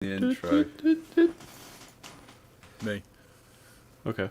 The intro. Me. Okay.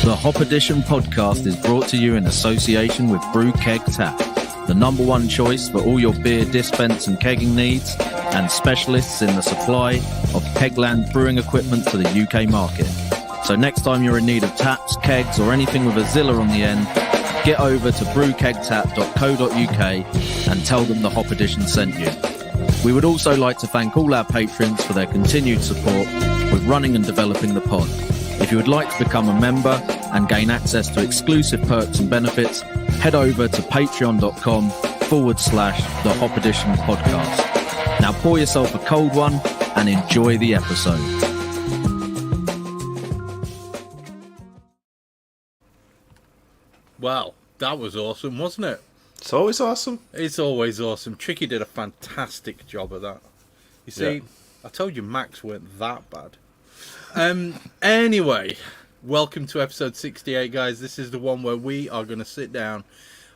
The Hop Edition podcast is brought to you in association with Brew Keg Tap, the number one choice for all your beer dispense and kegging needs, and specialists in the supply of Kegland brewing equipment to the UK market. So next time you're in need of taps, kegs, or anything with a zilla on the end, get over to brewkegtap.co.uk and tell them the Hop Edition sent you. We would also like to thank all our patrons for their continued support with running and developing the pod. If you would like to become a member and gain access to exclusive perks and benefits, head over to patreon.com/the Hop Edition podcast. Now pour yourself a cold one and enjoy the episode. Wow, that was awesome, wasn't it? It's always awesome. It's always awesome. Tricky did a fantastic job of that. You see, Yeah. I told you Max weren't that bad. Anyway, welcome to episode 68, guys. This is the one where we are going to sit down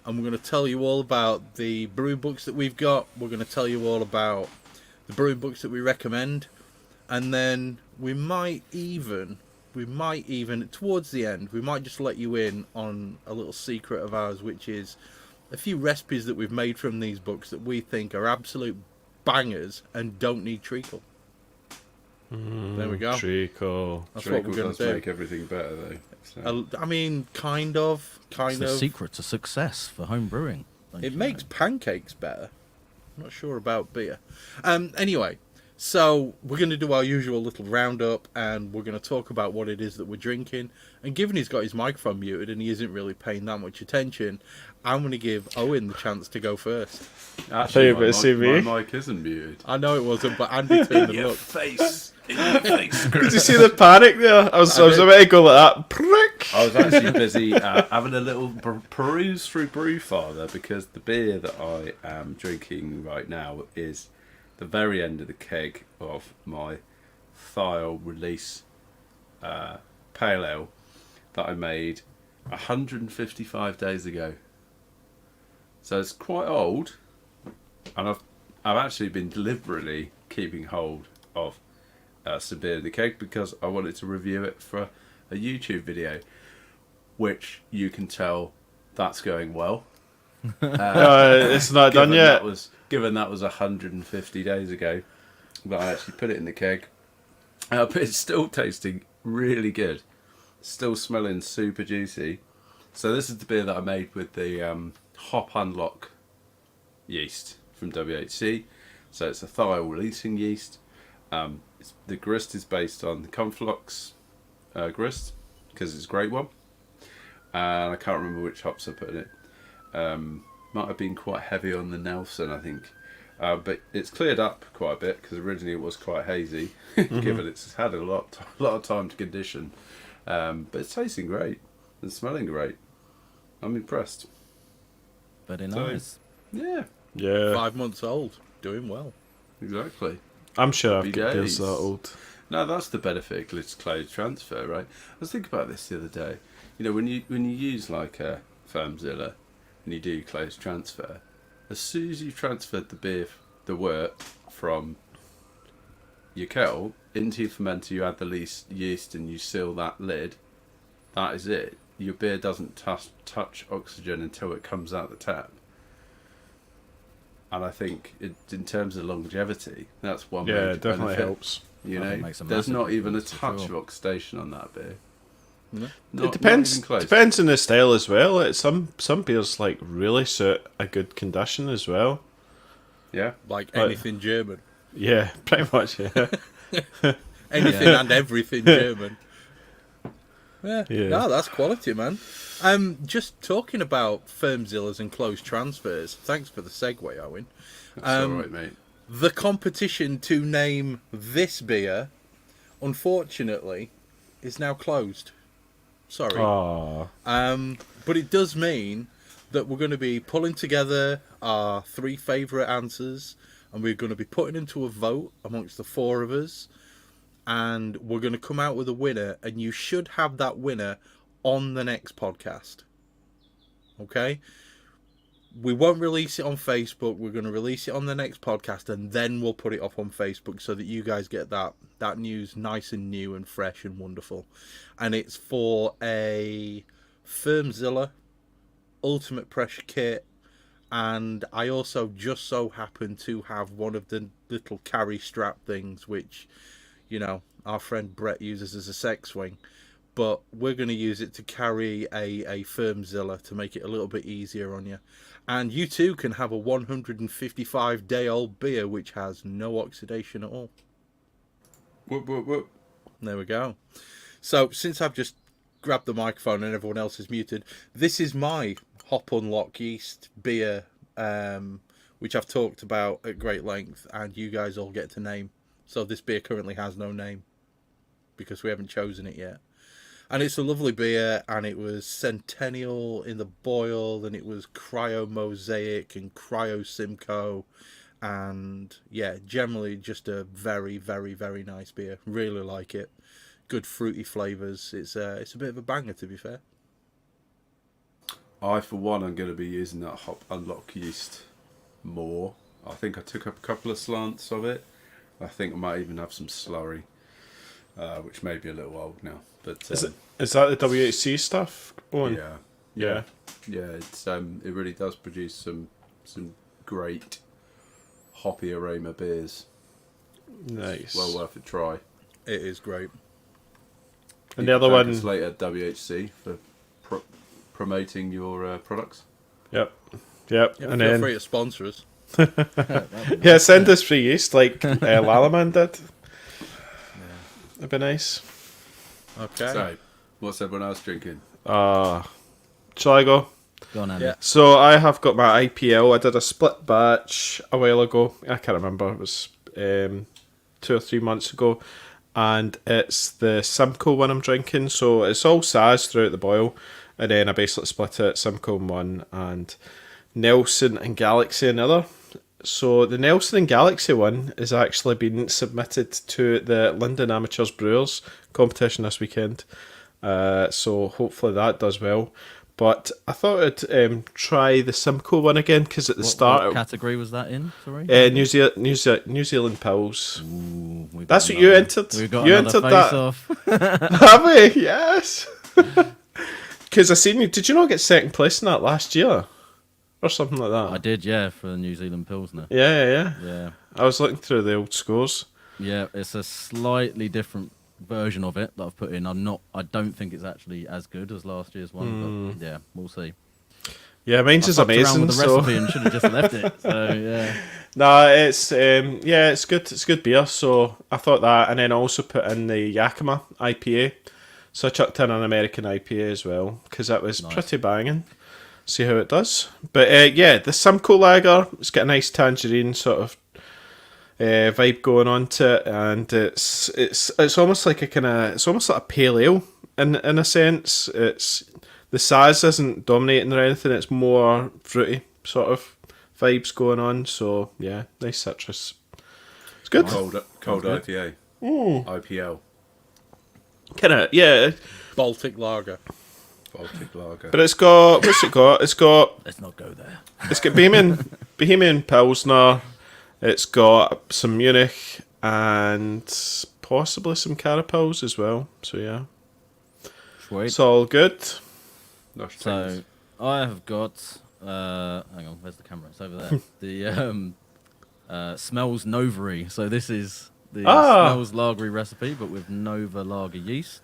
and we're going to tell you all about the brewing books that we've got. We're going to tell you all about the brewing books that we recommend. And then we might even, towards the end, we might just let you in on a little secret of ours, which is a few recipes that we've made from these books that we think are absolute bangers and don't need treacle. There we go. Treacle. That's what we're going does to do. make everything better, though. So. I mean, kind of. It's the secret to success for home brewing. It makes pancakes better. I'm not sure about beer. Anyway, so we're going to do our usual little roundup, and we're going to talk about what it is that we're drinking. And given he's got his microphone muted and he isn't really paying that much attention, I'm going to give Owen the chance to go first. Actually, you better see me. my mic isn't muted. I know it wasn't, but Andy turned and looked. face. In your face. Did you see the panic there? I was about to go like that. Prick. I was actually busy having a little peruse through Brewfather because the beer that I am drinking right now is the very end of the keg of my Thiel release pale ale that I made 155 days ago. So it's quite old, and I've actually been deliberately keeping hold of some beer in the keg because I wanted to review it for a YouTube video, which you can tell that's going well. It's not done yet. Given that was 150 days ago that I actually put it in the keg, but it's still tasting really good, still smelling super juicy. So this is the beer that I made with the Hop Unlock yeast from WHC. So it's a Thiel releasing yeast. The grist is based on the Conflux grist because it's a great one. And I can't remember which hops I put in it. Might have been quite heavy on the Nelson, I think. But it's cleared up quite a bit because originally it was quite hazy, given it's had a lot of time to condition. But it's tasting great and smelling great. I'm impressed. Very nice. Yeah, Yeah. 5 months old, doing well. exactly. I'm sure I've Happy got beers days. that old. No, that's the benefit of closed transfer, right? I was thinking about this the other day. You know, when you use like a FermZilla and you do closed transfer, as soon as you've transferred the wort from your kettle into your fermenter, you add the yeast and you seal that lid. That is it. Your beer doesn't touch oxygen until it comes out the tap. And I think in terms of longevity, that's one Yeah, major it definitely benefit. helps. You I think know, it makes a there's massive not even a difference, for touch sure. of oxidation on that beer. No. Not- It depends. not even close. Depends on the style as well. Like some beers like really suit a good condition as well. Yeah. Like Right. anything German. Yeah, pretty much. Yeah. Anything and everything German. Yeah. Yeah. No, that's quality, man. Just talking about FermZillas and closed transfers. Thanks for the segue, Owen. That's all right, mate. The competition to name this beer, unfortunately, is now closed. Sorry. Oh, But it does mean that we're going to be pulling together our 3 favourite answers, and we're going to be putting them to a vote amongst the 4 of us, and we're going to come out with a winner, and you should have that winner on the next podcast. Okay? We won't release it on Facebook. We're going to release it on the next podcast, and then we'll put it up on Facebook so that you guys get that news nice and new and fresh and wonderful. And it's for a Firmzilla Ultimate Pressure Kit, and I also just so happen to have one of the little carry strap things, which, you know, our friend Brett uses as a sex swing. But we're going to use it to carry a Firmzilla to make it a little bit easier on you. And you too can have a 155-day-old beer which has no oxidation at all. Whoop, whoop, whoop. There we go. So, since I've just grabbed the microphone and everyone else is muted, this is my Hop Unlock Yeast beer, which I've talked about at great length, and you guys all get to name. So this beer currently has no name, because we haven't chosen it yet. And it's a lovely beer, and it was Centennial in the boil, and it was Cryo Mosaic and Cryo Simcoe, and yeah, generally just a very, very, very nice beer. Really like it. Good fruity flavours. It's a bit of a banger, to be fair. I, for one, am going to be using that Hop Unlock Yeast more. I think I took up a couple of slants of it. I think I might even have some slurry, which may be a little old now. But is that the WHC stuff? Owen? Yeah. It's it really does produce some great hoppy aroma beers. Nice. Well worth a try. It is great. And the other one later, WHC for promoting your products. Yep. Yeah, And feel then free to sponsor us. yeah, send us free yeast like Lalaman did. That'd be nice. Okay. So, what's everyone else drinking? Shall I go? Go on, Andy. Yeah. So I have got my IPL. I did a split batch a while ago. I can't remember. It was 2 or 3 months ago. And it's the Simcoe one I'm drinking. So it's all Saz throughout the boil. And then I basically split it, Simcoe in one and Nelson and Galaxy another. So the Nelson and Galaxy one is actually been submitted to the London Amateurs Brewers competition this weekend. So hopefully that does well. But I thought I'd try the Simcoe one again because at the start... What category was that in? Sorry. New Zealand Pils. Ooh, That's what you entered. We've got You another entered that. face-off. Have we? Yes. Because I seen you. Did you not get second place in that last year, or something like that? I did, yeah, for the New Zealand Pilsner. Yeah. Yeah, I was looking through the old scores. yeah. It's a slightly different version of it that I've put in. I don't think it's actually as good as last year's one, but yeah, we'll see. Yeah, mine's is I fucked around amazing. with the So recipe and should have just left it. So yeah. no, it's it's good. It's good beer. So I thought that, and then I also put in the Yakima IPA. So I chucked in an American IPA as well because that was pretty banging. See how it does. But yeah, the Simcoe Lager, it's got a nice tangerine sort of vibe going on to it, and it's almost like it's almost like a pale ale in a sense. It's the Saz isn't dominating or anything. It's more fruity sort of vibes going on. So yeah, nice citrus. It's good. Cold IPA. IPL. Kind of yeah. Baltic Lager. Baltic Lager. But it's got what's it got? It's got Let's not go there. It's got Bohemian Pilsner. It's got some Munich and possibly some Carapils as well. So yeah, Sweet. it's all good. Nice So drinks. I have got. Hang on, where's the camera? It's over there. The Smells Novery. So this is the Smells Lagery recipe, but with Nova Lager yeast.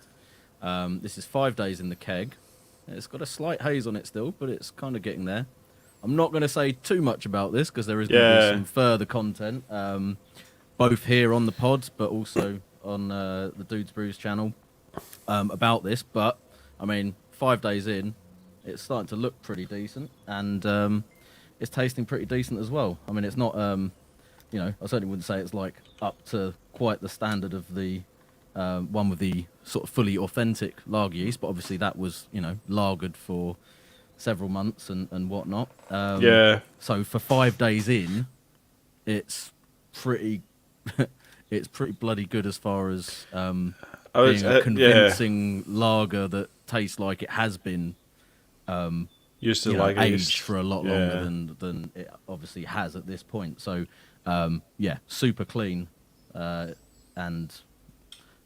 This is 5 days in the keg. It's got a slight haze on it still, but it's kind of getting there. I'm not going to say too much about this because there is going to be some further content, both here on the pod, but also on the Dudes Brews channel about this. But I mean, 5 days in, it's starting to look pretty decent, and it's tasting pretty decent as well. I mean, it's not I certainly wouldn't say it's like up to quite the standard of the one with the sort of fully authentic lager yeast, but obviously that was, lagered for several months and whatnot. Yeah. So for 5 days in, it's pretty, it's pretty bloody good as far as being a convincing lager that tastes like it has been used to aged yeast for a lot longer than it obviously has at this point. So super clean, and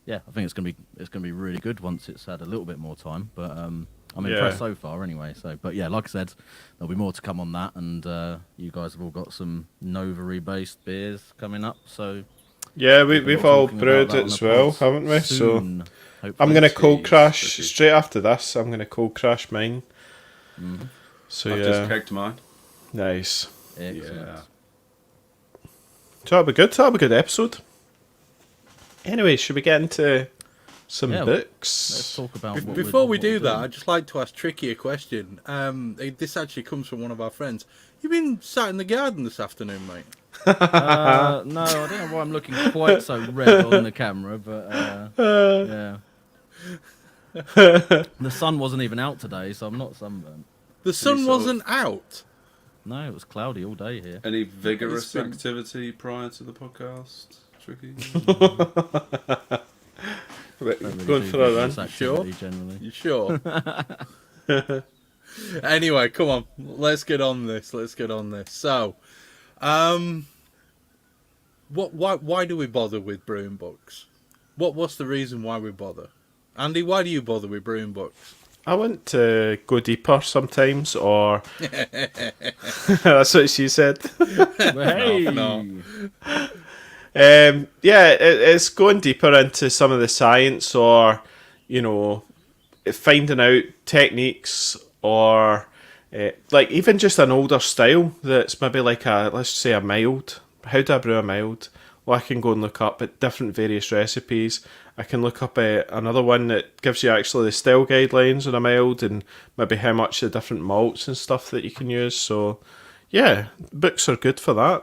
yeah, I think it's gonna be really good once it's had a little bit more time. But I'm impressed so far anyway. So, but yeah, like I said, there'll be more to come on that, and you guys have all got some Novery based beers coming up. So yeah, we've all brewed it as well, haven't we? Soon, so I'm gonna cold crash straight after this. I'm gonna cold crash mine. Mm-hmm. So I've just kegged mine. Nice. Excellent. Yeah. So that'll be good. That'll be a good episode. Anyway, should we get into some books? Let's talk about before we do that. I'd just like to ask Tricky a question. This actually comes from one of our friends. You been sat in the garden this afternoon, mate? No, I don't know why I'm looking quite so red on the camera, but yeah. The sun wasn't even out today, so I'm not sunburnt. The sun wasn't out? No, it was cloudy all day here. Any vigorous activity prior to the podcast, Tricky? Going for that then. Sure? Generally. You sure? Anyway, come on. Let's get on this. So, why do we bother with brewing books? What's the reason why we bother? Andy, why do you bother with brewing books? I want to go deeper sometimes, or that's what she said. Hey. No. It's going deeper into some of the science, or finding out techniques, or like even just an older style that's maybe like let's say a mild. How do I brew a mild? Well, I can go and look up at different various recipes. I can look up another one that gives you actually the style guidelines on a mild, and maybe how much the different malts and stuff that you can use. So, yeah, books are good for that.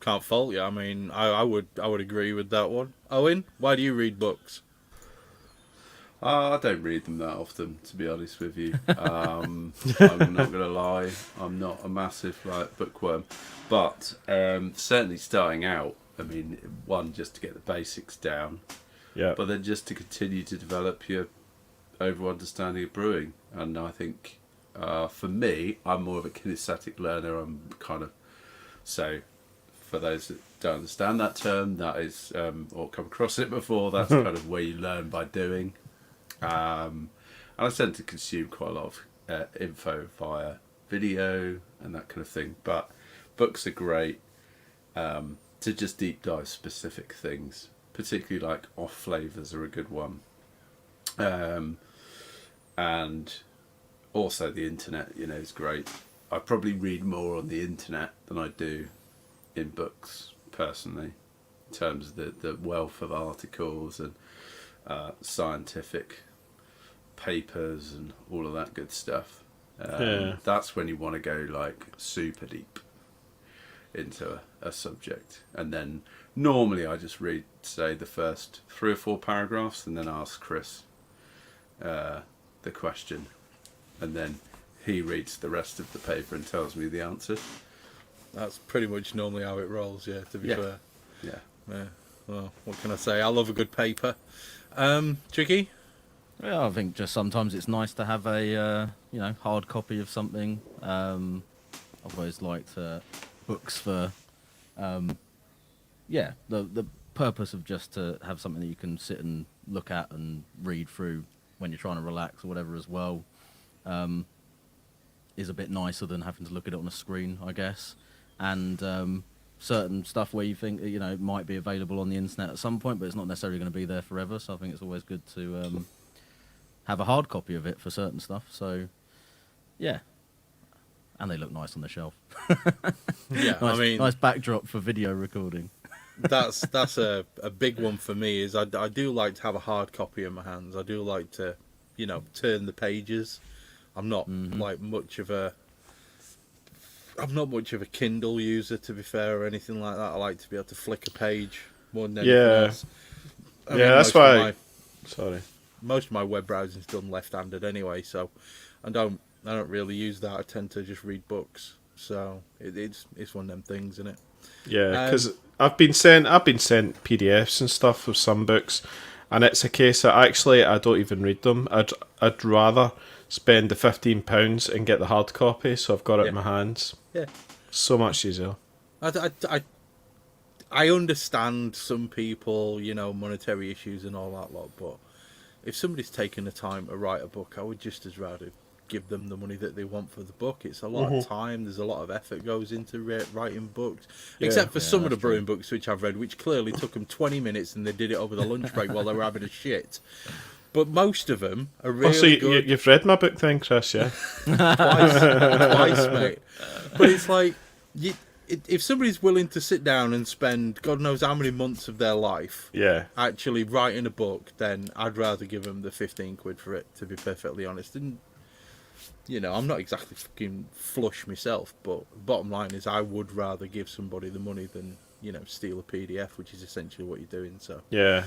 Can't fault you. I mean, I would agree with that one. Owen, why do you read books? I don't read them that often, to be honest with you. I'm not going to lie. I'm not a massive bookworm. But certainly starting out, I mean, one, just to get the basics down. Yeah. But then just to continue to develop your overall understanding of brewing. And I think, for me, I'm more of a kinesthetic learner. So for those that don't understand that term, that is, or come across it before, that's kind of where you learn by doing. And I tend to consume quite a lot of info via video and that kind of thing. But books are great to just deep dive specific things, particularly like off flavors are a good one. And also the internet, is great. I probably read more on the internet than I do in books personally, in terms of the wealth of articles and scientific papers and all of that good stuff. That's when you want to go like super deep into a subject, and then normally I just read, say, the first 3 or 4 paragraphs and then ask Chris the question, and then he reads the rest of the paper and tells me the answer. That's pretty much normally how it rolls, yeah, to be fair. Yeah. Well, what can I say? I love a good paper. Tricky? Yeah, I think just sometimes it's nice to have a hard copy of something. I've always liked books for the purpose of just to have something that you can sit and look at and read through when you're trying to relax or whatever as well, is a bit nicer than having to look at it on a screen, I guess. And certain stuff where you think it might be available on the internet at some point, but it's not necessarily going to be there forever. So I think it's always good to have a hard copy of it for certain stuff. So yeah, and they look nice on the shelf. Yeah, nice backdrop for video recording. That's a big one for me. Is I do like to have a hard copy in my hands. I do like to turn the pages. I'm not like much of a I'm not much of a Kindle user, to be fair, or anything like that. I like to be able to flick a page more than anything else. I mean, that's why. Sorry. Most of my web browsing's done left-handed anyway, so I don't really use that. I tend to just read books. So it's one of them things, isn't it? Yeah, because I've been sent PDFs and stuff of some books, and it's a case that actually I don't even read them. I'd rather spend the £15 and get the hard copy, so I've got it in my hands. Yeah, so much easier. I understand some people, monetary issues and all that lot, but if somebody's taken the time to write a book, I would just as rather give them the money that they want for the book. It's a lot of time. There's a lot of effort goes into writing books, except for some of the brewing books which I've read, which clearly took them 20 minutes and they did it over the lunch break while they were having a shit. But most of them are really good. You've read my book then, Chris, yeah? Twice, mate. But it's like, if somebody's willing to sit down and spend God knows how many months of their life actually writing a book, then I'd rather give them the 15 quid for it, to be perfectly honest. And I'm not exactly fucking flush myself, but bottom line is I would rather give somebody the money than, steal a PDF, which is essentially what you're doing. So yeah.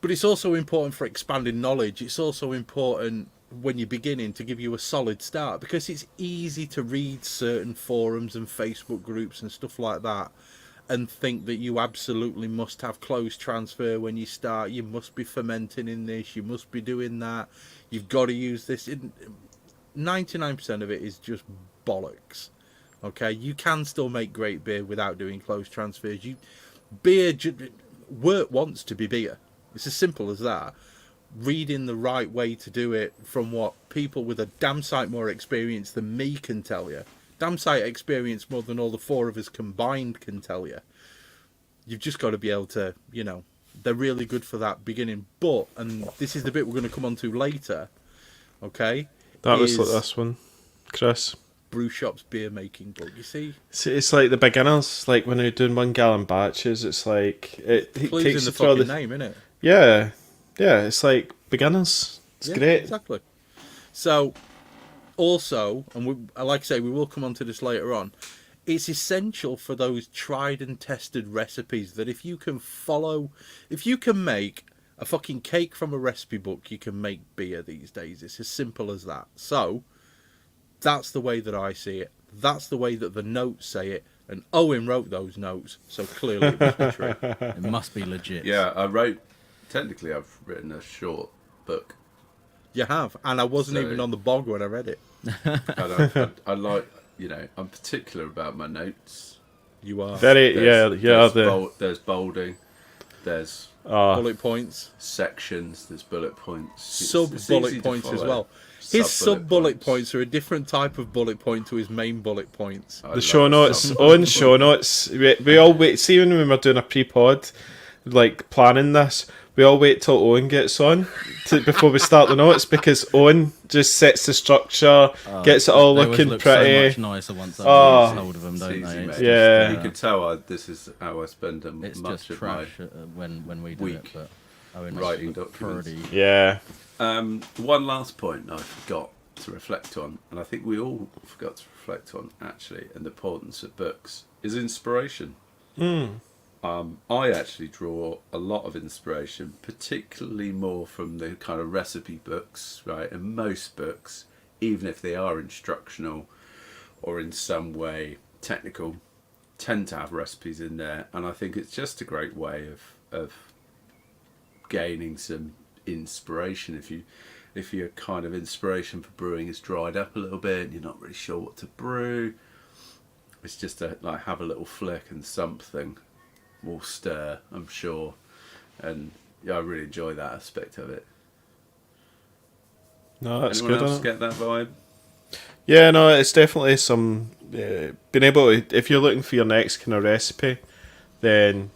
But it's also important for expanding knowledge. It's also important when you're beginning to give you a solid start, because it's easy to read certain forums and Facebook groups and stuff like that and think that you absolutely must have closed transfer when you start. You must be fermenting in this. You must be doing that. You've got to use this. 99% of it is just bollocks. Okay, you can still make great beer without doing closed transfers. Wort wants to be beer. It's as simple as that. Reading the right way to do it from what people with a damn sight more experience than me can tell you. Damn sight experience more than all the four of us combined can tell you. You've just got to be able to, they're really good for that beginning. But, and this is the bit we're going to come on to later, okay? That was like this one, Chris. Brew Shop's beer making book, you see? It's like the beginners, like when they're doing 1 gallon batches, it's like it takes in the you through fucking name, innit? Yeah, it's like beginners. It's great. Exactly. So, also, and like I say, we will come on to this later on, it's essential for those tried and tested recipes that if you can make a fucking cake from a recipe book, you can make beer these days. It's as simple as that. So, that's the way that I see it. That's the way that the notes say it. And Owen wrote those notes, so clearly it must be true. It must be legit. Yeah, technically I've written a short book. You have, and I wasn't even on the bog when I read it. I like, I'm particular about my notes. You are. There's bolding, there's bullet points, sections, there's bullet points, sub-bullet points as well. His sub-bullet points are a different type of bullet point to his main bullet points. The show notes, on show notes, we all wait, see when we're doing a pre-pod, like planning this, we all wait till Owen gets on before we start the notes, because Owen just sets the structure, gets it all looking look pretty. So much nicer once I get hold of them, don't they? Mate. Yeah. You can tell this is how I spend it's much just of trash my when we do week it, but Owen writing is documents. pretty. Yeah. One last point I forgot to reflect on, and I think we all forgot to reflect on actually, and the importance of books, is inspiration. I actually draw a lot of inspiration, particularly more from the kind of recipe books, right? And most books, even if they are instructional or in some way technical, tend to have recipes in there. And I think it's just a great way of gaining some inspiration. If your kind of inspiration for brewing is dried up a little bit and you're not really sure what to brew, it's just to have a little flick and something will stir, I'm sure. And I really enjoy that aspect of it. No, that's Anyone good. Else get that vibe? Yeah, no, it's definitely some being able to, if you're looking for your next kind of recipe, then,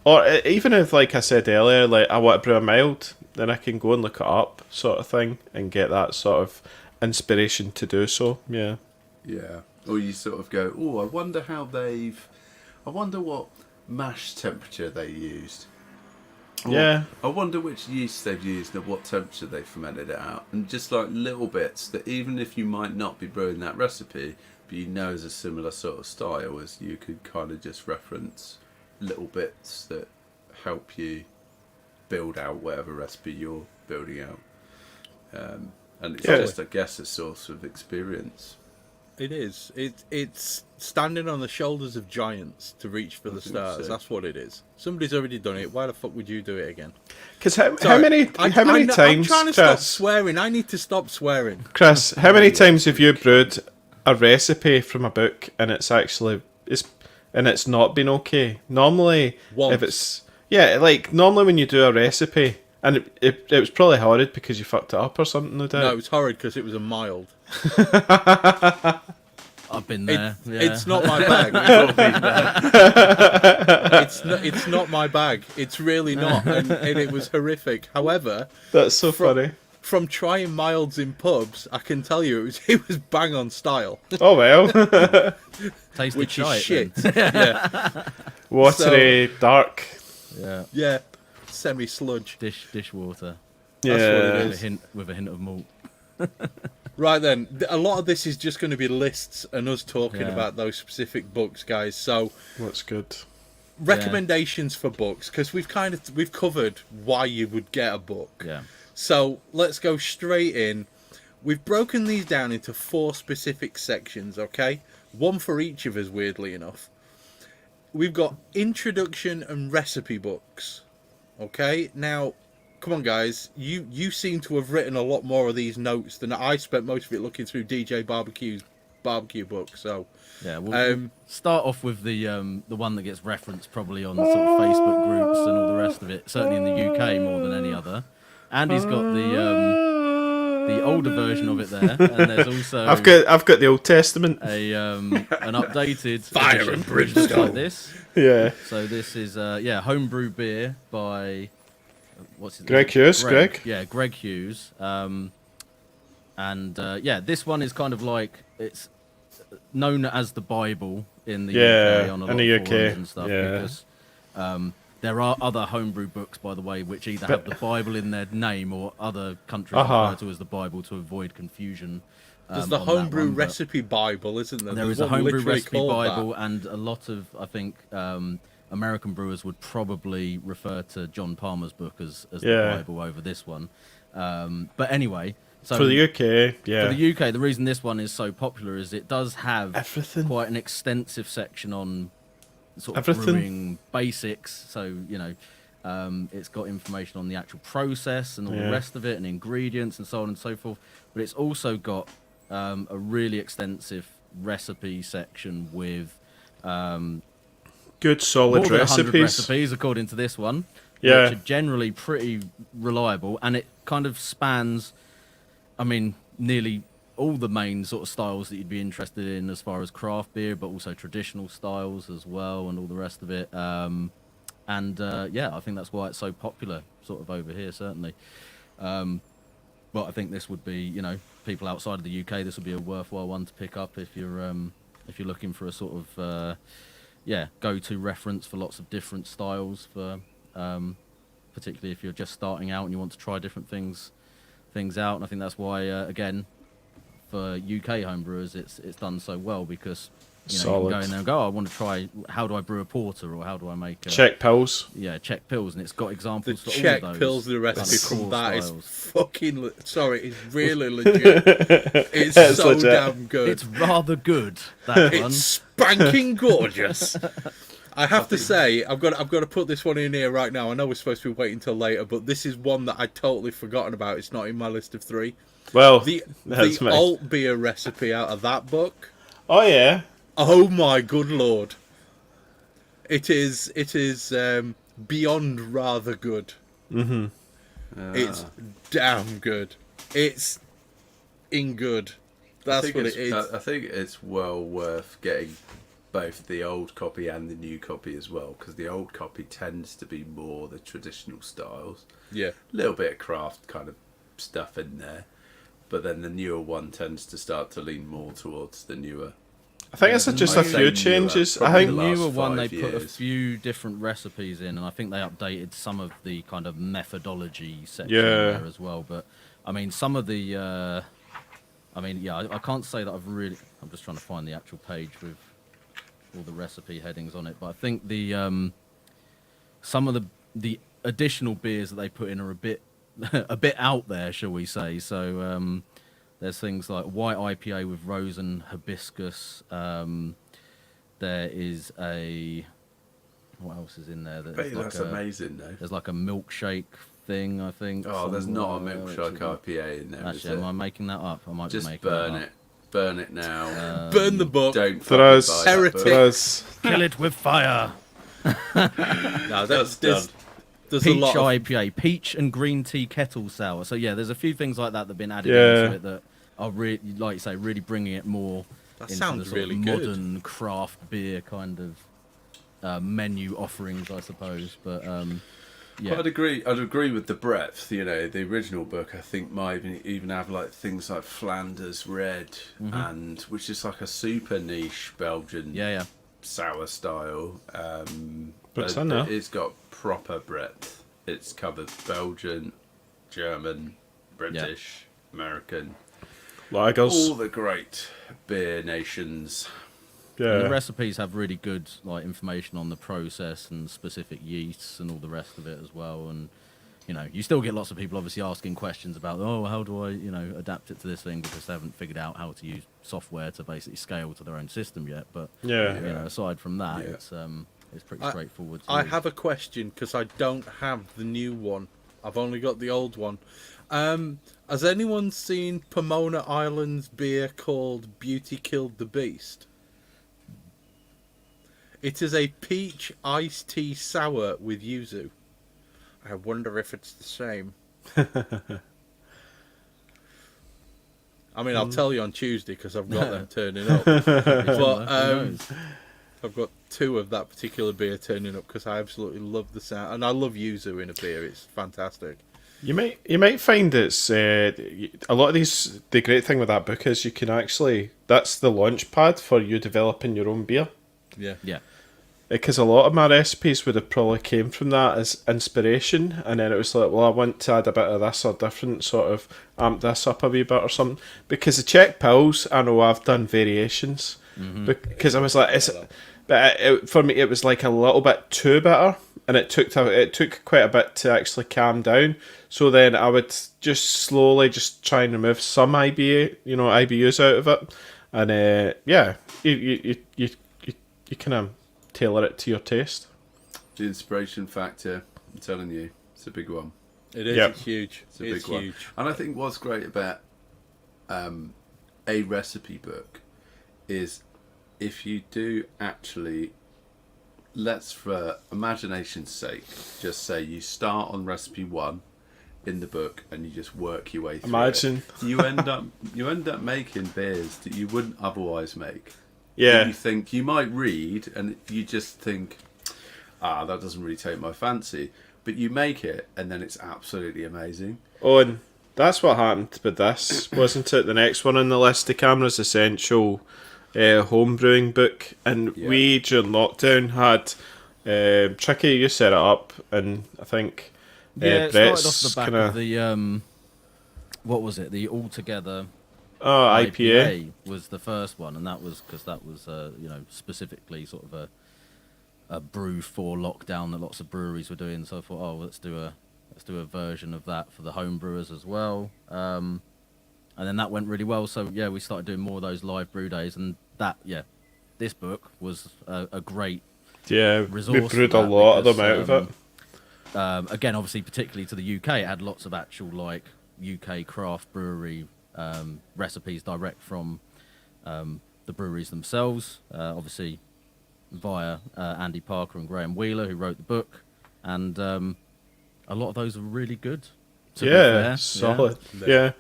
or even if, like I said earlier, like I want to brew a mild, then I can go and look it up, sort of thing, and get that sort of inspiration to do so. Yeah. Or you sort of go, I wonder what mash temperature they used. Or, I wonder which yeast they've used and what temperature they fermented it out. And just like little bits that even if you might not be brewing that recipe, but you know is a similar sort of style, as you could kind of just reference little bits that help you build out whatever recipe you're building out. And it's just, I guess, a source of experience. It is. It's standing on the shoulders of giants to reach for the stars. so. That's what it is. Somebody's already done it. Why the fuck would you do it again? Because how Sorry, many times, I'm trying to stop Chris? swearing. I need to stop swearing. Chris, how many times have you brewed a recipe from a book and it's not been okay? Normally, Once. if it's normally when you do a recipe and it was probably horrid because you fucked it up or something, no doubt. No, it was horrid because it was a mild. I've been there. It's not my bag. It's not my bag. It's really not, and it was horrific. However, That's so funny. from trying milds in pubs, I can tell you it was bang on style, Oh well, Tasted which is shite, shit. then. Yeah, watery, dark. Yeah. yeah, semi sludge. Dishwater. Yeah, what it With is. with a hint of malt. Right then, a lot of this is just going to be lists and us talking Yeah. about those specific books, guys. So that's good. recommendations for books, because we've covered why you would get a book. Yeah. So let's go straight in. We've broken these down into 4 specific sections, okay? One for each of us, weirdly enough. We've got introduction and recipe books, okay? Now, come on, guys. You seem to have written a lot more of these notes than I spent most of it looking through DJ Barbecue's barbecue book. So, Yeah, we'll start off with the one that gets referenced probably on sort of Facebook groups and all the rest of it. Certainly in the UK more than any other. Andy's got the older version of it there, and there's also I've got the Old Testament. an updated Fire edition, and which looks brimstone. like this. Yeah, So this is Homebrew beer by what's his Greg name? Hughes, Greg. Yeah, Greg Hughes. This one is kind of like, it's known as the Bible in the UK on a lot in the of UK, forums and stuff, yeah. because there are other homebrew books, by the way, which either have the Bible in their name or other countries refer to as the Bible to avoid confusion. there's the on that Homebrew one, but Recipe Bible, isn't there? there There's is a one Homebrew literally Recipe called that. Bible, and a lot of, I think, American brewers would probably refer to John Palmer's book as Yeah. the Bible over this one. But anyway, so For the UK, yeah. for the UK, the reason this one is so popular is it does have Everything. quite an extensive section on sort of Everything. brewing basics. So, it's got information on the actual process and all the Yeah. rest of it, and ingredients and so on and so forth. But it's also got a really extensive recipe section with Good solid more than 100 recipes. recipes, according to this one. Yeah. Which are generally pretty reliable, and it kind of spans, I mean, nearly all the main sort of styles that you'd be interested in as far as craft beer, but also traditional styles as well, and all the rest of it. I think that's why it's so popular, sort of over here, certainly. But I think this would be, people outside of the UK, this would be a worthwhile one to pick up if you're looking for a sort of go-to reference for lots of different styles, for particularly if you're just starting out and you want to try different things out. And I think that's why, again, for UK homebrewers, it's done so well, because you can go in there and go, I want to try, how do I brew a porter, or how do I make a Czech Pils. Czech pills, and it's got The examples for Czech all of those Pilsner recipe kind of from core that is styles. fucking... Sorry, it's really legit. It's It's so legit. damn good. It's rather good, that one. It's spanking gorgeous. I have to say, I've got to put this one in here right now. I know we're supposed to be waiting till later, but this is one that I totally forgotten about. It's not in my list of 3. Well, The that's me. alt beer recipe out of that book. Oh yeah. Oh my good lord! It is beyond rather good. It's damn good. It's in good. That's what it is. I think it's well worth getting both the old copy and the new copy as well, because the old copy tends to be more the traditional styles. Yeah. A little bit of craft kind of stuff in there, but then the newer one tends to start to lean more towards the newer. I think it's just a I'd say few newer, changes. I probably think the The last newer one, they 5 put a years. few different recipes in, and I think they updated some of the kind of methodology section Yeah. in there as well. But I mean, some of the I mean, yeah, I can't say that I've really. I'm just trying to find the actual page with all the recipe headings on it, but I think the some of the additional beers that they put in are a bit a bit out there, shall we say? So there's things like white IPA with rose and hibiscus. There is a what else is in there? That's amazing, though. There's like a milkshake thing, I think. Oh, there's not a milkshake IPA in there. Actually, am I making that up? I might just be making burn that it. Burn it now. Burn the book. Don't For fucking us, buy that Heretic. book. for us. up. Kill it with fire. No, That's there's a Peach lot of, IPA, peach and green tea kettle sour. So yeah, there's a few things like that that've been added Yeah. into it that are really, like you say, really bringing it more That into sounds the sort really of good. modern craft beer kind of menu offerings, I suppose. But yeah, I'd agree with the breadth. You know, the original book I think might even have like things like Flanders Red, and which is like a super niche Belgian yeah. sour style. But it's in there. It's got proper breadth. It's covered Belgian, German, British, American, Lagers. all the great beer nations. And the Yeah. recipes have really good like information on the process and specific yeasts and all the rest of it as well. And you know, you still get lots of people obviously asking questions about, oh, how do I, adapt it to this thing, because they haven't figured out how to use software to basically scale to their own system yet. But Yeah. you know, aside from that, Yeah. it's pretty straightforward. To I use. have a question because I don't have the new one. I've only got the old one. Has anyone seen Pomona Island's beer called Beauty Killed the Beast? It is a peach iced tea sour with yuzu. I wonder if it's the same. I mean, I'll tell you on Tuesday because I've got them turning up. But Who knows? I've got 2 of that particular beer turning up because I absolutely love the sound, and I love yuzu in a beer. It's fantastic. You might find it's a lot of these. The great thing with that book is you can actually, that's the launch pad for you developing your own beer. Yeah. Yeah. Because a lot of my recipes would have probably came from that as inspiration, and then it was like, well, I want to add a bit of this or different, sort of amp this up a wee bit or something. Because the Czech Pils, I know I've done variations, because I was like, for me it was like a little bit too bitter, and it took quite a bit to actually calm down. So then I would just slowly just try and remove some IBUs out of it, and you kind of tailor it to your taste. The inspiration factor, I'm telling you, it's a big one. It is. Yep. It's huge. It's a big one. Huge. And I think what's great about a recipe book is if you do actually, let's for imagination's sake, just say you start on recipe 1 in the book and you just work your way through Imagine. it. You end up making beers that you wouldn't otherwise make. Yeah. You think you might read and you just think, that doesn't really take my fancy, but you make it and then it's absolutely amazing. Oh, and that's what happened with this, wasn't it? The next one on the list, the Camera's Essential homebrewing book, and we during lockdown had Tricky. You set it up, and I think It started Brett's off the back kinda, of the what was it? The Altogether IPA. was the first one, and that was because that was specifically sort of a brew for lockdown that lots of breweries were doing. So I thought, oh, let's do a version of that for the home brewers as well. And then that went really well. So yeah, we started doing more of those live brew days, and this book was a great resource. We brewed for a that lot of them because, out of it. Again, obviously, particularly to the UK, it had lots of actual like UK craft brewery recipes direct from the breweries themselves. Obviously, via Andy Parker and Graham Wheeler, who wrote the book, and a lot of those are really good. To be fair. Solid. Yeah.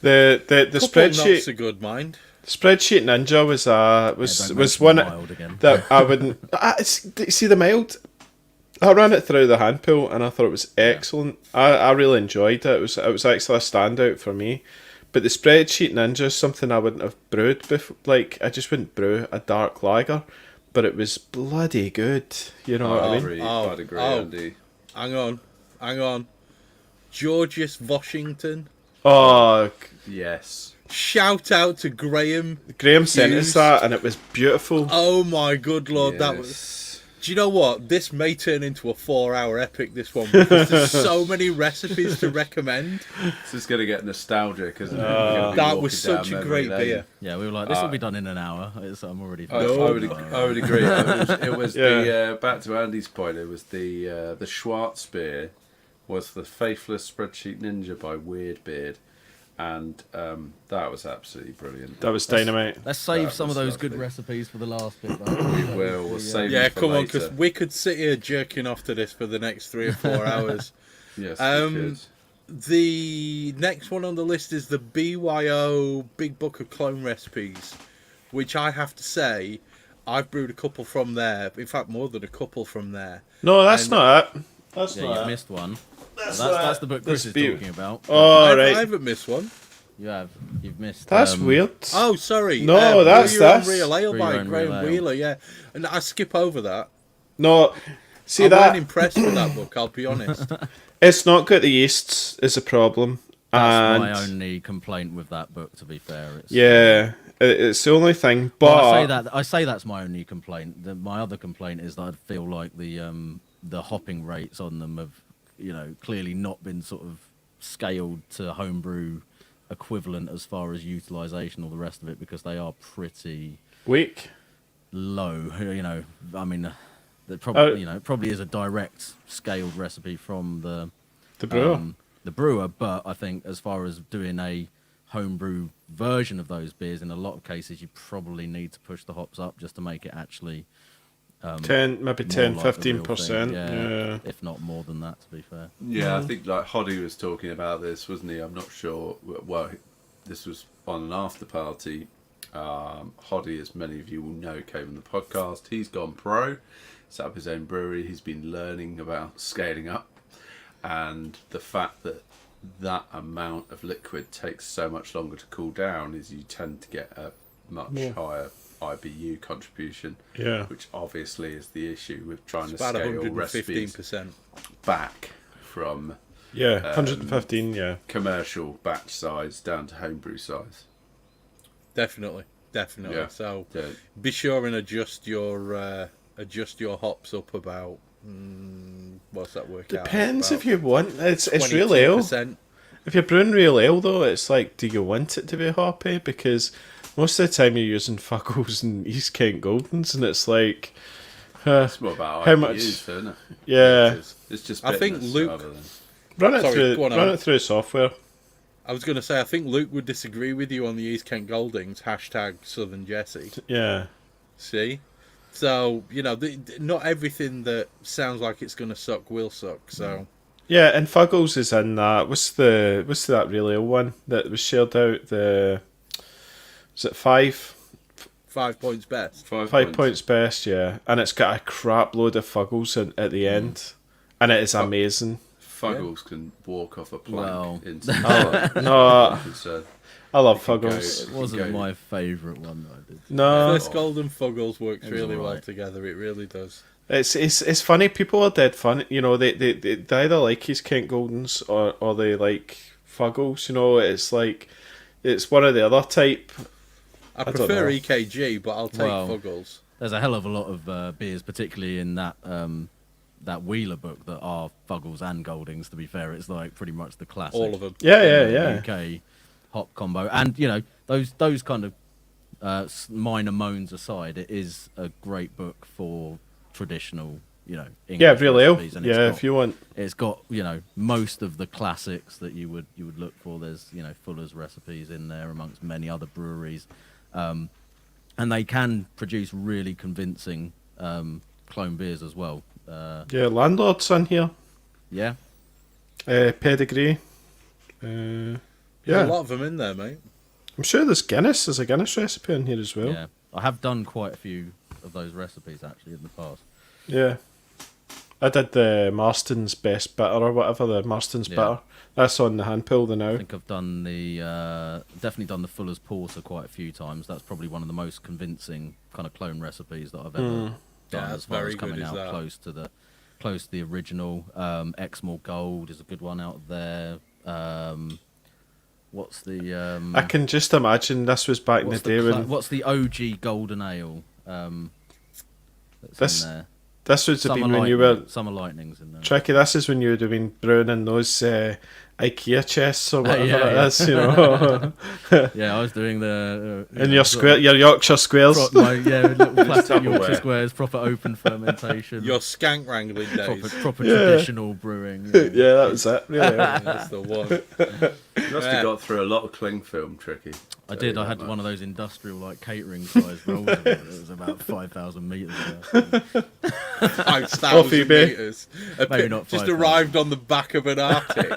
The spreadsheet. Not so good, mind. Spreadsheet Ninja was one again. that I wouldn't. See the mild. I ran it through the hand pull and I thought it was excellent. I really enjoyed it. It was actually a standout for me. But the Spreadsheet Ninja is something I wouldn't have brewed before. Like, I just wouldn't brew a dark lager, but it was bloody good. You know what I mean? I'd agree, Andy. Hang on. Georges Washington. Oh, Yes. Shout out to Graham. Graham sent us Hughes. that, and it was beautiful. Oh my good lord, that was. Yes. Do you know what? This may turn into a 4-hour epic. This one, because there's so many recipes to recommend. This is going to get nostalgic, isn't it? That was such a great beer. Yeah, we were like, this will be done in an hour. I'm already. I would agree. It was Yeah. the back to Andy's point. It was the Schwartz beer was the Faithless Spreadsheet Ninja by Weirdbeard, and that was absolutely brilliant. That was dynamite. Let's save That some of was those good lovely. recipes for the last bit. Though. We'll save Yeah, them for come on, later. because we could sit here jerking off to this for the next 3 or 4 hours. Yes, Um, we could. The next one on the list is the BYO Big Book of Clone Recipes, which I have to say, I've brewed a couple from there. In fact, more than a couple from there. No, that's And- not it. That's Yeah, not you've it. missed one. That's, That's the book Chris is be- talking about. Oh, I right. haven't missed one. You have. You've missed. That's weird. Oh, sorry. No, that's Brew Your Own this. Real Ale Brew by Your Own Graham Real Ale. Wheeler, yeah. And I skip over that. No, see I that wasn't impressed with that book, I'll be honest. it's not got the yeasts is a problem. That's and my only complaint with that book. To be fair, it's, yeah, it's the only thing. But Well, I say that's my only complaint. My other complaint is that I feel like the hopping rates on them have, clearly not been sort of scaled to homebrew equivalent as far as utilization or the rest of it, because they are pretty weak. low. I mean, that probably Oh. probably is a direct scaled recipe from The brewer. the brewer, but I think as far as doing a homebrew version of those beers, in a lot of cases you probably need to push the hops up just to make it actually 10, maybe more 10, like the real 15%. thing. Yeah. If not more than that, to be fair. Yeah, I think like Hoddy was talking about this, wasn't he? I'm not sure. Well, this was on an after party. Hoddy, as many of you will know, came on the podcast. He's gone pro, set up his own brewery. He's been learning about scaling up, and the fact that that amount of liquid takes so much longer to cool down is you tend to get a much higher IBU contribution. Yeah. Which obviously is the issue with trying It's to about scale recipes 115%. back from Yeah, 115, yeah. commercial batch size down to homebrew size. Definitely. Yeah. So Yeah. be sure and adjust your hops up about what's that work out? Depends About if you want. It's real ale. 22%. If you're brewing real ale, though, it's like, do you want it to be hoppy? Because most of the time you're using Fuggles and East Kent Goldens, and it's like, It's more about How IBUs, much- isn't it? yeah. It's just I think bitterness Luke- rather than- Run it Sorry, go on, through. Run it through software. I was going to say, I think Luke would disagree with you on the East Kent Goldings, #Southern Jesse. Yeah. See? So, not everything that sounds like it's going to suck will suck, so... Yeah, and Fuggles is in that. What's that real ale one that was shared out? Was it 5? 5 points best. 5 points best, yeah. And it's got a crap load of Fuggles at the end. And it is amazing. Fuggles can walk off a plank Well. into No, so I love go- Fuggles. It wasn't go- my favourite one that I did. No, First Golden Fuggles works It was really well alright. together, it really does. it's funny. People are dead funny. They either like his Kent Goldens or they like Fuggles. It's like it's one or the other type. I don't prefer know. EKG, but I'll take Well, Fuggles. There's a hell of a lot of beers, particularly in that Wheeler book, that are Fuggles and Goldings. To be fair, it's like pretty much the classic. All of them. Yeah. UK hop combo, and those kind of minor moans aside, it is a great book for traditional, English Yeah, real ale. recipes, and Yeah, if you want. it's got most of the classics that you would look for. There's Fuller's recipes in there amongst many other breweries, and they can produce really convincing clone beers as well. Yeah, Landlord's in here. Yeah, Pedigree. There's Yeah, a lot of them in there, mate. I'm sure there's Guinness. There's a Guinness recipe in here as well. yeah. I have done quite a few of those recipes actually in the past. Yeah. I did the Marston's Best Bitter or whatever, the Marston's Yeah. Bitter. That's on the hand pull the now. I think I've done definitely done the Fuller's Porter quite a few times. That's probably one of the most convincing kind of clone recipes that I've ever done, Yeah, as that's far very as coming good, is out that? close to the original. Exmoor Gold is a good one out there. What's the I can just imagine this was back in the day when what's the OG golden ale? That's in there. this would have been when you were Summer Lightning's in there. Tricky. This is when you would have been brewing in those IKEA chests or whatever Yeah. it is, you know. Yeah, I was doing the In your your Yorkshire squares. little plastic Yorkshire squares, proper open fermentation. Your skank wrangling days. proper traditional brewing. Yeah, that was it. Really. That's the one. You must have got through a lot of cling film, Tricky. I did. I had one of those industrial catering size rolls. Of it. It was about 5,000 meters. 5,000 meters. Maybe not 5,000. Just arrived on the back of an Arctic.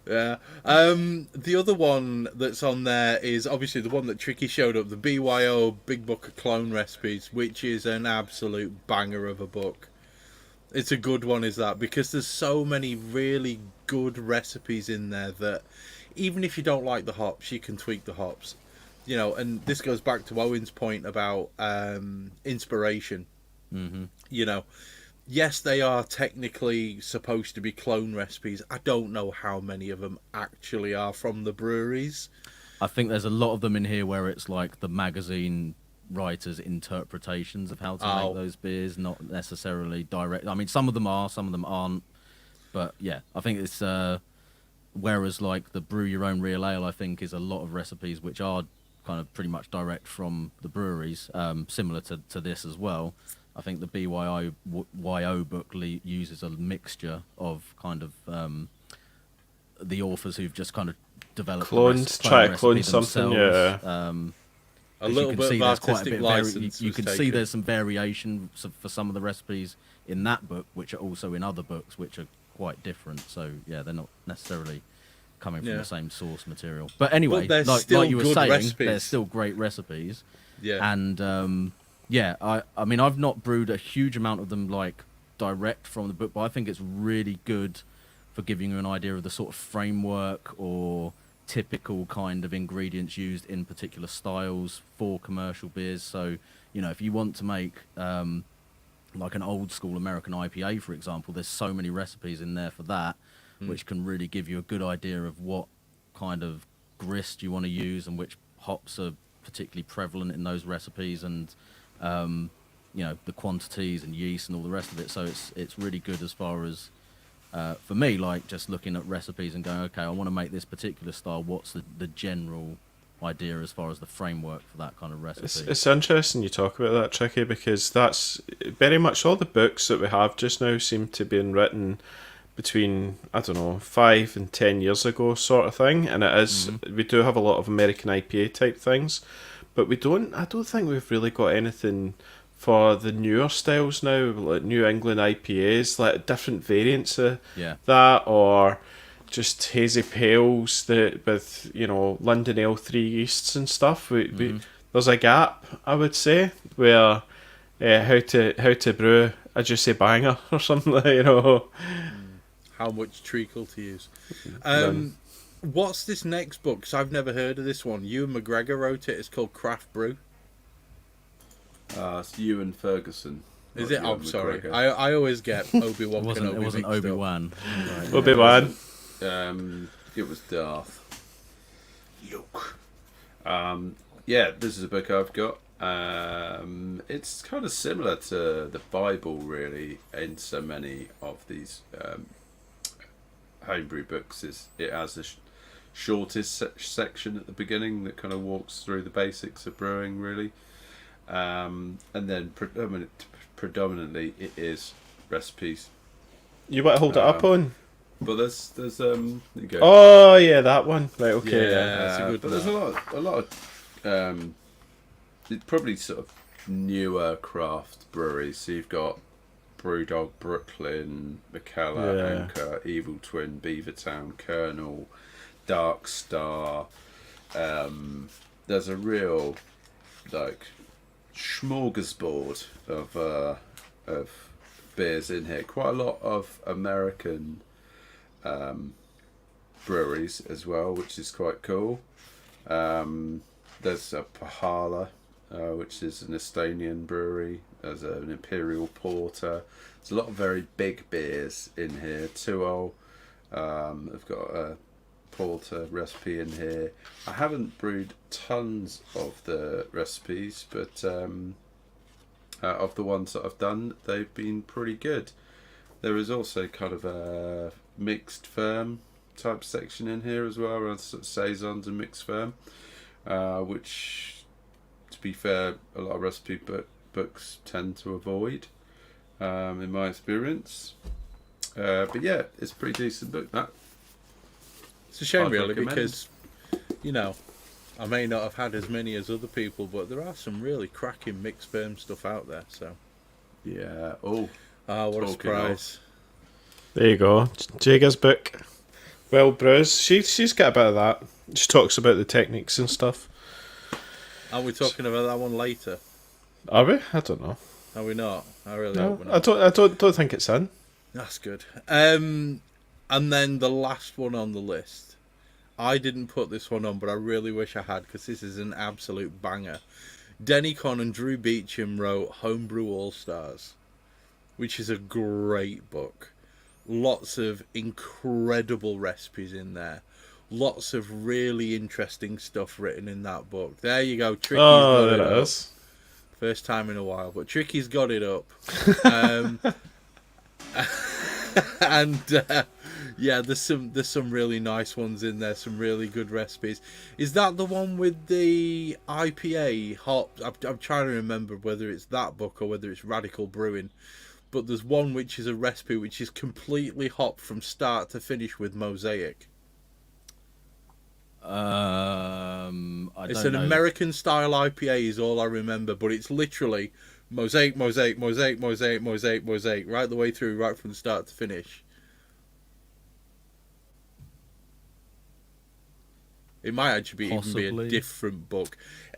Yeah. The other one that's on there is obviously the one that Tricky showed up, the BYO Big Book of Clone Recipes, which is an absolute banger of a book. It's a good one, is that, because there's so many really good recipes in there that even if you don't like the hops, you can tweak the hops. You know, and this goes back to Owen's point about inspiration. Mm-hmm. You know, yes, they are technically supposed to be clone recipes. I don't know how many of them actually are from the breweries. I think there's a lot of them in here where it's like the magazine writers' interpretations of how to make those beers, not necessarily direct. I mean, some of them are, some of them aren't. But yeah, I think it's whereas like the brew your own real ale, I think is a lot of recipes which are kind of pretty much direct from the breweries, similar to this as well. I think the BYO book uses a mixture of kind of the authors who've just kind of developed clone something, yeah. A little bit of artistic license. You can see there's some variation for some of the recipes in that book, which are also in other books, which are quite different. So yeah, they're not necessarily coming from the same source material. But anyway, like you were saying, they're still great recipes. Yeah. And yeah, I mean, I've not brewed a huge amount of them like direct from the book, but I think it's really good for giving you an idea of the sort of framework or typical kind of ingredients used in particular styles for commercial beers. So, you know, if you want to make like an old school American IPA, for example, there's so many recipes in there for that, which can really give you a good idea of what kind of grist you want to use and which hops are particularly prevalent in those recipes, and you know, the quantities and yeast and all the rest of it. So it's really good as far as for me, like just looking at recipes and going, okay, I want to make this particular style. What's the general idea as far as the framework for that kind of recipe? It's interesting you talk about that, Tricky, because that's very much all the books that we have just now seem to be written between, I don't know, 5 and 10 years ago sort of thing. And it is, we do have a lot of American IPA type things, but I don't think we've really got anything for the newer styles now, like New England IPAs, like different variants of that, or just hazy pales that with, you know, London Ale 3 yeasts and stuff. There's a gap, I would say, where how to brew a juicy banger or something, you know. How much treacle to use. What's this next book? Because I've never heard of this one. Ewan McGregor wrote it. It's called Craft Brew. It's Ewan Ferguson. Is it? I'm sorry. I always get Obi-Wan Kenobi. It wasn't Obi-Wan. Right. Obi-Wan. It was Darth. Yoke. Yeah, this is a book I've got. It's kind of similar to the Bible, really, in so many of these homebrew books. It has the shortest section at the beginning that kind of walks through the basics of brewing, really. And then predominantly it is recipes. You want to hold it up on? But there's there you go. Oh yeah, that one. Right, okay. Yeah, that's a good but there's a lot of it's probably sort of newer craft breweries. So you've got Brewdog, Brooklyn, McKellar, Anchor, Evil Twin, Beavertown, Colonel, Dark Star. There's a real like smorgasbord of beers in here. Quite a lot of American breweries as well, which is quite cool. There's a Pahala, which is an Estonian brewery. There's an Imperial Porter. There's a lot of very big beers in here. Tuol. I've got a porter recipe in here. I haven't brewed tons of the recipes, but of the ones that I've done, they've been pretty good. There is also kind of a mixed firm type section in here as well, around sort of saisons and mixed firm, which, to be fair, a lot of recipe books tend to avoid, in my experience. But yeah, it's a pretty decent book, that. It's a shame, I'd really, recommend. because, you know, I may not have had as many as other people, but there are some really cracking mixed firm stuff out there. So, Yeah. Oh, what a Talking surprise! There you go. Jaga's book. Well, Brews. She's got a bit of that. She talks about the techniques and stuff. Are we talking about that one later? Are we? I don't know. Are we not? I really No, hope we're not. I don't think it's in. That's good. And then the last one on the list. I didn't put this one on, but I really wish I had, because this is an absolute banger. Denny Conn and Drew Beecham wrote Homebrew All-Stars, which is a great book. Lots of incredible recipes in there. Lots of really interesting stuff written in that book. There you go. Tricky's got there it it up. is. First time in a while, but Tricky's got it up. And yeah, there's some really nice ones in there, some really good recipes. Is that the one with the IPA hop? I'm trying to remember whether it's that book or whether it's Radical Brewing. But there's one which is a recipe which is completely hopped from start to finish with mosaic. I It's don't an know. American style IPA is all I remember, but it's literally mosaic, mosaic, mosaic, mosaic, mosaic, mosaic, right the way through, right from start to finish. It might actually even be Possibly. a different book.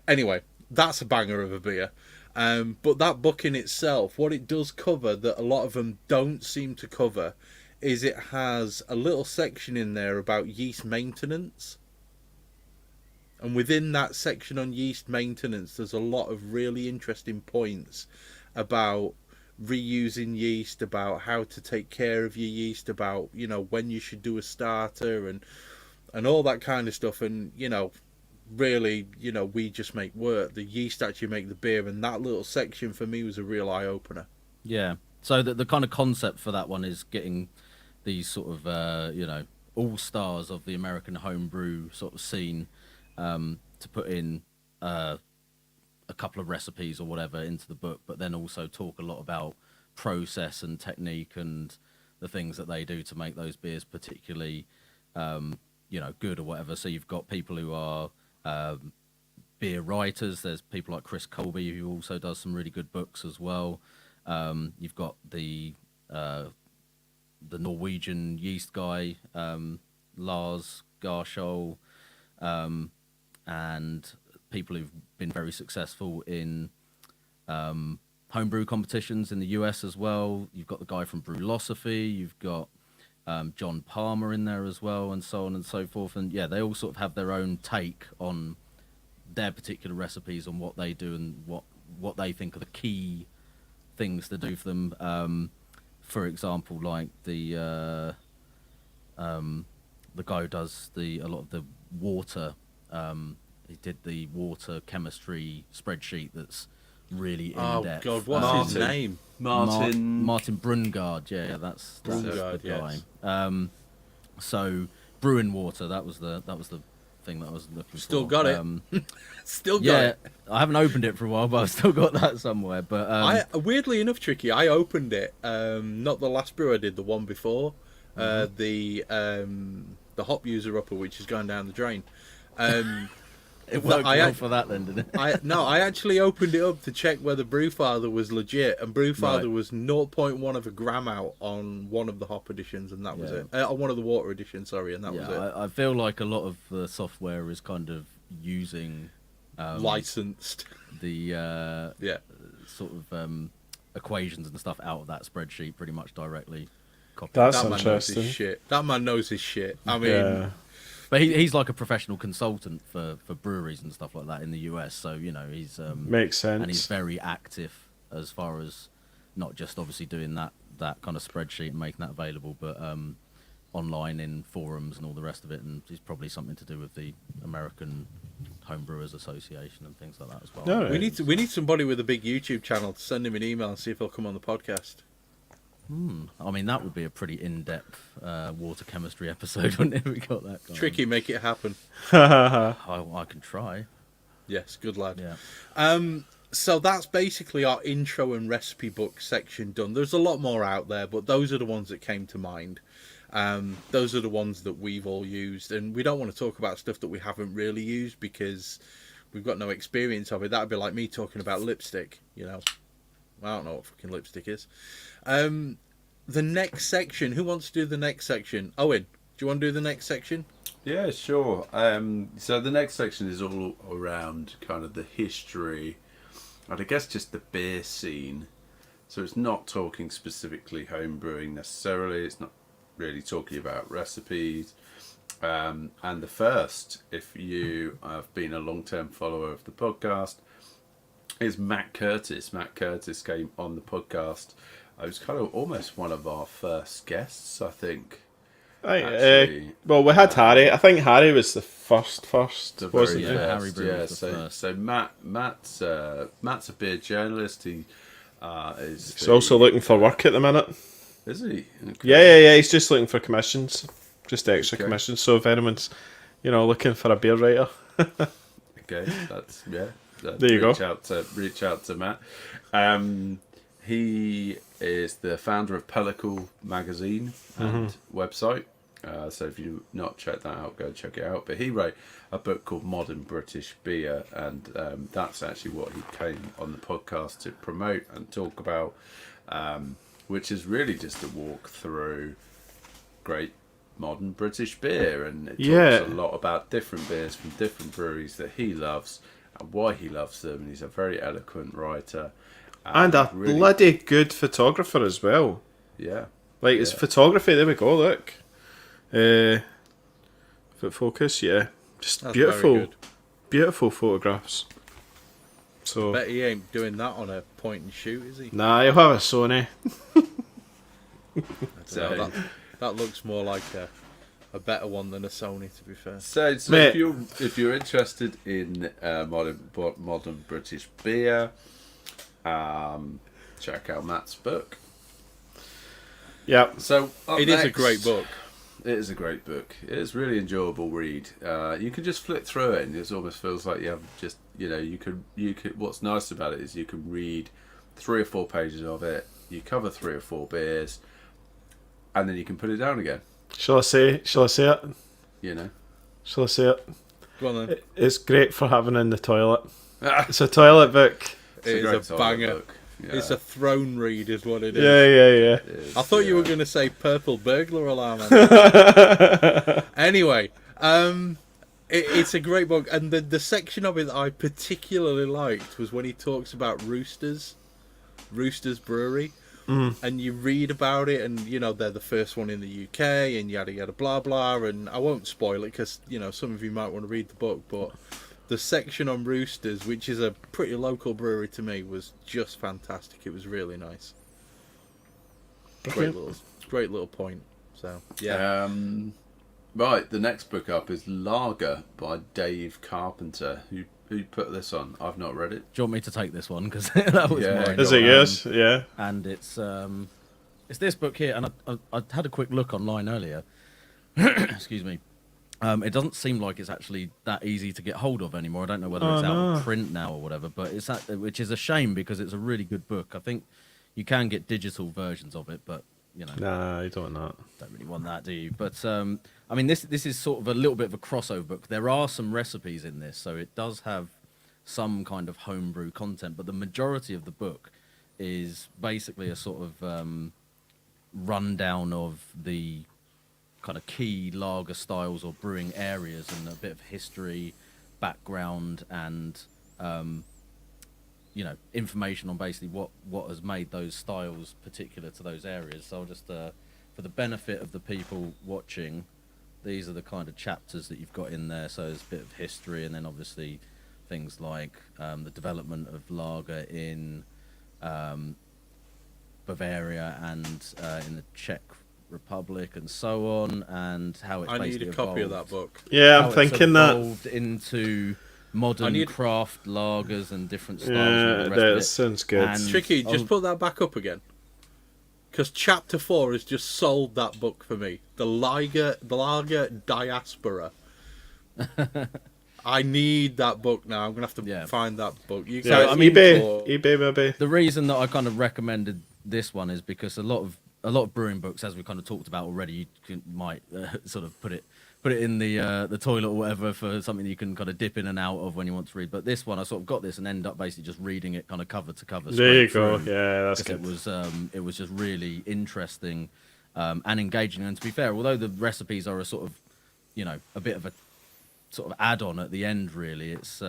Anyway, that's a banger of a beer. But that book in itself, what it does cover that a lot of them don't seem to cover, is it has a little section in there about yeast maintenance. And within that section on yeast maintenance, there's a lot of really interesting points about reusing yeast, about how to take care of your yeast, about, you know, when you should do a starter and all that kind of stuff. And, you know, really, you know, we just make work. The yeast actually make the beer, and that little section for me was a real eye-opener. Yeah. So the kind of concept for that one is getting these sort of, you know, all-stars of the American homebrew sort of scene to put in a couple of recipes or whatever into the book, but then also talk a lot about process and technique and the things that they do to make those beers particularly, you know, good or whatever. So you've got people who are beer writers. There's people like Chris Colby, who also does some really good books as well. You've got the Norwegian yeast guy, Lars Garshol, and people who've been very successful in homebrew competitions in the US as well. You've got the guy from Brewlosophy, you've got John Palmer in there as well, and so on and so forth. And yeah, they all sort of have their own take on their particular recipes and what they do and what they think are the key things to do for them. For example, like the guy who does a lot of the water. He did the water chemistry spreadsheet that's really in depth. Oh God, what's his name? Martin Brungard. Yeah, that's Brungard, the guy. yes. So brewing water. That was the thing that I was looking Still for. got it. Still got Yeah, it. I haven't opened it for a while, but I've still got that somewhere. But Weirdly enough, Tricky, I opened it. Not the last brew I did, the one before. The hop user upper, which is going down the drain. it worked well for that then, didn't it? I actually opened it up to check whether Brewfather was legit, and Brewfather Right. was 0.1 of a gram out on one of the hop editions, and that was it. On one of the water editions, sorry, and that was it. I feel like a lot of the software is kind of using Licensed. the Yeah. sort of equations and stuff out of that spreadsheet pretty much directly. Copied. That's That man knows his interesting. shit. That man knows his shit. I mean, Yeah. But he's like a professional consultant for breweries and stuff like that in the US. So, you know, he's Makes sense. and he's very active as far as not just obviously doing that kind of spreadsheet and making that available, but online in forums and all the rest of it, and it's probably something to do with the American Homebrewers Association and things like that as well. All right. We need somebody with a big YouTube channel to send him an email and see if he'll come on the podcast. I mean, that would be a pretty in-depth water chemistry episode, wouldn't it? We got that going. Tricky, make it happen. I can try. Yes, good lad. Yeah. So that's basically our intro and recipe book section done. There's a lot more out there, but those are the ones that came to mind. Those are the ones that we've all used, and we don't want to talk about stuff that we haven't really used because we've got no experience of it. That'd be like me talking about lipstick, you know. I don't know what fucking lipstick is. The next section, who wants to do the next section? Owen, do you want to do the next section? Yeah, sure. So the next section is all around kind of the history, and I guess just the beer scene. So it's not talking specifically home brewing necessarily. It's not really talking about recipes. And the first, if you have been a long-term follower of the podcast, is Matt Curtis. Matt Curtis came on the podcast. It was kind of almost one of our first guests, I think. Actually, well, we had Harry. I think Harry was the first, the wasn't very he? Harry first, Brew yeah. was the first. So Matt's a beer journalist. He is. He's also looking for work at the minute. Is he? Okay. Yeah. He's just looking for commissions, just extra Okay. commissions. So if anyone's, looking for a beer writer, Okay, that's yeah. There you go. Reach out to Matt. He is the founder of Pellicle magazine and website. So if you've not checked that out, go check it out. But he wrote a book called Modern British Beer, and that's actually what he came on the podcast to promote and talk about, which is really just a walk through great modern British beer, and it talks a lot about different beers from different breweries that he loves and why he loves them. And he's a very eloquent writer. and a really, bloody good photographer as well. yeah. Like his photography, there we go. Look, foot focus, yeah, just That's very beautiful, good. beautiful photographs. So Bet he ain't doing that on a point and shoot, is he? nah, he'll have a Sony. So, That looks more like a better one than a Sony, to be fair. so Mate. if you're interested in modern British beer, check out Matt's book. Yeah, So It is a great book. It is a great book. It is really enjoyable read. You can just flip through it, and it almost feels like you have just you could. What's nice about it is you can read 3 or 4 pages of it. You cover 3 or 4 beers, and then you can put it down again. shall I say it? Shall I say it? Go on then. It's great for having in the toilet. It's a toilet book. It great is a toilet banger. book. Yeah. It's a throne read, is what it is. Yeah. It is, I thought you yeah. were going to say purple burglar alarm. Anyway, it's a great book, and the section of it that I particularly liked was when he talks about Roosters Brewery, and you read about it, and they're the first one in the UK, and yada yada blah blah, and I won't spoil it because some of you might want to read the book, but the section on Roosters, which is a pretty local brewery to me, was just fantastic. It was really nice. Great little point. So yeah. Right, the next book up is Lager by Dave Carpenter. Who put this on? I've not read it. Do you want me to take this one? Because that was Yeah. mine. Is it yours? Yeah. And it's this book here, and I had a quick look online earlier. Excuse me. It doesn't seem like it's actually that easy to get hold of anymore. I don't know whether it's out of print now or whatever, but which is a shame because it's a really good book. I think you can get digital versions of it, but Nah, you don't want don't really want that, do you? But I mean, this is sort of a little bit of a crossover book. There are some recipes in this, so it does have some kind of homebrew content, but the majority of the book is basically a sort of rundown of the kind of key lager styles or brewing areas and a bit of history, background, and information on basically what has made those styles particular to those areas. So I'll just for the benefit of the people watching, these are the kind of chapters that you've got in there. So there's a bit of history, and then obviously things like the development of lager in Bavaria and in the Czech Republic and so on, and how it's I need basically a copy of evolved. that book. Yeah, How I'm it's thinking that. evolved into modern craft lagers and different styles Yeah, and all the rest that of it. sounds good. And Tricky, just put that back up again. Because Chapter 4 has just sold that book for me. The Lager Diaspora. I need that book now. I'm going to have to find that book. You Yeah, guys eBay maybe. the reason that I kind of recommended this one is because a lot of brewing books, as we kind of talked about already, might sort of put it in the toilet or whatever for something you can kind of dip in and out of when you want to read. But this one, I sort of got this and ended up basically just reading it kind of cover to cover. There you straight go. through, Yeah, that's good. it was just really interesting and engaging. And to be fair, although the recipes are a sort of, a bit of a sort of add-on at the end, really, it's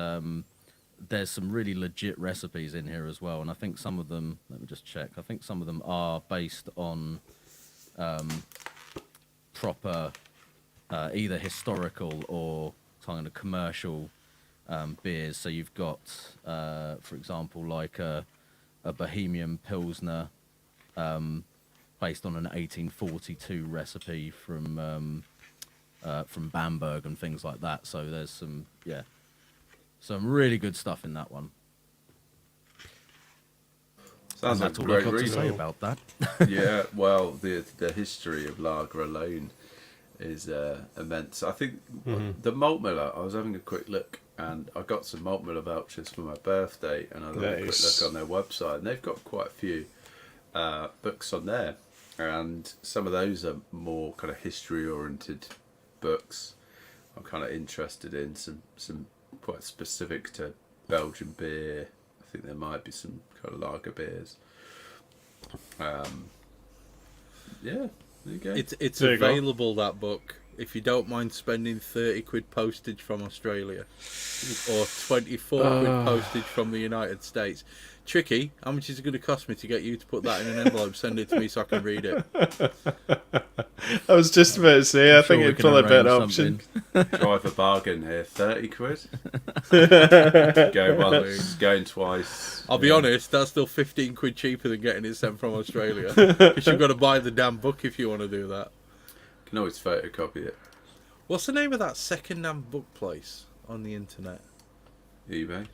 there's some really legit recipes in here as well. And I think some of them, let me just check, I think some of them are based on proper either historical or kind of commercial beers. So you've got, for example, like a Bohemian Pilsner based on an 1842 recipe from Bamberg and things like that. So there's some really good stuff in that one. Sounds And that's like all a I've great got to read. say about that. Yeah, well, the history of lager alone is immense. I think the malt miller, I was having a quick look and I got some malt miller vouchers for my birthday and I had a quick look on their website and they've got quite a few books on there, and some of those are more kind of history oriented books I'm kind of interested in, some quite specific to Belgian beer. I think there might be some kind of lager beers. Yeah, there you go. It's There you go. available, that book, if you don't mind spending 30 quid postage from Australia or 24 quid postage from the United States. Tricky, how much is it going to cost me to get you to put that in an envelope, send it to me so I can read it? I was just about to say, I think we it's can probably a better arrange option. something. Drive a bargain here, 30 quid. Go once, going twice. I'll be honest, that's still 15 quid cheaper than getting it sent from Australia. Because you've got to buy the damn book if you want to do that. You can always photocopy it. What's the name of that second-hand book place on the internet? eBay,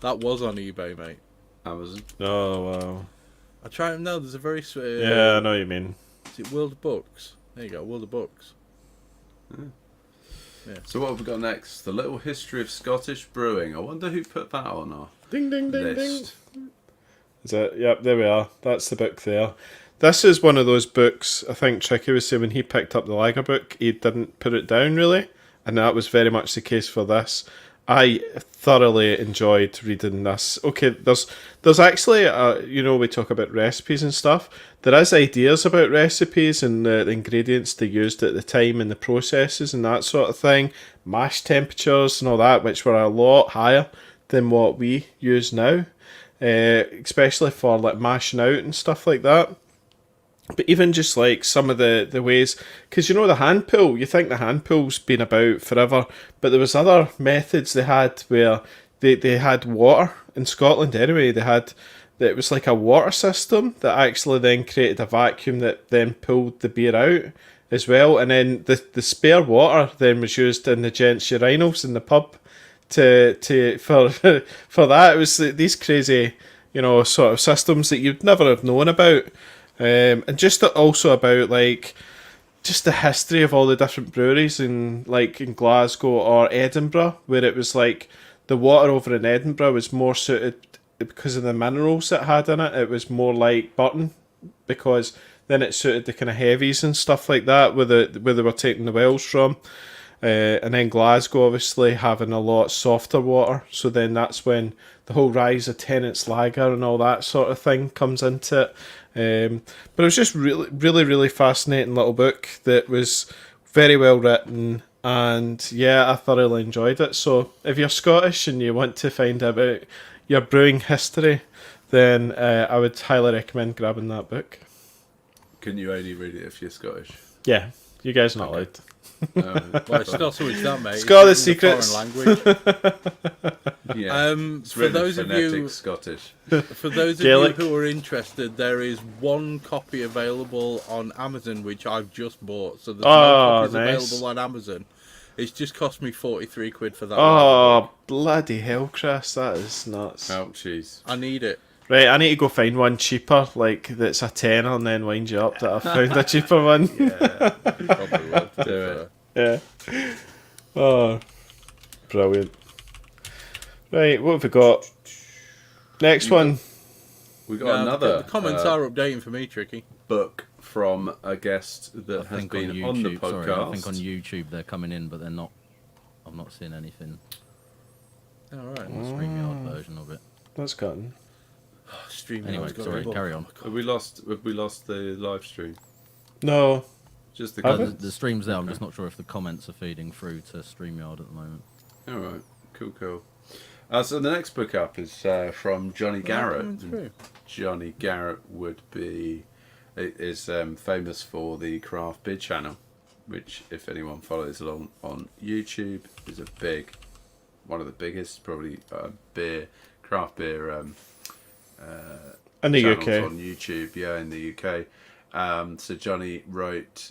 That was on eBay, mate. Amazon. Oh, wow. I try and know, there's a very... Yeah, I know what you mean. Is it World of Books? There you go, World of Books. So what have we got next? The Little History of Scottish Brewing. I wonder who put that on our Ding, ding, ding, list. ding. Is it? Yep, there we are. That's the book there. This is one of those books, I think Tricky was saying when he picked up the lager book, he didn't put it down really. And that was very much the case for this. I thoroughly enjoyed reading this. Okay, there's actually, we talk about recipes and stuff. There is ideas about recipes and the ingredients they used at the time and the processes and that sort of thing. Mash temperatures and all that, which were a lot higher than what we use now. Especially for like mashing out and stuff like that. But even just like some of the ways, because the hand pull, you think the hand pull's been about forever, but there was other methods they had where they had water in Scotland anyway. It was like a water system that actually then created a vacuum that then pulled the beer out as well. And then the spare water then was used in the gents' urinals in the pub for that. It was these crazy, sort of systems that you'd never have known about. And just also about like just the history of all the different breweries in Glasgow or Edinburgh, where it was like the water over in Edinburgh was more suited because of the minerals it had in it. It was more like Burton because then it suited the kind of heavies and stuff like that where they were taking the wells from. And then Glasgow obviously having a lot softer water, so then that's when the whole rise of Tennant's Lager and all that sort of thing comes into it. But it was just really, really, really fascinating little book that was very well written, and yeah, I thoroughly enjoyed it. So if you're Scottish and you want to find out about your brewing history, then I would highly recommend grabbing that book. Can you only read it if you're Scottish? Yeah. You guys are not allowed. Well, it's not so much that, mate. It's got the in secrets. Foreign language. Yeah. It's For written those of you, phonetic Scottish. for those of Gaelic. you who are interested, there is one copy available on Amazon, which I've just bought. So there's no copies nice. available on Amazon. It's just cost me 43 quid for that. Oh, bloody hell, Chris. That is nuts. Ouchies. I need it. Right, I need to go find one cheaper, like that's a tenner, and then wind you up that I found a cheaper one. Yeah, probably will. Do Yeah. Oh, brilliant. Right, what have we got? Next one. We got another The comments are updating for me, Tricky. book from a guest that I has think been on on the YouTube. podcast. Sorry, I think on YouTube they're coming in, but they're not. I'm not seeing anything All right. on the StreamYard version of it. That's gotten. Streaming. Anyway, sorry, carry on. Have we lost the live stream? No. Just the Have The, we? comments. the stream's there. I'm just not sure if the comments are feeding through to StreamYard at the moment. All right, cool. So the next book up is from Johnny Garrett. And Johnny Garrett is famous for the craft beer channel, which, if anyone follows along on YouTube, is one of the biggest probably craft beer In the channels UK. on YouTube. Yeah, in the UK. So Johnny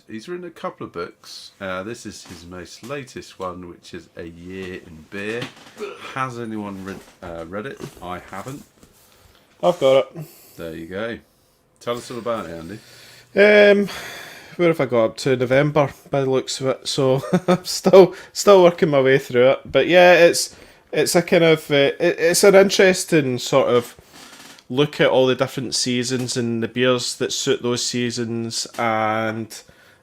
he's written a couple of books. This is his most latest one, which is A Year in Beer. Has anyone read it? I haven't. I've got it. There you go. Tell us all about it, Andy. Where have I got up to? November, by the looks of it. So I'm still working my way through it. But yeah, it's a kind of it's an interesting sort of look at all the different seasons and the beers that suit those seasons, and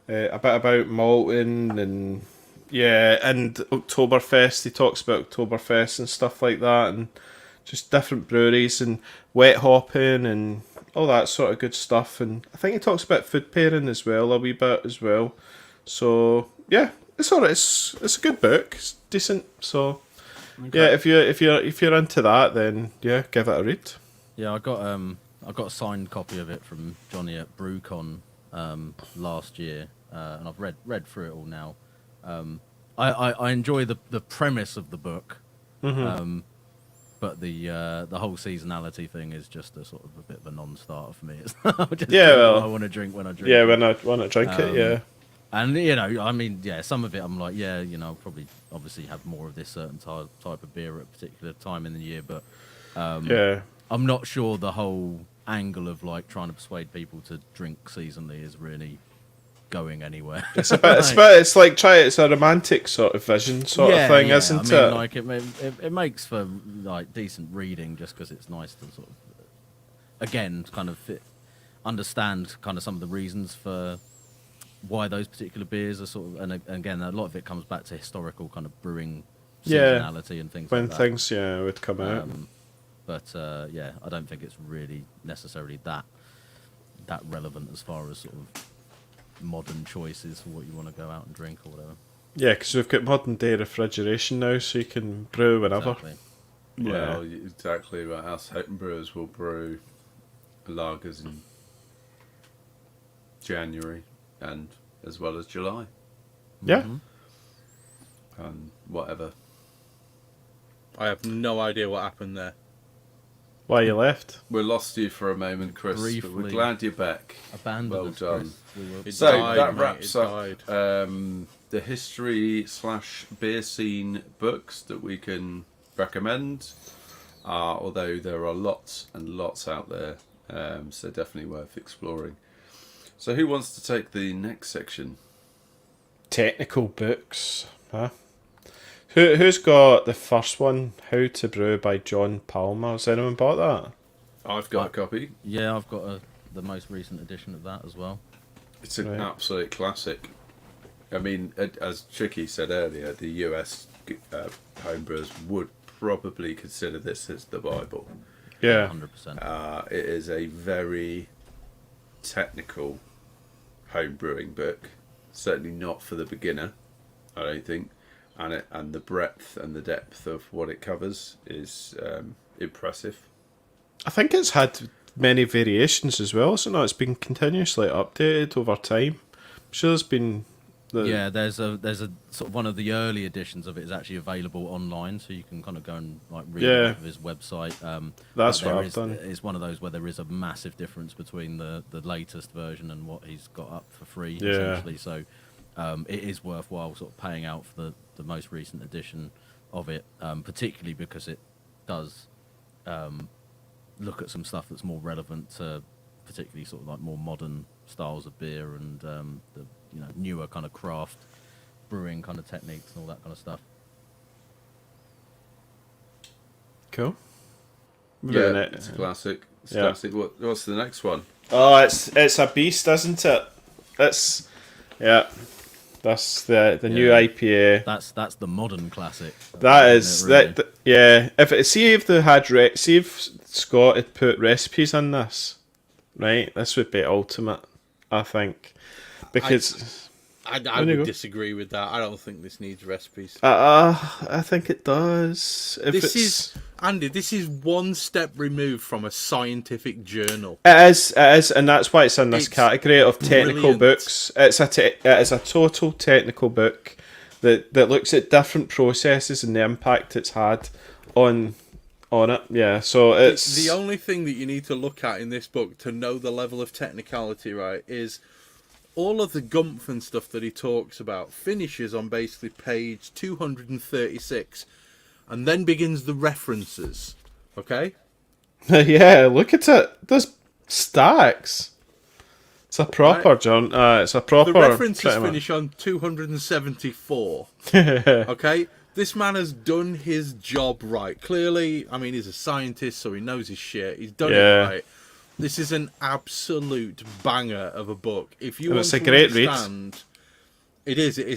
a bit about malting and Oktoberfest. He talks about Oktoberfest and stuff like that, and just different breweries and wet hopping and all that sort of good stuff. And I think he talks about food pairing as well, a wee bit as well. So yeah, it's alright. It's a good book. It's decent. So yeah, if you're into that, then yeah, give it a read. Yeah, I got a signed copy of it from Johnny at BrewCon last year, and I've read through it all now. I enjoy the premise of the book, but the whole seasonality thing is just a sort of a bit of a non-starter for me. It's just well, I want to drink when I drink. Yeah, when I drink it, yeah. And I mean, yeah, some of it I'm like, yeah, I'll probably obviously have more of this certain type of beer at a particular time in the year, but Yeah. I'm not sure the whole angle of like trying to persuade people to drink seasonally is really going anywhere. It's a bit, it's a romantic sort of vision sort of thing, isn't I mean, it? like it makes for like decent reading just because it's nice to sort of again kind of understand kind of some of the reasons for why those particular beers are sort of, and again a lot of it comes back to historical kind of brewing seasonality and things when like that. things would come out. But yeah, I don't think it's really necessarily that relevant as far as sort of modern choices for what you want to go out and drink or whatever. Yeah, because we've got modern day refrigeration now, so you can brew whenever. Exactly. Well, exactly right. Us homebrewers will brew lagers in January and as well as July Yeah. and whatever. I have no idea what happened there. Why you left? We lost you for a moment, Chris, but we're Briefly. glad you're back. Abandoned Well us, done. Chris. We were- It So died, that mate, wraps it up died. the history / beer scene books that we can recommend. Although there are lots and lots out there, so definitely worth exploring. So who wants to take the next section? Technical books, huh? Who's got the first one? How to Brew by John Palmer. Has anyone bought that? I've got a copy. Yeah, I've got the most recent edition of that as well. It's an Right. absolute classic. I mean, as Tricky said earlier, the US homebrewers would probably consider this as the Bible. Yeah. 100%. It is a very technical homebrewing book. Certainly not for the beginner, I don't think. And the breadth and the depth of what it covers is impressive. I think it's had many variations as well, so it's been continuously updated over time. I'm sure there's been Yeah, there's a sort of one of the early editions of it is actually available online, so you can kind of go and like read it off of his website. That's but what I've done. It's one of those where there is a massive difference between the latest version and what he's got up for free, essentially. So it is worthwhile sort of paying out for the most recent edition of it, particularly because it does look at some stuff that's more relevant to particularly sort of like more modern styles of beer and the newer kind of craft brewing kind of techniques and all that kind of stuff. Cool. Yeah, it's a classic. It's classic. What's the next one? Oh, it's a beast, isn't it? That's the new IPA. That's the modern classic. That is really? that. Yeah. See if Scott had put recipes in this, right? This would be ultimate, I think, because I would disagree with that. I don't think this needs recipes. I think it does. This is one step removed from a scientific journal. It is, and that's why it's in this category of technical brilliant. books. It is a total technical book that looks at different processes and the impact it's had on it. Yeah, so it's the only thing that you need to look at in this book to know the level of technicality, right, is all of the gumph and stuff that he talks about finishes on basically page 236 and then begins the references. Okay? yeah. Look at it. There's stacks. It's a proper Right. John. It's a proper. The references pretty much. finish on 274. Okay? This man has done his job right. Clearly, I mean, he's a scientist, so he knows his shit. He's done it right. This is an absolute banger of a book. If you want it's a to great read. understand, it is a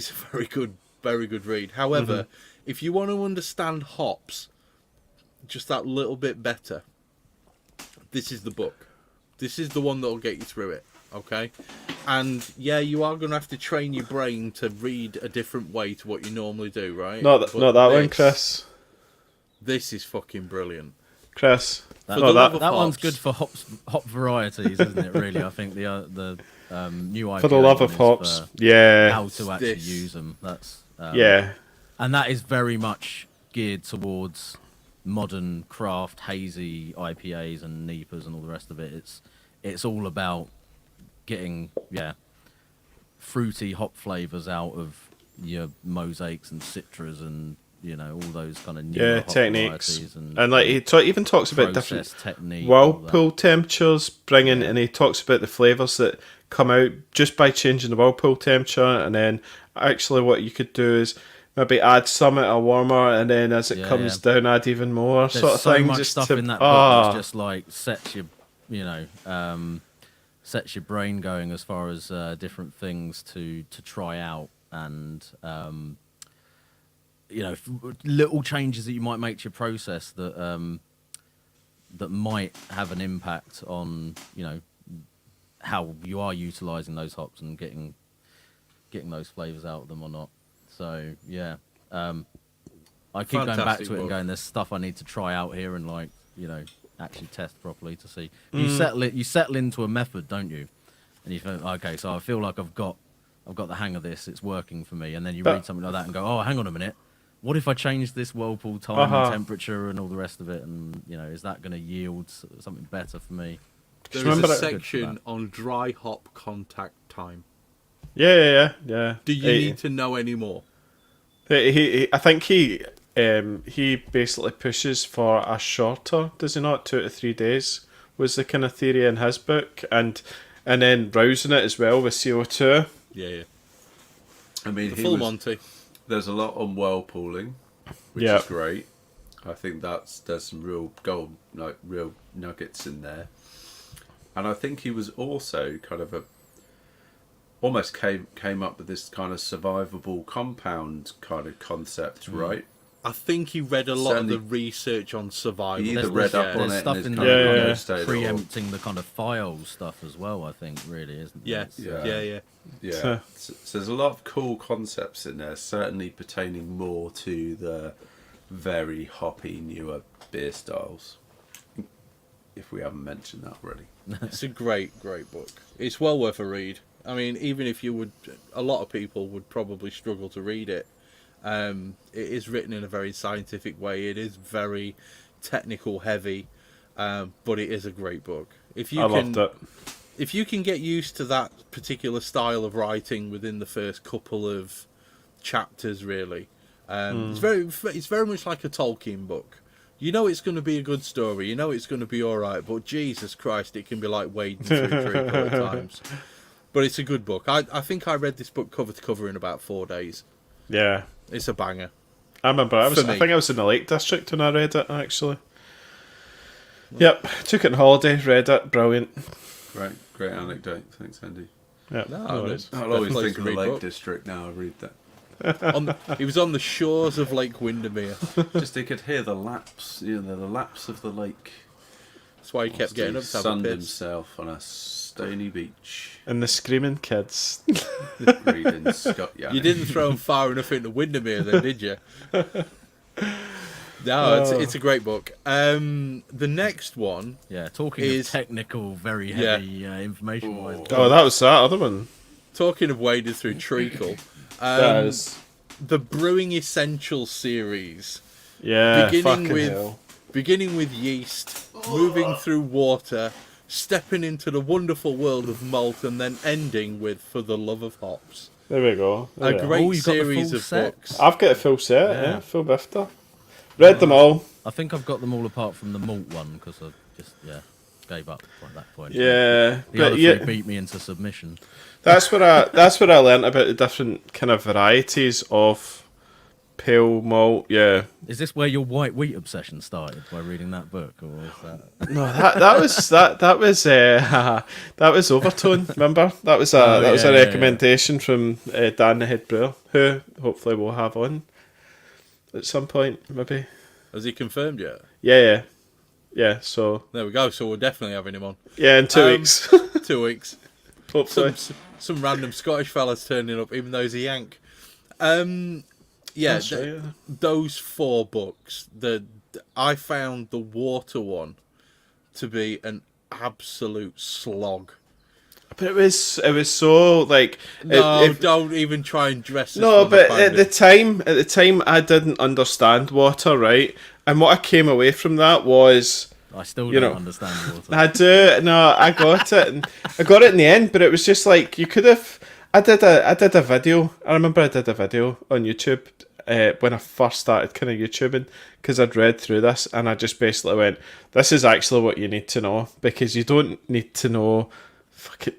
very good read. However, if you want to understand hops just that little bit better, this is the book. This is the one that'll get you through it. Okay? And yeah, you are going to have to train your brain to read a different way to what you normally do, right? Not that one, Chris. This is fucking brilliant. Chris. For the love of That one's hops. good for hop varieties, isn't it? Really, I think the new IPA For the love of one is hops. for Yeah. how to actually This. use them. That's Yeah. and that is very much geared towards modern craft hazy IPAs and NEPAs and all the rest of it. It's all about getting fruity hop flavors out of your mosaics and citras and all those kind of new hop techniques varieties and like he even talks about different process technique, whirlpool temperatures and he talks about the flavors that come out just by changing the whirlpool temperature, and then actually what you could do is maybe add some at a warmer, and then as it comes down add even more. There's sort of so thing. much just stuff to, in that book that's just like sets your brain going as far as different things to try out, and little changes that you might make to your process that that might have an impact on how you are utilizing those hops and getting those flavors out of them or not. So yeah, I keep going back Fantastic to it and book. going, there's stuff I need to try out here and actually test properly to see. You settle into a method, don't you? And you think, okay, so I feel like I've got the hang of this. It's working for me. And then you read something like that and go, oh, hang on a minute. What if I change this whirlpool time and temperature and all the rest of it? And is that going to yield something better for me? There remember is a that- section on dry hop contact time. Yeah. Do you need to know any more? I think he basically pushes for a shorter, does he not? 2 to 3 days was the kind of theory in his book, and then rousing it as well with CO2. Yeah. I mean, The full Monty. There's a lot on whirlpooling, which Yeah. is great. I think there's some real gold, like real nuggets in there. And I think he was also kind of almost came up with this kind of survivable compound kind of concept, right? I think he read a lot Certainly- of the research on survival. He either read up on There's it stuff and in it's there kind of Yeah. stayed preempting the kind of file stuff as well, I think, really, isn't Yeah. it? Yeah. Yeah, so there's a lot of cool concepts in there, certainly pertaining more to the very hoppy newer beer styles. If we haven't mentioned that already. It's a great book. It's well worth a read. I mean, even if you would, a lot of people would probably struggle to read it. It is written in a very scientific way. It is very technical heavy, but it is a great book. I loved it. If you can get used to that particular style of writing within the first couple of chapters, really, it's very much like a Tolkien book. You know it's going to be a good story. You know it's going to be all right. But Jesus Christ, it can be like wading through treacle at times. But it's a good book. I think I read this book cover to cover in about 4 days. Yeah. It's a banger. I remember. I think I was in the Lake District when I read it, actually. Yep. Took it on holiday, read it. Brilliant. Great anecdote. Thanks, Andy. Yep. No worries. I'll always place think to of the read Lake books. District now I read that. He was on the shores of Lake Windermere. Just he could hear the laps, the laps of the lake. That's why he kept getting up to have a sunned piss. himself on a stony beach, And the screaming kids. reading Scott Young. You didn't throw him far enough into Windermere, then, did you? No, it's a great book. The next one, Yeah, talking Is- of technical, very heavy information-wise. Oh, that was that other one. talking of wading through treacle, That is. the Brewing Essentials series, Yeah, beginning fucking with- hell. beginning with yeast, moving through water, stepping into the wonderful world of malt, and then ending with For the Love of Hops. There we go. There A we are. great Oh, you've got the series full of set. books. I've got a full set, Yeah. yeah, full bifter. Read them all. I think I've got them all apart from the malt one because I just gave up at that point. Yeah, The but other yeah, three beat me into submission. that's what I learnt about the different kind of varieties of pale malt. Yeah, Is this where your white wheat obsession started by reading that book, or was that? no, that was Overtone. Remember that was a yeah. recommendation from Dan the head brewer, who hopefully we'll have on at some point, maybe. Has he confirmed yet? Yeah. So There we go. So we're definitely having him on. yeah, in 2 weeks, 2 weeks. hopefully. Some random Scottish fella's turning up, even though he's a Yank. That's right. Those 4 books. I found the water one to be an absolute slog. But it was so like No, don't even try and dress this no, one but up, at the Andy. time I didn't understand water, right? And what I came away from that was I still You don't know, understand water. I do. No, I got it. And I got it in the end, but it was just like you could have. I did a video. I remember I did a video on YouTube when I first started kind of YouTubing because I'd read through this and I just basically went, "This is actually what you need to know because you don't need to know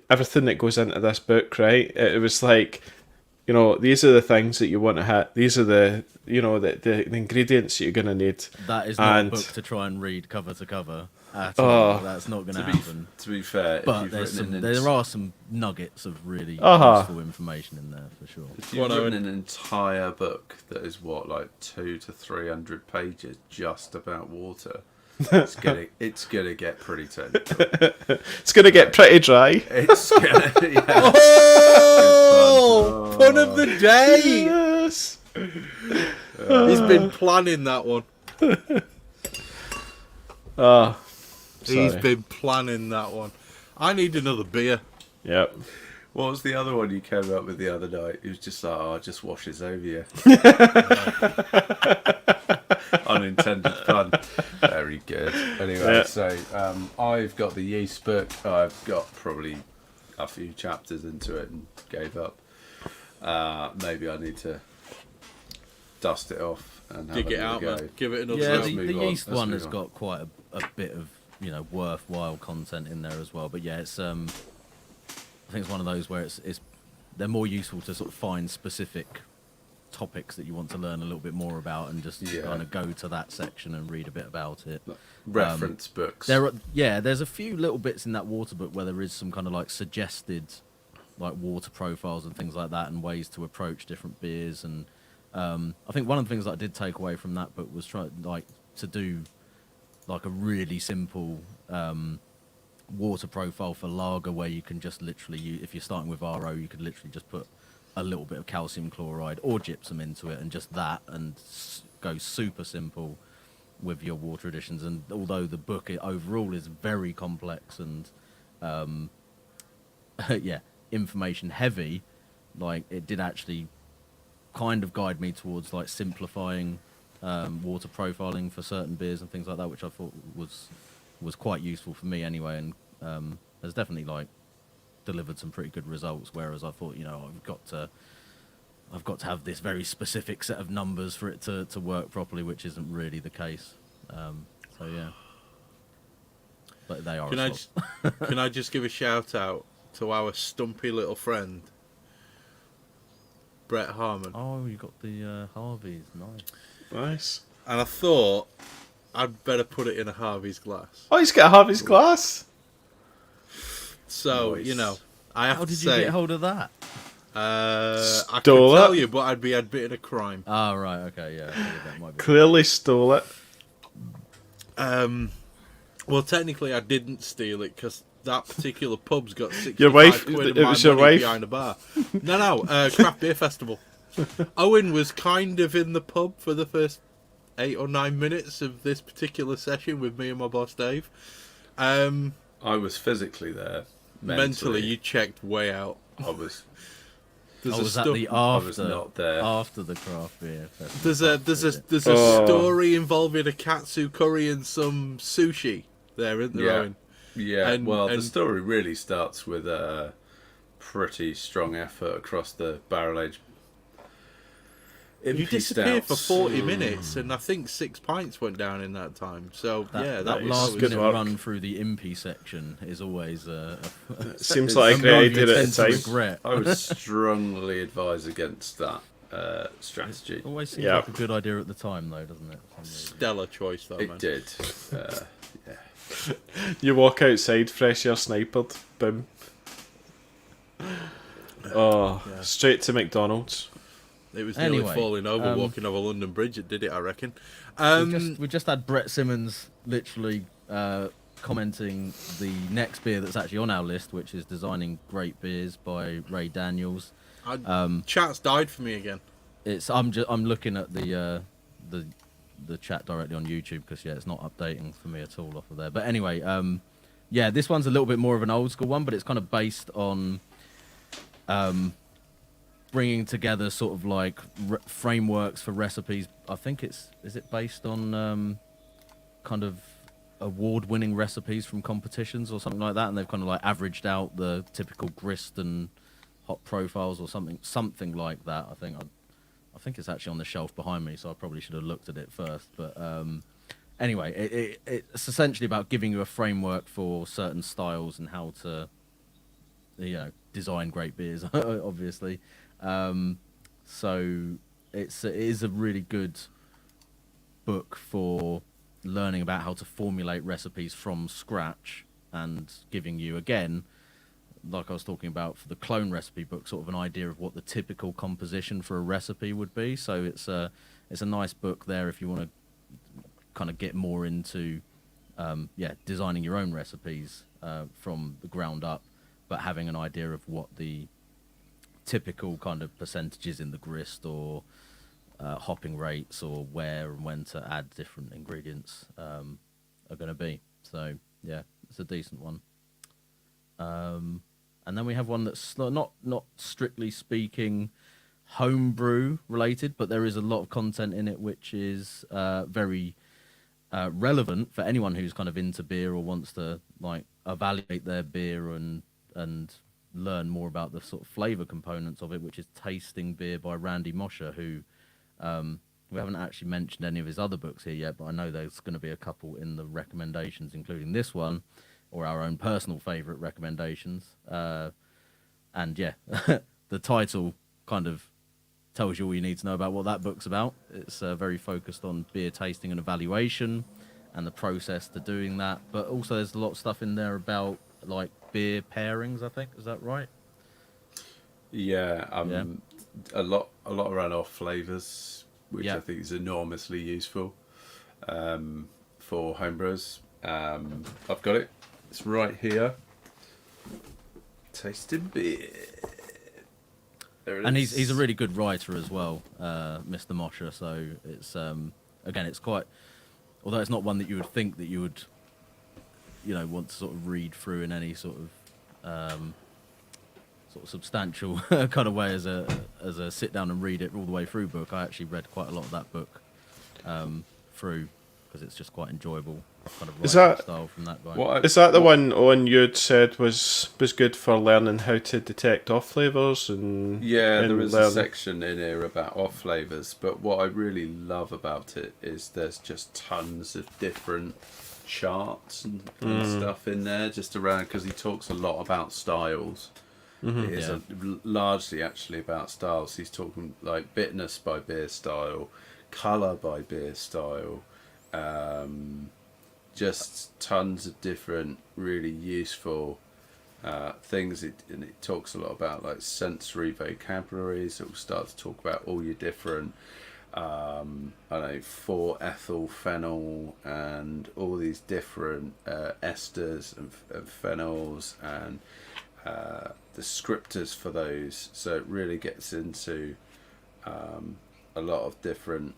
everything that goes into this book, right?" It was like, these are the things that you want to hit. These are the ingredients that you're gonna need. That is not And- a book to try and read cover to cover at all. That's not going to happen. To be fair, But if you've there are some nuggets of really useful information in there for sure. If you've written an entire book that is like 200 to 300 pages just about water, it's gonna get pretty technical. It's gonna get pretty dry. It's gonna, yeah. Oh, pun of the day. Yes. He's been planning that one. Oh, He's sorry. been planning that one. I need another beer. Yep. What was the other one you came up with the other night? It was just like, it just washes over you. Unintended pun. Very good. Anyway, Yeah. so I've got the yeast book. I've got probably a few chapters into it and gave up. Maybe I need to dust it off and have Dig it another out, go. man. Give it another Yeah, go. let's the move on. yeast Let's one move has on. got quite a bit of worthwhile content in there as well. But yeah, it's I think it's one of those where it's they're more useful to sort of find specific topics that you want to learn a little bit more about and just kind of go to that section and read a bit about it. Reference books. There's a few little bits in that water book where there is some kind of like suggested like water profiles and things like that and ways to approach different beers. And I think one of the things that I did take away from that book was try to do like a really simple water profile for lager where you can just literally, if you're starting with RO, you could literally just put a little bit of calcium chloride or gypsum into it and just that, and go super simple with your water additions. And although the book overall is very complex and yeah, information heavy, like it did actually kind of guide me towards like simplifying water profiling for certain beers and things like that, which I thought was quite useful for me anyway, and has definitely like delivered some pretty good results. Whereas I thought, I've got to have this very specific set of numbers for it to work properly, which isn't really the case. So yeah, but they are. Can I just give a shout out to our stumpy little friend, Brett Harmon? Oh, you got the Harveys, nice. Nice. And I thought I'd better put it in a Harvey's glass. Oh, he's got a Harvey's glass. So, Nice. I have How to did say... you get hold of that? I Stole could tell it? you, but I'd be admitting a crime. Oh, right, okay, yeah. That might be. Clearly stole it. Well, technically I didn't steal it, because that particular pub's got 65 Your wife- quid of it my was your money wife? behind a bar. No, Craft Beer Festival. Owen was kind of in the pub for the first 8 or 9 minutes of this particular session with me and my boss Dave. I was physically there. Mentally, you checked way out. I was. Was that the I after? was not there. After the craft beer festival. There's a story involving a katsu curry and some sushi there, isn't there, Yeah. Owen? Yeah, And- well, the and- story really starts with a pretty strong effort across the barrel-aged You impy disappeared for stouts. 40 minutes, and I think 6 pints went down in that time. So That that was last good minute work. run through the impy section is always Seems like a great idea at the tend to time. regret. I would strongly advise against that strategy. Always seems Yeah. like a good idea at the time, though, doesn't it? For some reason. stellar choice, though, man. It did. Yeah. You walk outside, fresh air snipered, boom. Oh, straight to McDonald's. It was nearly Anyway, falling over, walking over London Bridge. It did it, I reckon. We just had Brett Simmons literally commenting the next beer that's actually on our list, which is Designing Great Beers by Ray Daniels. Chat's died for me again. I'm looking at the chat directly on YouTube because it's not updating for me at all off of there. But anyway, this one's a little bit more of an old school one, but it's kind of based on bringing together sort of like frameworks for recipes. I think is it based on kind of award-winning recipes from competitions or something like that, and they've kind of like averaged out the typical grist and hop profiles or something like that. I think it's actually on the shelf behind me, so I probably should have looked at it first. But anyway, it's essentially about giving you a framework for certain styles and how to design great beers, obviously. So it is a really good book for learning about how to formulate recipes from scratch and giving you, again, like I was talking about for the clone recipe book, sort of an idea of what the typical composition for a recipe would be. So it's a nice book there if you want to kind of get more into designing your own recipes from the ground up, but having an idea of what the typical kind of percentages in the grist or hopping rates or where and when to add different ingredients are going to be. So yeah, it's a decent one. And then we have one that's not strictly speaking homebrew related, but there is a lot of content in it which is very relevant for anyone who's kind of into beer or wants to like evaluate their beer and learn more about the sort of flavor components of it, which is Tasting Beer by Randy Mosher, who we haven't actually mentioned any of his other books here yet, but I know there's going to be a couple in the recommendations, including this one, or our own personal favourite recommendations. And yeah, the title kind of tells you all you need to know about what that book's about. It's very focused on beer tasting and evaluation and the process to doing that. But also there's a lot of stuff in there about like beer pairings, I think. Is that right? Yeah, a lot around off flavours, which Yeah. I think is enormously useful for homebrewers. I've got it. It's right here. Tasting beer. There it And is. he's a really good writer as well, Mr. Mosher. So it's again, it's quite, although it's not one that you would think that you would, want to sort of read through in any sort of sort of substantial kind of way as a sit down and read it all the way through book. I actually read quite a lot of that book through because it's just quite enjoyable kind of writing style from that guy. Is that the one Owen you'd said was good for learning how to detect off flavours and there is a section in here about off flavours, but what I really love about it is there's just tons of different charts and stuff in there just around, because he talks a lot about styles. It is largely actually about styles. He's talking like bitterness by beer style, colour by beer style, just tons of different really useful things. And it talks a lot about like sensory vocabulary, so we'll start to talk about all your different 4-ethyl phenol and all these different esters and phenols and descriptors for those. So it really gets into a lot of different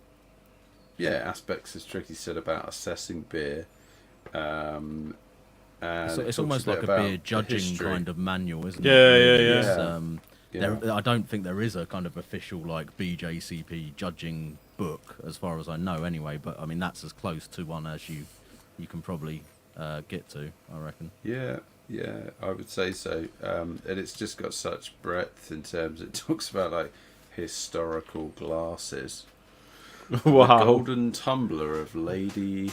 aspects, as Tricky said, about assessing beer. And it's almost like a beer judging kind of manual, isn't it? I don't think there is a kind of official like BJCP judging book, as far as I know, anyway. But I mean, that's as close to one as you can probably get to, I reckon. Yeah, I would say so. And it's just got such breadth in terms. It talks about like historical glasses. Wow. The golden tumbler of Lady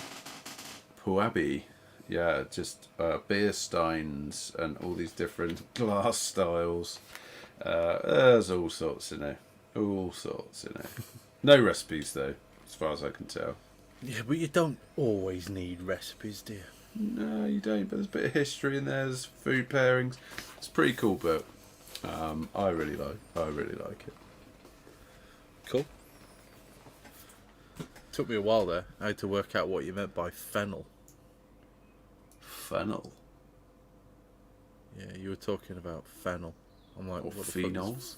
Puabi. Yeah, just beer steins and all these different glass styles. There's all sorts in there. No recipes though, as far as I can tell. Yeah, but you don't always need recipes, do you? No, you don't. But there's a bit of history in there. There's food pairings. It's a pretty cool book. I really like it. Cool. Took me a while there. I had to work out what you meant by fennel. Fennel. Yeah, you were talking about fennel. I'm like, or what phenols?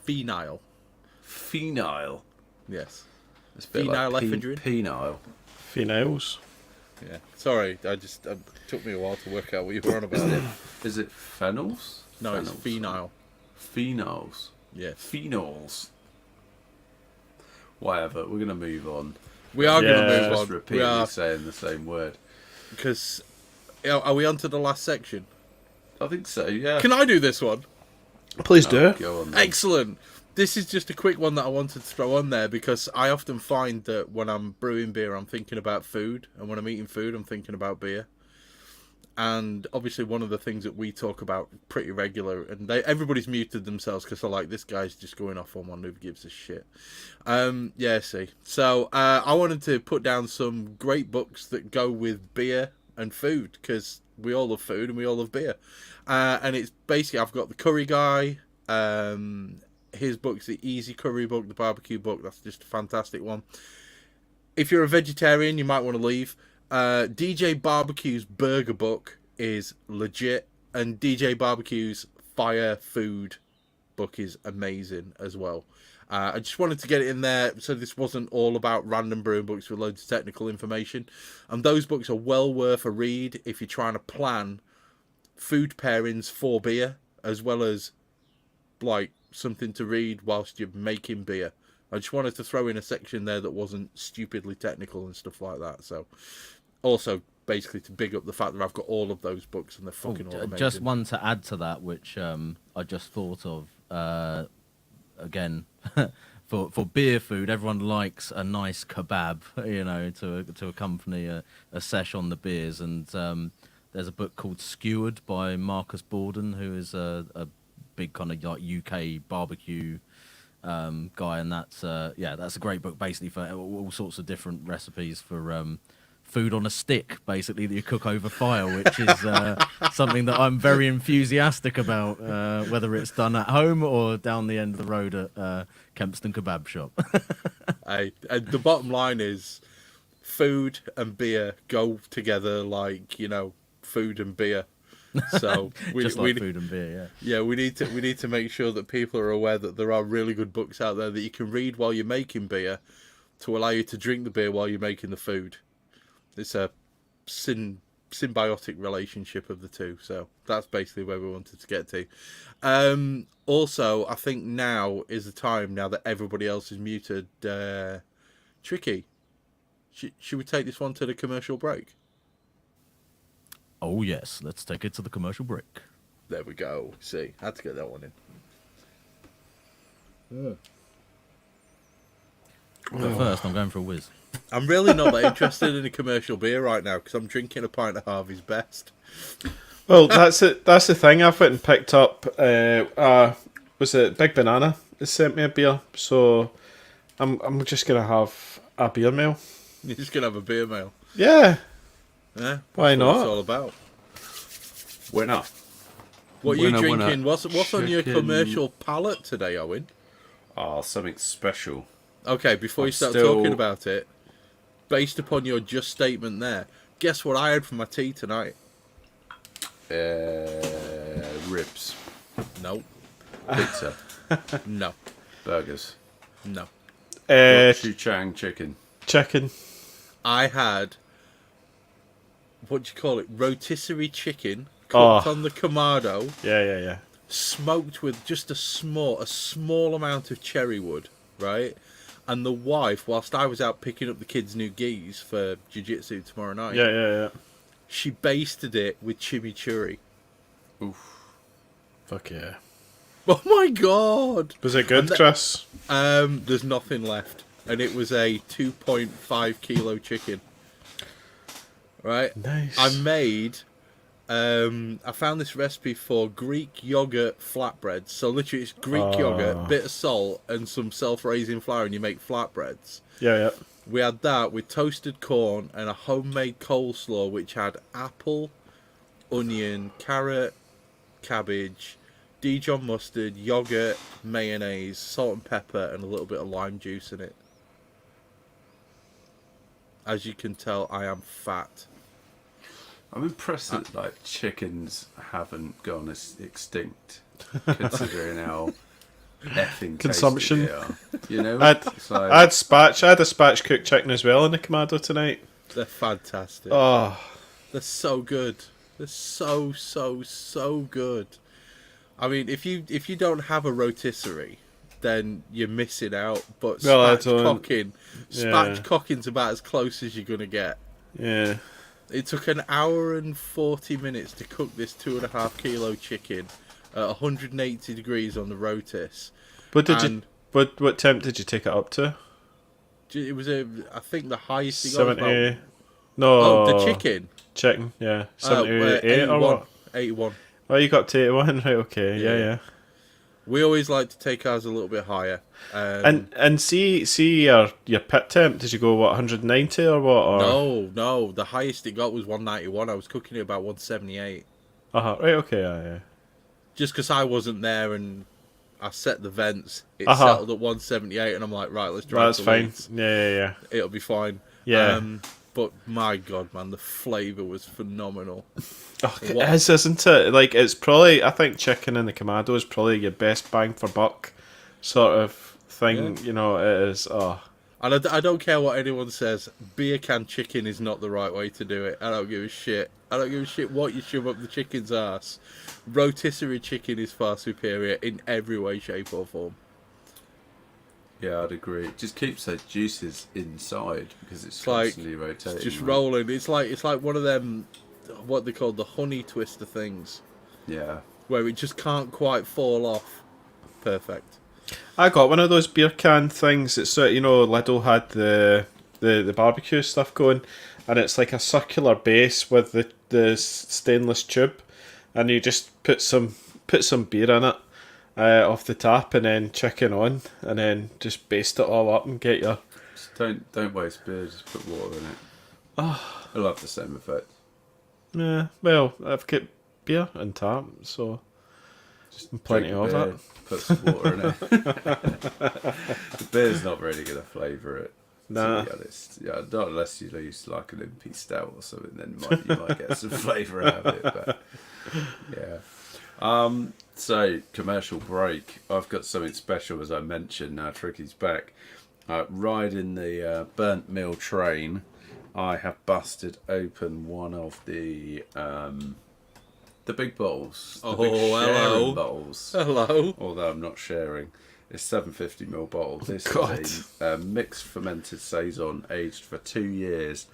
Phenyl. Phenyl. Yes. It's a bit Phenyl like ephedrine. Penile. Phenols. Yeah. Sorry, it took me a while to work out what you were on about. Is it phenols? No, it's phenyl. Phenols. Yeah. Phenols. Whatever. We're gonna move on. We are going to move Just on. repeatedly saying the same word. Because, are we on to the last section? I think so. Yeah. Can I do this one? Please do. Go on, then. Excellent. This is just a quick one that I wanted to throw on there because I often find that when I'm brewing beer, I'm thinking about food, and when I'm eating food, I'm thinking about beer. And obviously, one of the things that we talk about pretty regular, and everybody's muted themselves because they're like, this guy's just going off on one who gives a shit. See. So I wanted to put down some great books that go with beer and food because we all love food and we all love beer. And it's basically, I've got the Curry Guy. His book's the Easy Curry book, the barbecue book. That's just a fantastic one. If you're a vegetarian, you might want to leave. DJ Barbecue's burger book is legit, and DJ Barbecue's fire food book is amazing as well. I just wanted to get it in there so this wasn't all about random brewing books with loads of technical information, and those books are well worth a read if you're trying to plan food pairings for beer as well as like something to read whilst you're making beer. I just wanted to throw in a section there that wasn't stupidly technical and stuff like that. So also basically to big up the fact that I've got all of those books and they're fucking all amazing. Just one to add to that, which I just thought of again. For beer food, everyone likes a nice kebab, to accompany a sesh on the beers. And there's a book called Skewered by Marcus Borden, who is a big kind of like UK barbecue guy, and that's a great book basically for all sorts of different recipes for food on a stick, basically, that you cook over fire, which is something that I'm very enthusiastic about, whether it's done at home or down the end of the road at Kempston Kebab Shop. The bottom line is food and beer go together like, food and beer. So food and beer, yeah. We need to make sure that people are aware that there are really good books out there that you can read while you're making beer to allow you to drink the beer while you're making the food. It's a symbiotic relationship of the two. So that's basically where we wanted to get to. Also, I think now is the time, now that everybody else is muted. Tricky, should we take this one to the commercial break? Oh, yes. Let's take it to the commercial break. There we go. See, had to get that one in. But first, I'm going for a whiz. I'm really not that interested in a commercial beer right now because I'm drinking a pint of Harvey's Best. Well, that's it. That's the thing. I've went and picked up. Was it Big Banana? They sent me a beer, so I'm just gonna have a beer meal. You're just gonna have a beer meal. Yeah. Yeah. Why That's what not? it's all about. Winner. What are you Winner, drinking? winner. What's on your Chicken. commercial palate today, Owen? Oh, something special. Okay, before you I'm start still- talking about it, based upon your just statement there, guess what I had for my tea tonight? Ribs. No, Pizza. no, Burgers. no. Gochujang chicken. Chicken. I had, what do you call it? Rotisserie chicken cooked Oh. on the Kamado, Yeah. smoked with just a small amount of cherry wood, right? And the wife, whilst I was out picking up the kids' new gis for jiu-jitsu tomorrow night, Yeah. she basted it with chimichurri. Oof. Fuck yeah. Oh my god! Was it good, And the- Chris? There's nothing left, and it was a 2.5 kilo chicken. Right? Nice. I made. I found this recipe for Greek yogurt flatbreads. So literally, it's Greek yogurt, bit of salt, and some self-raising flour, and you make flatbreads. Yeah. We had that with toasted corn and a homemade coleslaw, which had apple, onion, carrot, cabbage, Dijon mustard, yogurt, mayonnaise, salt and pepper, and a little bit of lime juice in it. As you can tell, I am fat. I'm impressed that like chickens haven't gone extinct, considering how effing Consumption. tasty they are. You know, I It's like- had spatch. I had a spatch cooked chicken as well in the Kamado tonight. They're fantastic. Oh, They're so good. They're so good. I mean, if you don't have a rotisserie, then you're missing out. But Well, I spatchcocking, Yeah. spatchcocking's about as close as you're gonna get. yeah. It took an hour and 40 minutes to cook this 2.5 kilo chicken at 180 degrees on the rotis. What did And you? What temp did you take it up to? It was I think the highest it got was 70. about, No. oh, the chicken. Chicken. Yeah. 78 or 81. what? 81. Oh, you got to 81. Right. Okay. Yeah. We always like to take ours a little bit higher. And see your pit temp. Did you go 190 or what? Or? No. The highest it got was 191. I was cooking it about 178. Right. Okay. Yeah. Just because I wasn't there and I set the vents, it Uh-huh. settled at 178, and I'm like, right, let's drive. That's to fine. Leeds. Yeah. It'll be fine. Yeah. But my God, man, the flavour was phenomenal. Oh, it What? is, isn't it? Like, it's probably, I think chicken in the Kamado is probably your best bang for buck sort of thing. Yeah. You know, it is. Oh, And I don't care what anyone says, beer can chicken is not the right way to do it. I don't give a shit. I don't give a shit what you shove up the chicken's ass. Rotisserie chicken is far superior in every way, shape or form. Yeah, I'd agree. It just keeps those juices inside because it's like- constantly rotating. It's just right? rolling. It's like one of them, what they call the honey twister things, Yeah. where it just can't quite fall off. Perfect. I got one of those beer can things. It's sort of, Lidl had the barbecue stuff going, and it's like a circular base with the stainless tube, and you just put some beer in it off the tap, and then chicken on, and then just baste it all up and get your. Just don't waste beer. Just put water in it. It'll have the same effect. Yeah, well, I've got beer and tap, so Just plenty drink of beer, it. Put some water in it. The beer's not really going to flavour it. Nah. To be honest. Yeah, not unless you use like an impy stout or something. Then you might get some flavour out of it. But yeah. So commercial break. I've got something special, as I mentioned. Now Tricky's back. Riding the burnt meal train. I have busted open one of the big bottles. The big hello. sharing bottles. Hello. Although I'm not sharing. It's 750ml bottle. This God. is a mixed fermented saison aged for 2 years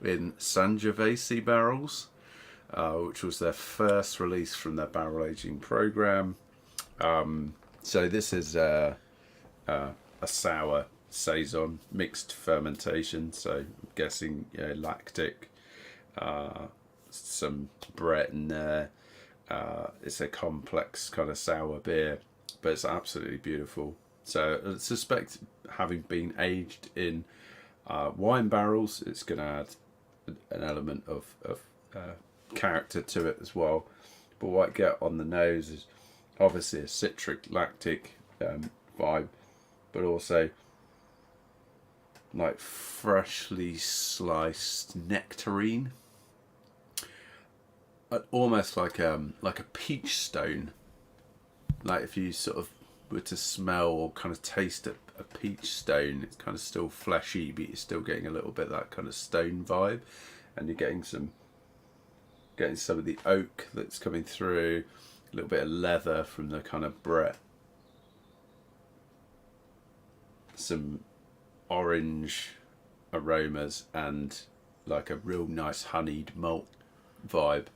in Sangiovese barrels, which was their first release from their barrel aging program. So this is a sour saison mixed fermentation. So I'm guessing lactic, some Brett in there. It's a complex kind of sour beer, but it's absolutely beautiful. So I suspect, having been aged in wine barrels, it's going to add an element of character to it as well. But what I get on the nose is obviously a citric lactic vibe, but also like freshly sliced nectarine, almost like a peach stone. Like if you sort of were to smell or kind of taste a peach stone, it's kind of still fleshy, but you're still getting a little bit of that kind of stone vibe, and you're getting some of the oak that's coming through, a little bit of leather from the kind of Brett, some orange aromas, and like a real nice honeyed malt vibe.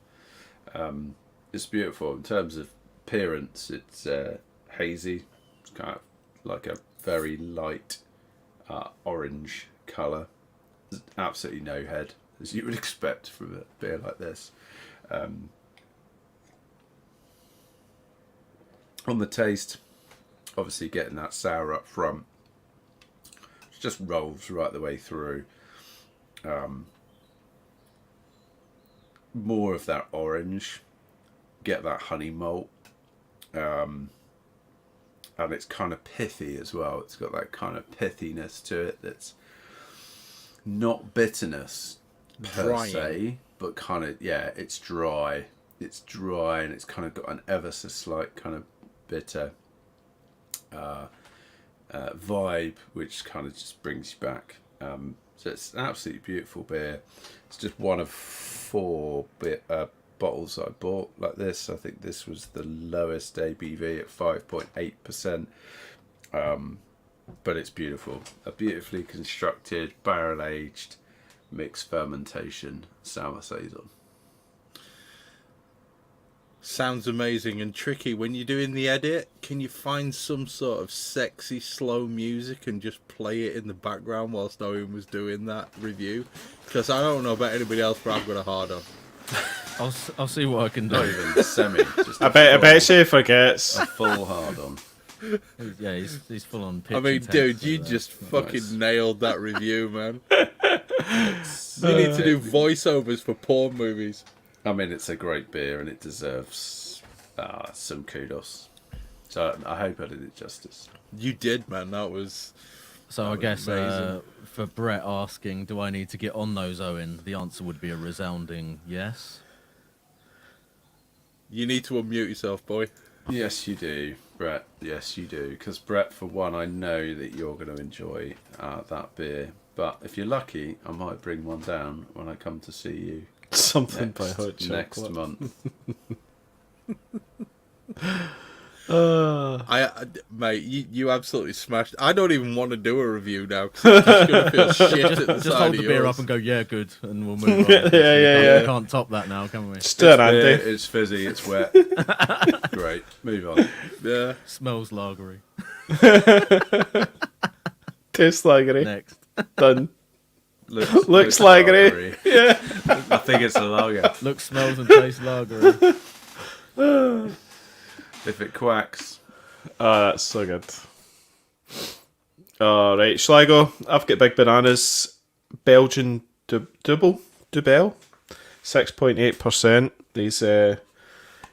It's beautiful. In terms of appearance, it's hazy. It's kind of like a very light orange colour. There's absolutely no head, as you would expect from a beer like this. On the taste, obviously getting that sour up front, it just rolls right the way through. More of that orange, get that honey malt, and it's kind of pithy as well. It's got that kind of pithiness to it that's not bitterness per se, but kind of, it's dry. It's dry, and it's kind of got an ever so slight kind of bitter vibe, which kind of just brings you back. So it's an absolutely beautiful beer. It's just one of 4 bottles I bought like this. I think this was the lowest ABV at 5.8%. But it's beautiful. A beautifully constructed, barrel-aged, mixed fermentation sour saison. Sounds amazing and tricky. When you're doing the edit, can you find some sort of sexy slow music and just play it in the background whilst Owen was doing that review? Because I don't know about anybody else, but I've got a hard on. I'll see what I can do. Not even semi. Just I bet she forgets. a full hard on. Yeah, he's full on pitch. I mean, and dude, text you for that. just fucking Nice. nailed that review, man. You need to do voiceovers for porn movies. I mean, it's a great beer, and it deserves some kudos. So I hope I did it justice. You did, man. That was So I guess amazing. for Brett asking, do I need to get on those, Owen? The answer would be a resounding yes. You need to unmute yourself, boy. Yes, you do, Brett. Yes, you do. Because Brett, for one, I know that you're going to enjoy that beer. But if you're lucky, I might bring one down when I come to see you Something by hot next chocolate. month. Mate, you absolutely smashed. I don't even want to do a review now because I'm just gonna feel shit at the Just side hold of the beer yours. up and go, yeah, good, and we'll move on. Yeah. We can't top that now, can we? Just do it, Beer, Andy. it's fizzy, it's wet. Great, move on. Yeah. Smells lagery. Tastes lagery. Next. Done. Looks lagery. Yeah. I think it's a lager. Looks, smells, and tastes lagery. If it quacks. Oh, that's so good. All right, shall I go? I've got Big Bananas Belgian Dubel, 6.8%.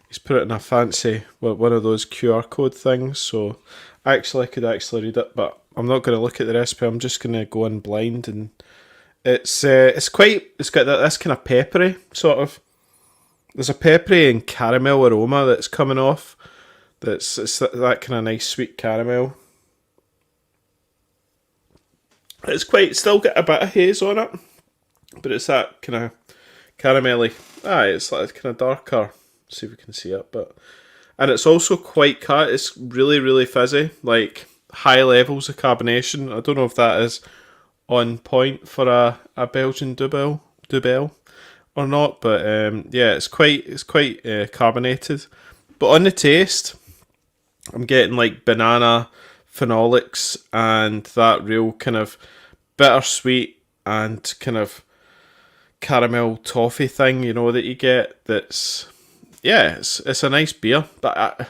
He's put it in a fancy, one of those QR code things. So I could actually read it, but I'm not going to look at the recipe. I'm just going to go in blind, and it's got this kind of peppery sort of. There's a peppery and caramel aroma that's coming off. It's that kind of nice sweet caramel. It's still got a bit of haze on it. but it's that kind of caramelly. It's like kind of darker. See if we can see it, and it's also quite it's really, really fizzy, like high levels of carbonation. I don't know if that is on point for a Belgian Dubel or not, but yeah, it's quite carbonated. But on the taste, I'm getting like banana phenolics and that real kind of bittersweet and kind of caramel toffee thing, that you get. That's it's a nice beer, but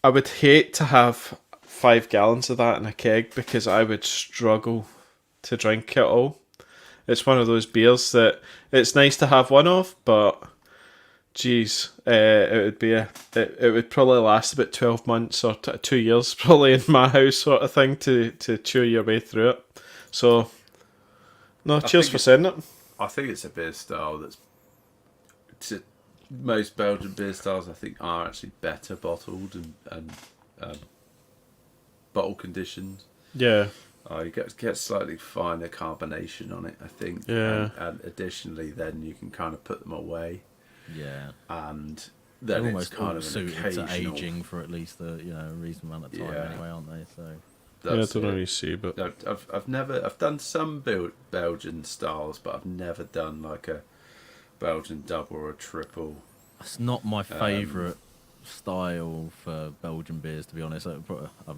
I would hate to have 5 gallons of that in a keg because I would struggle to drink it all. It's one of those beers that it's nice to have one of, but geez, it would probably last about 12 months or 2 years probably in my house sort of thing to chew your way through it. So, no, cheers for saying it. I think it's a beer style that's most Belgian beer styles I think are actually better bottled and bottle conditioned. Yeah. You get slightly finer carbonation on it, I think. Yeah. And additionally, then you can kind of put them away. Yeah. And They're then almost it's kind all of an suited occasional... to aging for at least a reasonable amount of time anyway, aren't they? So. I don't really see, but I've done some Belgian styles, but I've never done like a Belgian double or a triple. It's not my favourite style for Belgian beers, to be honest.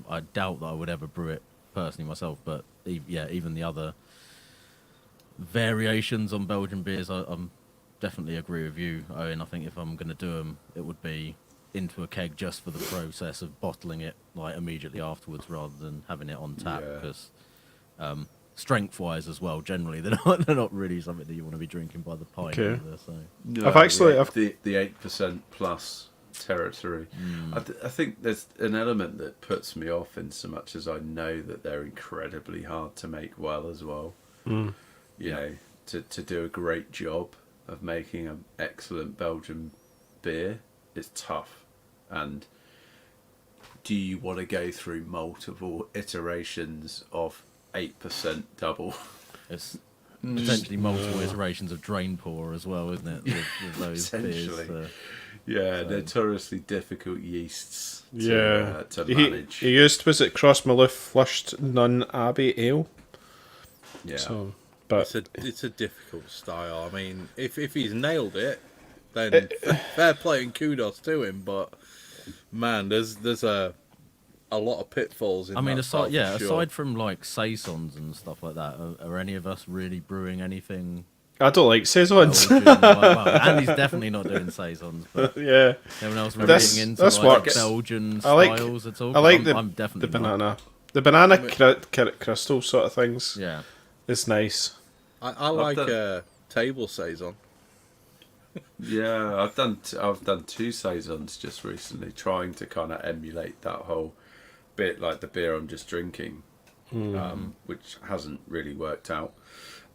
I doubt that I would ever brew it personally myself, but even the other variations on Belgian beers, I'm definitely agree with you, Owen. I think if I'm going to do them, it would be into a keg just for the process of bottling it like immediately afterwards rather than having it on tap, because strength-wise as well, generally they're not really something that you want to be drinking by the pint either, so. No, I've actually the 8% plus territory. I think there's an element that puts me off in so much as I know that they're incredibly hard to make well as well. You know, to do a great job of making an excellent Belgian beer is tough. And do you want to go through multiple iterations of 8% double? It's potentially multiple iterations of drain pour as well, isn't it? With those beers. Notoriously difficult yeasts to he manage. He used, was it Cross Maloof flushed Nun Abbey Ale? Yeah. So, but it's a difficult style. I mean, if he's nailed it, then fair play and kudos to him. But man, there's a lot of pitfalls in that style, for sure. Aside from like saisons and stuff like that, are any of us really brewing anything? I don't like saisons. Well, Andy's definitely not doing saisons, but yeah. Anyone else really into like Belgian styles at all? I like I'm definitely the banana. not. The banana crystal sort of things. Yeah. It's nice. I like a table saison. Yeah, I've done 2 saisons just recently, trying to kind of emulate that whole bit like the beer I'm just drinking, which hasn't really worked out,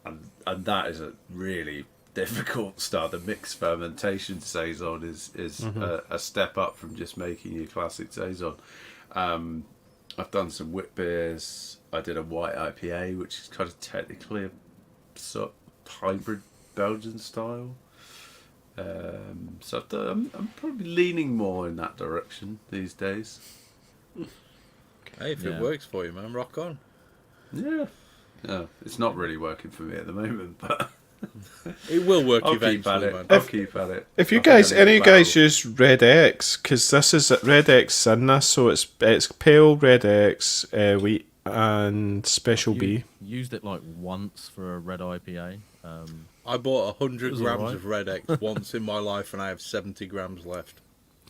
and that is a really difficult start. The mixed fermentation saison is a step up from just making your classic saison. I've done some wit beers. I did a white IPA, which is kind of technically a sort of hybrid Belgian style. So I'm probably leaning more in that direction these days. Hey, if it works for you, man, rock on. Yeah. It's not really working for me at the moment, but it will work I'll eventually, keep at man. I'll keep at it. If you guys, any of you guys use Red X, because this is Red X in this, so it's pale Red X, wheat and Special B. Used it like once for a red IPA. I bought 100 grams right. of Red X once in my life, and I have 70 grams left.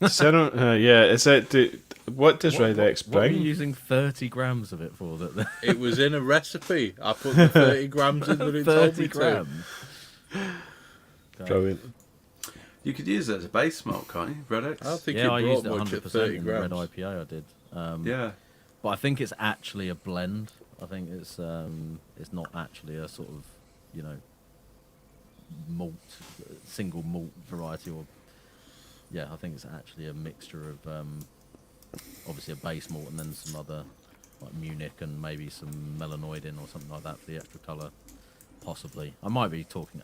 So, is that what does Red X What are you bring? using 30 grams of it for? It was in a recipe. I put the 30 grams in that it told 30 me grams. Brilliant. You could use it as a base malt, can't you? Red X. I don't think Yeah, I it used brought it much at 100% 30 in the red grams. IPA. I did. Yeah. But I think it's actually a blend. I think it's not actually a sort of, single malt variety, or I think it's actually a mixture of obviously a base malt and then some other like Munich and maybe some melanoidin or something like that for the extra colour. possibly. I might be talking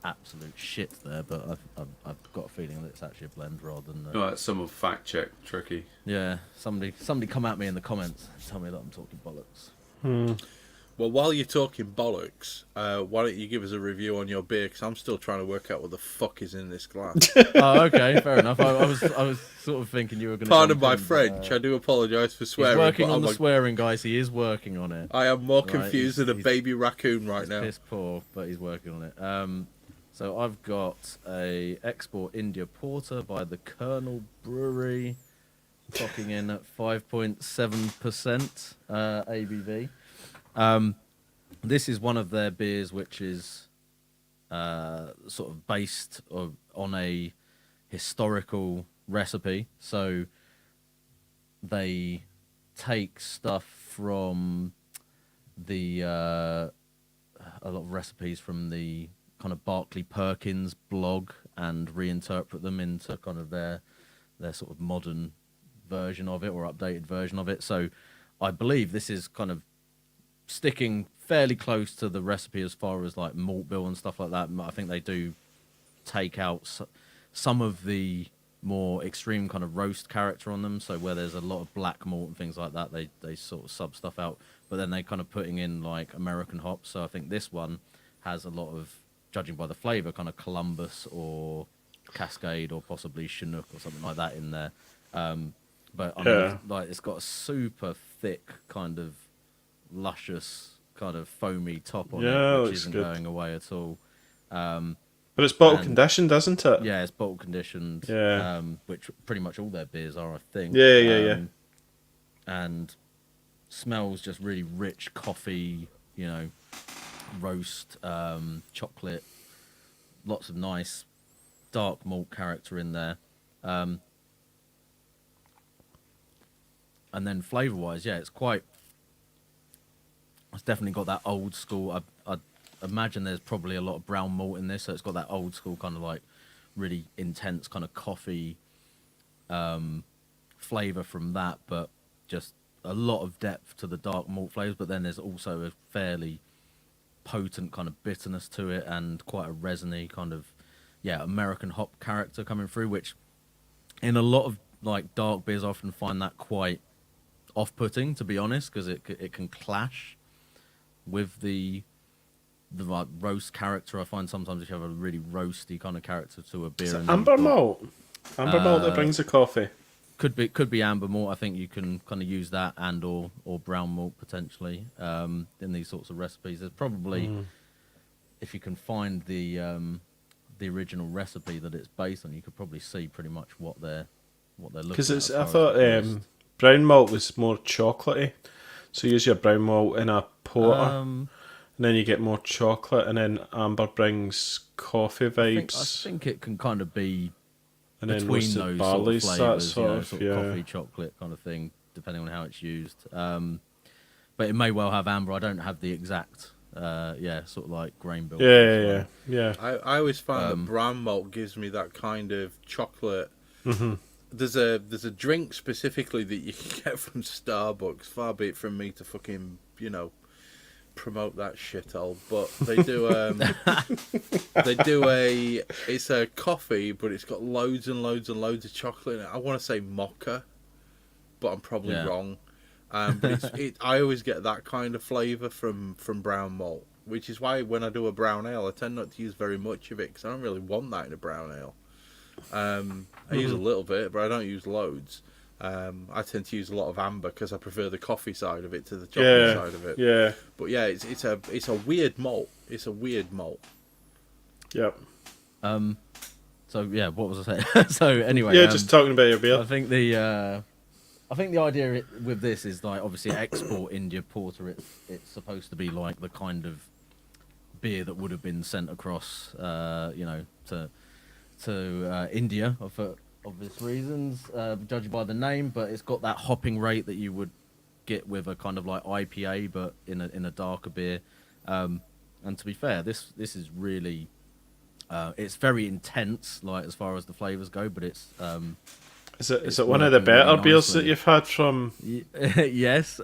absolute shit there, but I've got a feeling that it's actually a blend rather than. Right, someone fact check tricky. Yeah, somebody come at me in the comments and tell me that I'm talking bollocks. Well, while you're talking bollocks, why don't you give us a review on your beer? Because I'm still trying to work out what the fuck is in this glass. Oh, okay, fair enough. I was sort of thinking you were going to. Pardon my French. I do apologise for swearing. He's working but on the swearing, guys. He is working on it. I am more Right, confused than a baby raccoon right now. Piss poor, but he's working on it. So I've got a Export India Porter by the Colonel Brewery, clocking in at 5.7% ABV. This is one of their beers which is sort of based on a historical recipe. So they take stuff from the a lot of recipes from the kind of Barclay Perkins blog and reinterpret them into kind of their sort of modern version of it or updated version of it. So I believe this is kind of sticking fairly close to the recipe as far as like malt bill and stuff like that. I think they do take out some of the more extreme kind of roast character on them. So where there's a lot of black malt and things like that, they sort of sub stuff out. But then they kind of putting in like American hops. So I think this one has a lot of, judging by the flavour, kind of Columbus or Cascade or possibly Chinook or something like that in there. But I mean, like it's got a super thick kind of luscious kind of foamy top on it, which isn't going away at all. But it's bottle conditioned, isn't it? Yeah, it's bottle conditioned. Yeah. Which pretty much all their beers are, I think. Yeah. And smells just really rich coffee, roast, chocolate, lots of nice dark malt character in there. And then flavour-wise, it's definitely got that old school. I imagine there's probably a lot of brown malt in this, so it's got that old school kind of like really intense kind of coffee flavour from that, but just a lot of depth to the dark malt flavours. But then there's also a fairly potent kind of bitterness to it and quite a resiny kind of American hop character coming through, which in a lot of like dark beers I often find that quite off-putting, to be honest, because it can clash with the like roast character. I find sometimes if you have a really roasty kind of character to a beer, and amber malt that brings the coffee. Could be amber malt. I think you can kind of use that and or brown malt potentially in these sorts of recipes. There's probably if you can find the original recipe that it's based on, you could probably see pretty much what they're looking at. Because I thought brown malt was more chocolatey, so you use your brown malt in a porter, and then you get more chocolate, and then amber brings coffee vibes. I think it can kind of be and between then those barley's sort of flavours, sort of coffee, chocolate kind of thing, depending on how it's used. But it may well have amber. I don't have the exact, sort of like grain bill. Yeah. I always find that brown malt gives me that kind of chocolate. Mm-hmm. There's a drink specifically that you can get from Starbucks. Far be it from me to fucking promote that shithole, but they do it's a coffee, but it's got loads and loads and loads of chocolate in it. I want to say mocha, but I'm probably wrong. But I always get that kind of flavour from brown malt, which is why when I do a brown ale, I tend not to use very much of it because I don't really want that in a brown ale. I use a little bit, but I don't use loads. I tend to use a lot of amber because I prefer the coffee side of it to the chocolate side of it. Yeah. But yeah, it's a weird malt. It's a weird malt. Yep. So yeah, what was I saying? So anyway, just talking about your beer. I think the idea with this is like obviously Export India Porter. It's supposed to be like the kind of beer that would have been sent across, to India for obvious reasons, judging by the name. But it's got that hopping rate that you would get with a kind of like IPA, but in a darker beer. And to be fair, this is really it's very intense, like as far as the flavors go. But it's is it one of the better beers that you've had from? Yes.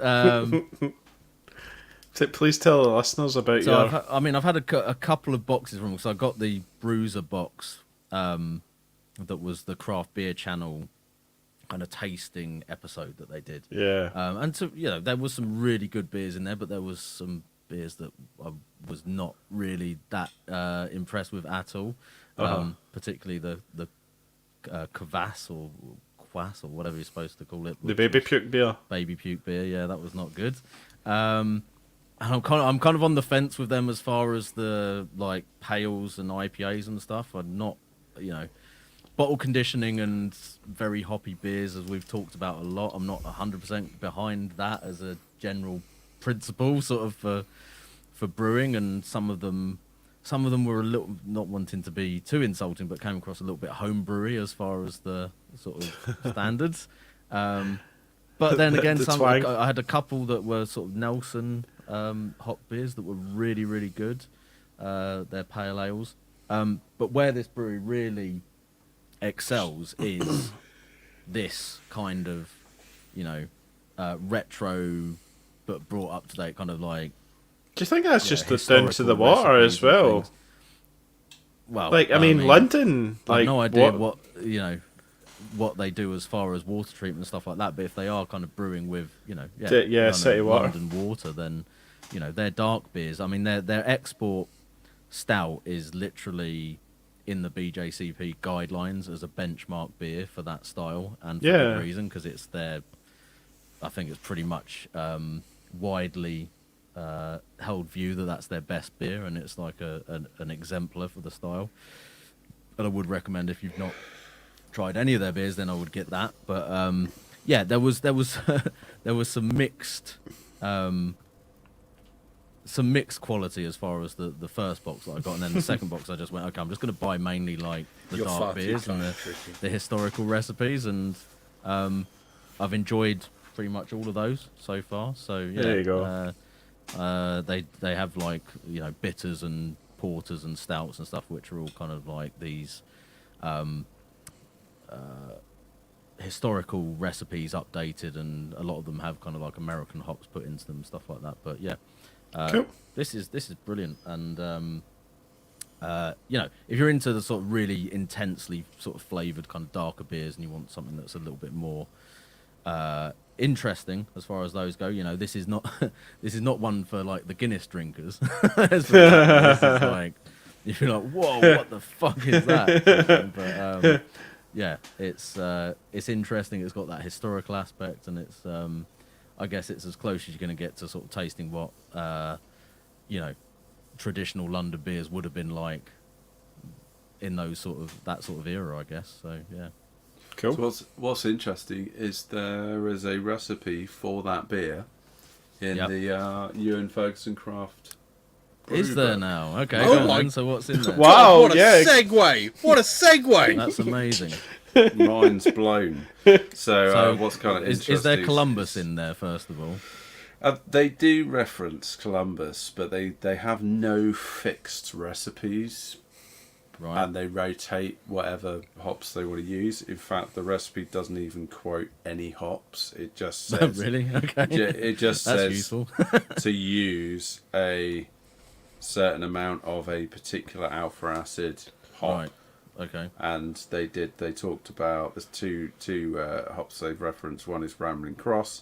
Please tell the listeners about So your. I've had a couple of boxes from. So I got the Bruiser box, that was the craft beer channel kind of tasting episode that they did. Yeah. And so there was some really good beers in there, but there was some beers that I was not really that impressed with at all. Particularly the Kvass or Quass or whatever you're supposed to call it. The baby puke beer. Baby puke beer, yeah, that was not good. And I'm kind of on the fence with them as far as the like pales and IPAs and stuff. I'm not, bottle conditioning and very hoppy beers, as we've talked about a lot. I'm not 100% behind that as a general principle, sort of for brewing. And some of them were a little, not wanting to be too insulting, but came across a little bit homebrewy as far as the sort of standards. But then again, I had a couple that were sort of Nelson hop beers that were really, really good. They're pale ales. But where this brewery really excels is this kind of, retro but brought up to date kind of like. Do you think that's just down to the water as well? Well, London. I have no idea what they do as far as water treatment and stuff like that. But if they are kind of brewing with, city water, London water, then their dark beers. I mean, their export stout is literally in the BJCP guidelines as a benchmark beer for that style, and for good reason, because it's I think it's pretty much widely held view that that's their best beer, and it's like an exemplar for the style. And I would recommend, if you've not tried any of their beers, then I would get that. But there was there was some mixed quality as far as the first box that I got, and then the second box I just went, okay, I'm just going to buy mainly like the dark beers and the historical recipes, and I've enjoyed pretty much all of those so far. So yeah, there you go. They have like bitters and porters and stouts and stuff, which are all kind of like these historical recipes updated, and a lot of them have kind of like American hops put into them, stuff like that. But yeah, cool. This is brilliant, and if you're into the sort of really intensely sort of flavored kind of darker beers, and you want something that's a little bit more interesting as far as those go, this is not one for like the Guinness drinkers. This is like, you're like, whoa, what the fuck is that? But yeah, it's interesting. It's got that historical aspect, and it's I guess it's as close as you're going to get to sort of tasting what traditional London beers would have been like in that sort of era, I guess. So yeah. Cool. So what's interesting is there is a recipe for that beer in the Ewan Ferguson Craft. Is there now? Okay. So what's in there? Wow! What a segue! What a segue! That's amazing. Mind's blown. So what's kind of interesting? Is there Columbus in there, first of all? They do reference Columbus, but they have no fixed recipes. Right. And they rotate whatever hops they want to use. In fact, the recipe doesn't even quote any hops. It just says... Really? Okay. It just That's says useful. to use a certain amount of a particular alpha acid hop. Right. Okay. And they talked about... There's two hops they've referenced. One is Rambling Cross,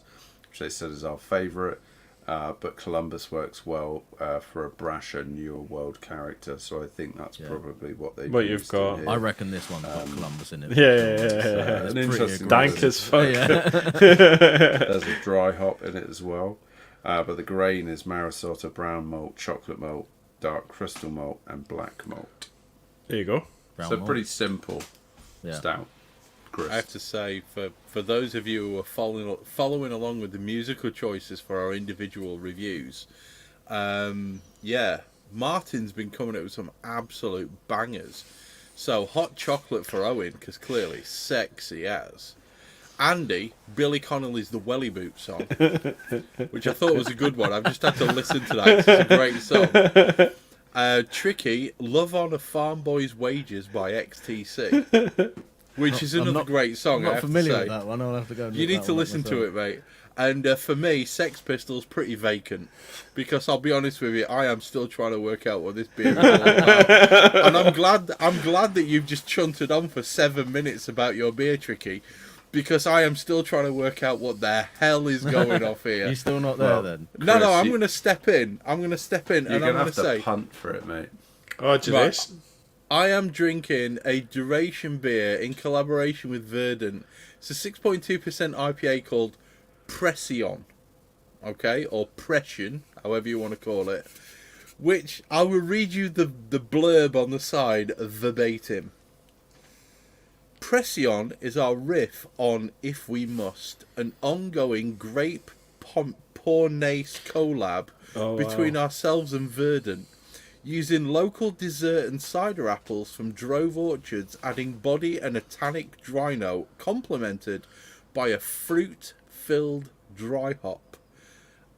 which they said is our favourite. But Columbus works well for a brasher, newer world character, so I think that's probably what you've got. Here. I reckon this one's got Columbus in it. Yeah. An interesting dank as fuck. Yeah. There's a dry hop in it as well, but the grain is Marisota, brown malt, chocolate malt, dark crystal malt, and black malt. There you go. Brown So malt. pretty simple stout. I have to say, for those of you who are following along with the musical choices for our individual reviews, Martin's been coming up with some absolute bangers. So, Hot Chocolate for Owen, because clearly sexy as. Andy, Billy Connolly's The Welly Boot song, which I thought was a good one. I've just had to listen to that 'cause it's a great song. Tricky, Love on a Farm Boy's Wages by XTC. Which is another great song. I'm not familiar with with that one. I'll have to go. And you look need that to one up listen to myself. it, mate. And for me, Sex Pistols pretty vacant, because I'll be honest with you, I am still trying to work out what this beer is all about. And I'm glad that you've just chunted on for 7 minutes about your beer, Tricky, because I am still trying to work out what the hell is going off here. You're still not there then? No, Chris, I'm going to step in. I'm going to step in, You're and I'm gonna going have to to say, punt for it, mate. Oh, do this? I am drinking a duration beer in collaboration with Verdant. It's a 6.2% IPA called Pression, okay, or Pression, however you want to call it, which I will read you the blurb on the side verbatim. Pression is our riff on If We Must, an ongoing grape pornace collab between ourselves and Verdant, using local dessert and cider apples from drove orchards, adding body and a tannic dry note, complemented by a fruit-filled dry hop.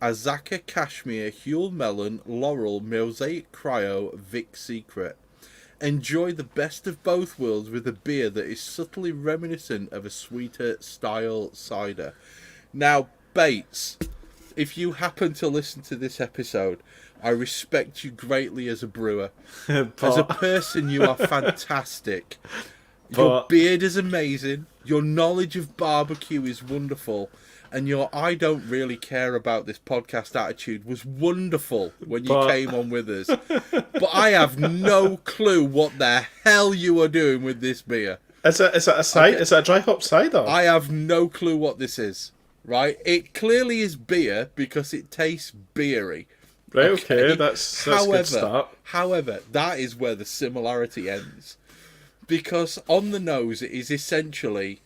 Azaka Cashmere, Huel Melon, Laurel, Mosaic Cryo, Vic Secret. Enjoy the best of both worlds with a beer that is subtly reminiscent of a sweeter style cider. Now, Bates, if you happen to listen to this episode, I respect you greatly as a brewer. As a person, you are fantastic. Your beard is amazing. Your knowledge of barbecue is wonderful. And your I don't really care about this podcast attitude was wonderful when you came on with us. But I have no clue what the hell you are doing with this beer. Is it a cider? Okay. Is it a dry hop cider? I have no clue what this is. Right? It clearly is beer because it tastes beery. Right, okay, that's a good start. However, that is where the similarity ends. Because on the nose, it is essentially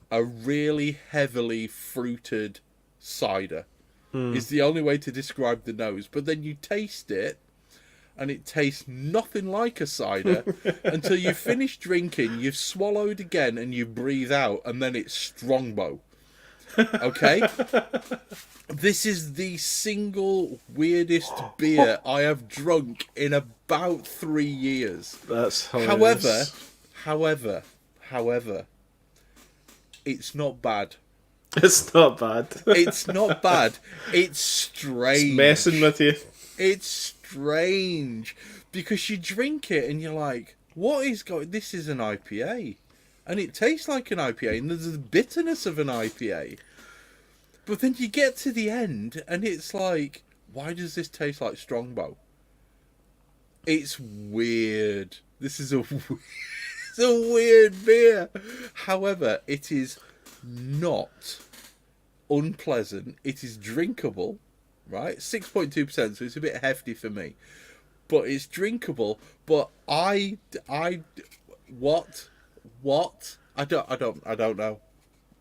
a really heavily fruited cider. Is the only way to describe the nose. But then you taste it, and it tastes nothing like a cider until you finish drinking, you've swallowed again, and you breathe out, and then it's Strongbow. Okay? This is the single weirdest beer I have drunk in about 3 years. That's hilarious. However, it's not bad. It's not bad. It's not bad. It's strange. It's messing with you. It's strange because you drink it and you're like, what is going? This is an IPA. And it tastes like an IPA, and there's the bitterness of an IPA. But then you get to the end, and it's like, why does this taste like Strongbow? It's weird. This is it's a weird beer. However, it is not unpleasant. It is drinkable, right? 6.2%, so it's a bit hefty for me. But it's drinkable. But what? I don't know.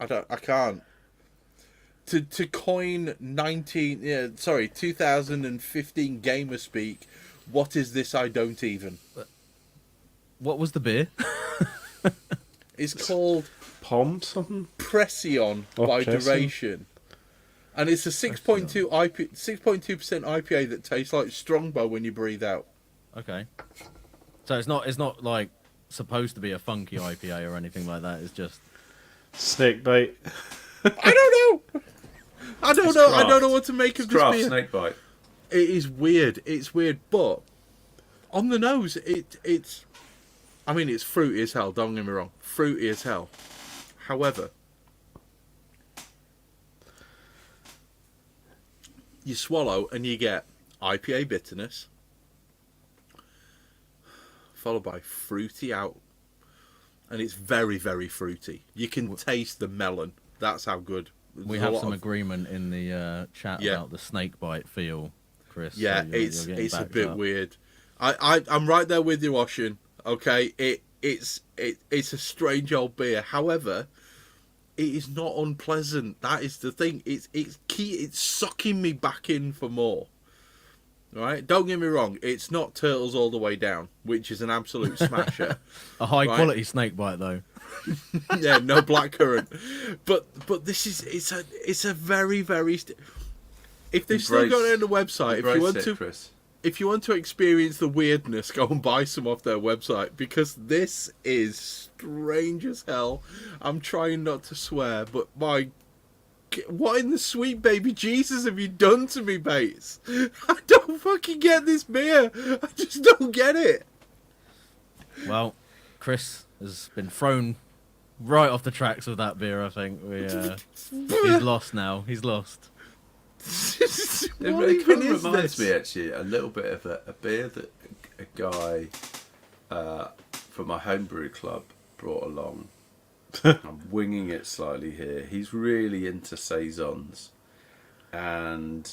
I can't. To coin 2015 gamer speak, what is this? I don't even. What was the beer? It's called Pom something? Pression by Duration. And it's a 6.2% IPA that tastes like Strongbow when you breathe out. Okay. So it's not like supposed to be a funky IPA or anything like that. It's just Snakebite. I don't know. I don't know what to make of this Craft beer. Snakebite. It is weird. It's weird, but on the nose, it's. I mean, it's fruity as hell. Don't get me wrong, fruity as hell. However, you swallow and you get IPA bitterness, followed by fruity out, and it's very, very fruity. You can taste the melon. That's how good. we have some agreement in the chat about the snakebite feel, Chris. Yeah, so it's a bit weird. I'm right there with you, Ocean. Okay, it's a strange old beer. However, it is not unpleasant. That is the thing. It's sucking me back in for more. Right? Don't get me wrong. It's not Turtles All the Way Down, which is an absolute smasher. A high quality snakebite though. Yeah, no blackcurrant. But this is it's a very very. If they've still got it on the website, if you want to experience the weirdness, go and buy some off their website, because this is strange as hell. I'm trying not to swear, but my what in the sweet baby Jesus have you done to me, Bates? I don't fucking get this beer. I just don't get it. Well, Chris has been thrown right off the tracks with that beer. I think he's lost now. He's lost. What It even kind of is reminds this? me actually a little bit of a beer that a guy from my homebrew club brought along. I'm winging it slightly here. He's really into saisons, and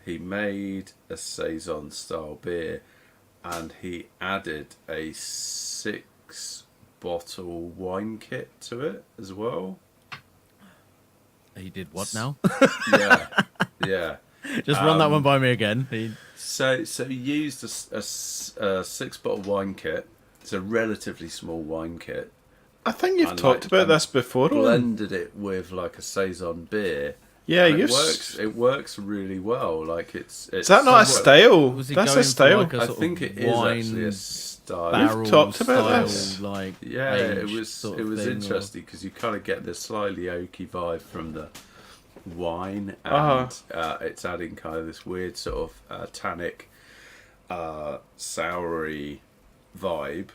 he made a saison style beer, and he added a 6-bottle wine kit to it as well. He did what now? Yeah, yeah. Just run that one by me again. So he used a 6-bottle wine kit. It's a relatively small wine kit. I think you've And, talked about this before, Owen. Blended it with like a saison beer. Yeah, and you've. it works really well. Like it's Is that not a somewhat- style? Was he That's going a for style. like a I sort think of it is wine actually a style. barrel talked about style, this. like Yeah, it aged was sort of thing, or- interesting because you kind of get this slightly oaky vibe from the wine, and it's adding kind of this weird sort of tannic, soury vibe,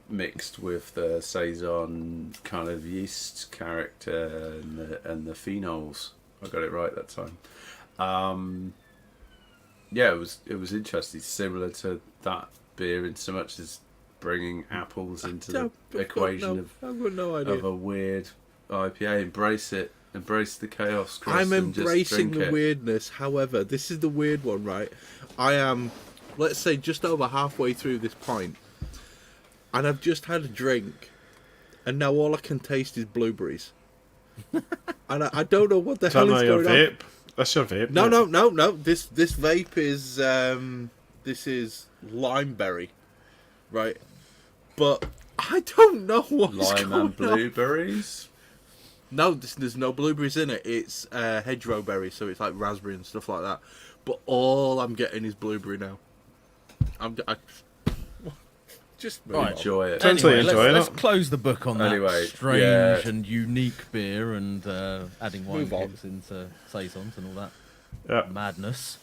mixed with the saison kind of yeast character and the phenols. I got it right that time. Yeah, it was interesting, similar to that beer in so much as bringing apples into the equation I've got no idea. of a weird IPA. Embrace it. Embrace the chaos, Chris. I'm and just embracing drink the it. weirdness. However, this is the weird one, right? I am, let's say, just over halfway through this pint, and I've just had a drink, and now all I can taste is blueberries. And I don't know what the Is hell that is not your going on. vape? That's your vape. No, mate. no. This vape is this is limeberry, right? But I don't know what's Lime going and on. blueberries. No, there's no blueberries in it. It's hedgerow berry, so it's like raspberry and stuff like that. But all I'm getting is blueberry now. Just move on. Enjoy it. Totally Anyway, enjoying let's it. close the book on that Anyway, strange yeah. and unique beer and adding wine Move on. kits into saisons and all that Yeah. madness.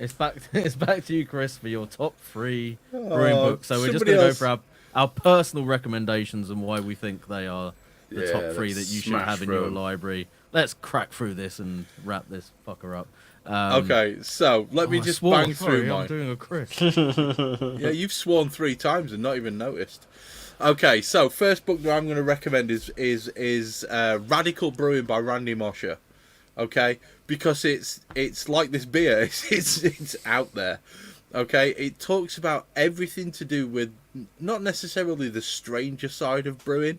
It's back. It's back to you, Chris, for your top 3 brewing books. So we're just somebody going to go else. for our personal recommendations and why we think they are the Yeah, top 3 that let's you should smash have in through your 'em. library. Let's crack through this and wrap this fucker up. Okay, so let me I just swore. bang Sorry, through I'm mine. doing a Chris. Yeah, you've sworn 3 times and not even noticed. Okay, so first book that I'm going to recommend is Radical Brewing by Randy Mosher. Okay, because it's like this beer. It's out there. Okay, it talks about everything to do with not necessarily the stranger side of brewing,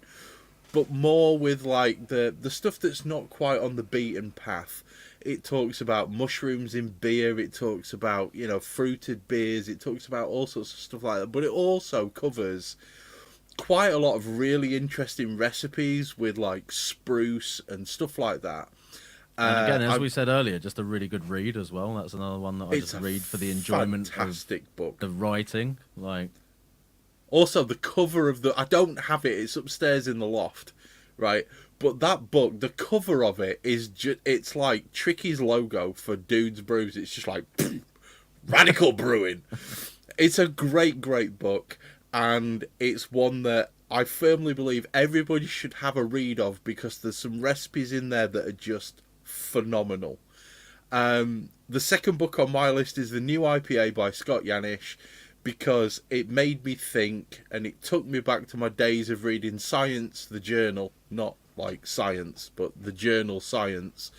but more with like the stuff that's not quite on the beaten path. It talks about mushrooms in beer. It talks about, fruited beers. It talks about all sorts of stuff like that. But it also covers quite a lot of really interesting recipes with like spruce and stuff like that. And again, as I- we said earlier, just a really good read as well. That's another one that I it's just a read for the enjoyment of fantastic book. the writing. Like, Also, the cover of I don't have it. It's upstairs in the loft, right? But that book, the cover of it is it's like Tricky's logo for Dudes Brews. It's just like Radical Brewing. It's a great book, and it's one that I firmly believe everybody should have a read of because there's some recipes in there that are just phenomenal. The second book on my list is The New IPA by Scott Yanish, because it made me think and it took me back to my days of reading Science, the journal, not like science, but the journal Science,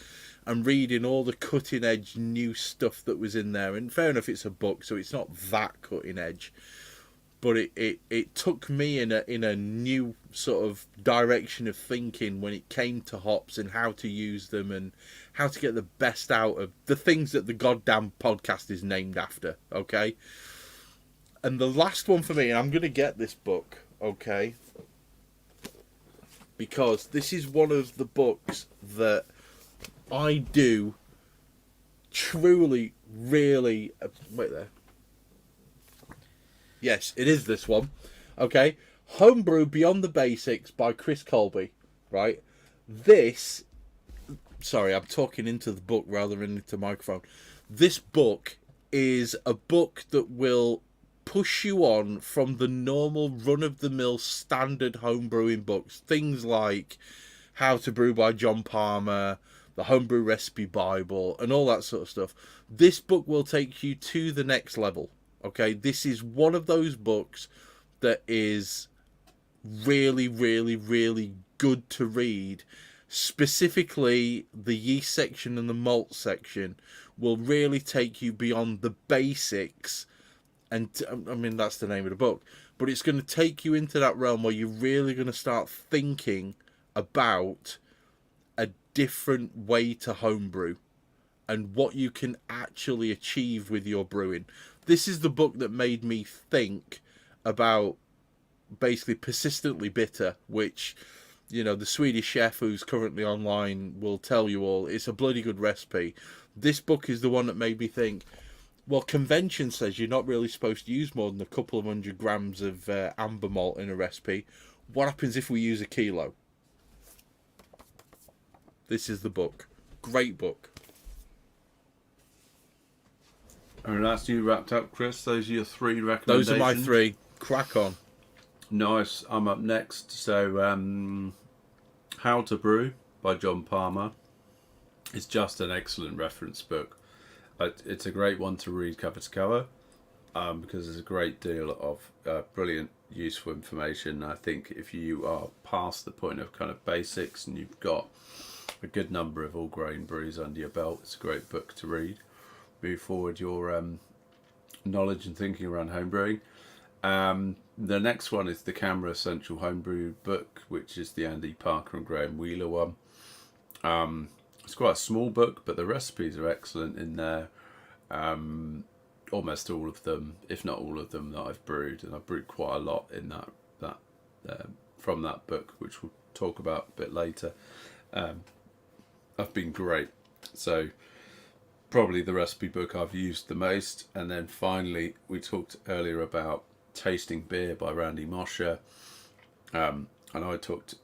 and reading all the cutting edge new stuff that was in there. And fair enough, it's a book, so it's not that cutting edge, but it took me in a new sort of direction of thinking when it came to hops and how to use them and how to get the best out of the things that the goddamn podcast is named after. Okay. And the last one for me, and I'm going to get this book, okay, because this is one of the books that I do truly, really... wait there. Yes, it is this one, okay. Homebrew Beyond the Basics by Chris Colby, right? This sorry, I'm talking into the book rather than into the microphone. This book is a book that will push you on from the normal run-of-the-mill standard homebrewing books. Things like How to Brew by John Palmer, the Homebrew Recipe Bible, and all that sort of stuff. This book will take you to the next level. Okay, this is one of those books that is really, really, really good to read. Specifically, the yeast section and the malt section will really take you beyond the basics. And I mean, that's the name of the book. But it's going to take you into that realm where you're really going to start thinking about a different way to homebrew and what you can actually achieve with your brewing. This is the book that made me think about basically Persistently Bitter, which, you know, the Swedish chef who's currently online will tell you all, it's a bloody good recipe. This book is the one that made me think, well, convention says you're not really supposed to use more than a couple of 100 grams of amber malt in a recipe. What happens if we use a kilo? This is the book. Great book. And that's you wrapped up, Chris. Those are your 3 recommendations. Those are my 3. Crack on. Nice. I'm up next. So, How to Brew by John Palmer is just an excellent reference book. It's a great one to read cover to cover because there's a great deal of brilliant, useful information. I think if you are past the point of kind of basics and you've got a good number of all grain brews under your belt, it's a great book to read. Move forward your knowledge and thinking around homebrewing. The next one is the Camera Essential Homebrew book, which is the Andy Parker and Graham Wheeler one. It's quite a small book, but the recipes are excellent in there. Almost all of them, if not all of them, that I've brewed, and I've brewed quite a lot in that from that book, which we'll talk about a bit later. Have been great. So probably the recipe book I've used the most. And then finally, we talked earlier about Tasting Beer by Randy Mosher, and I talked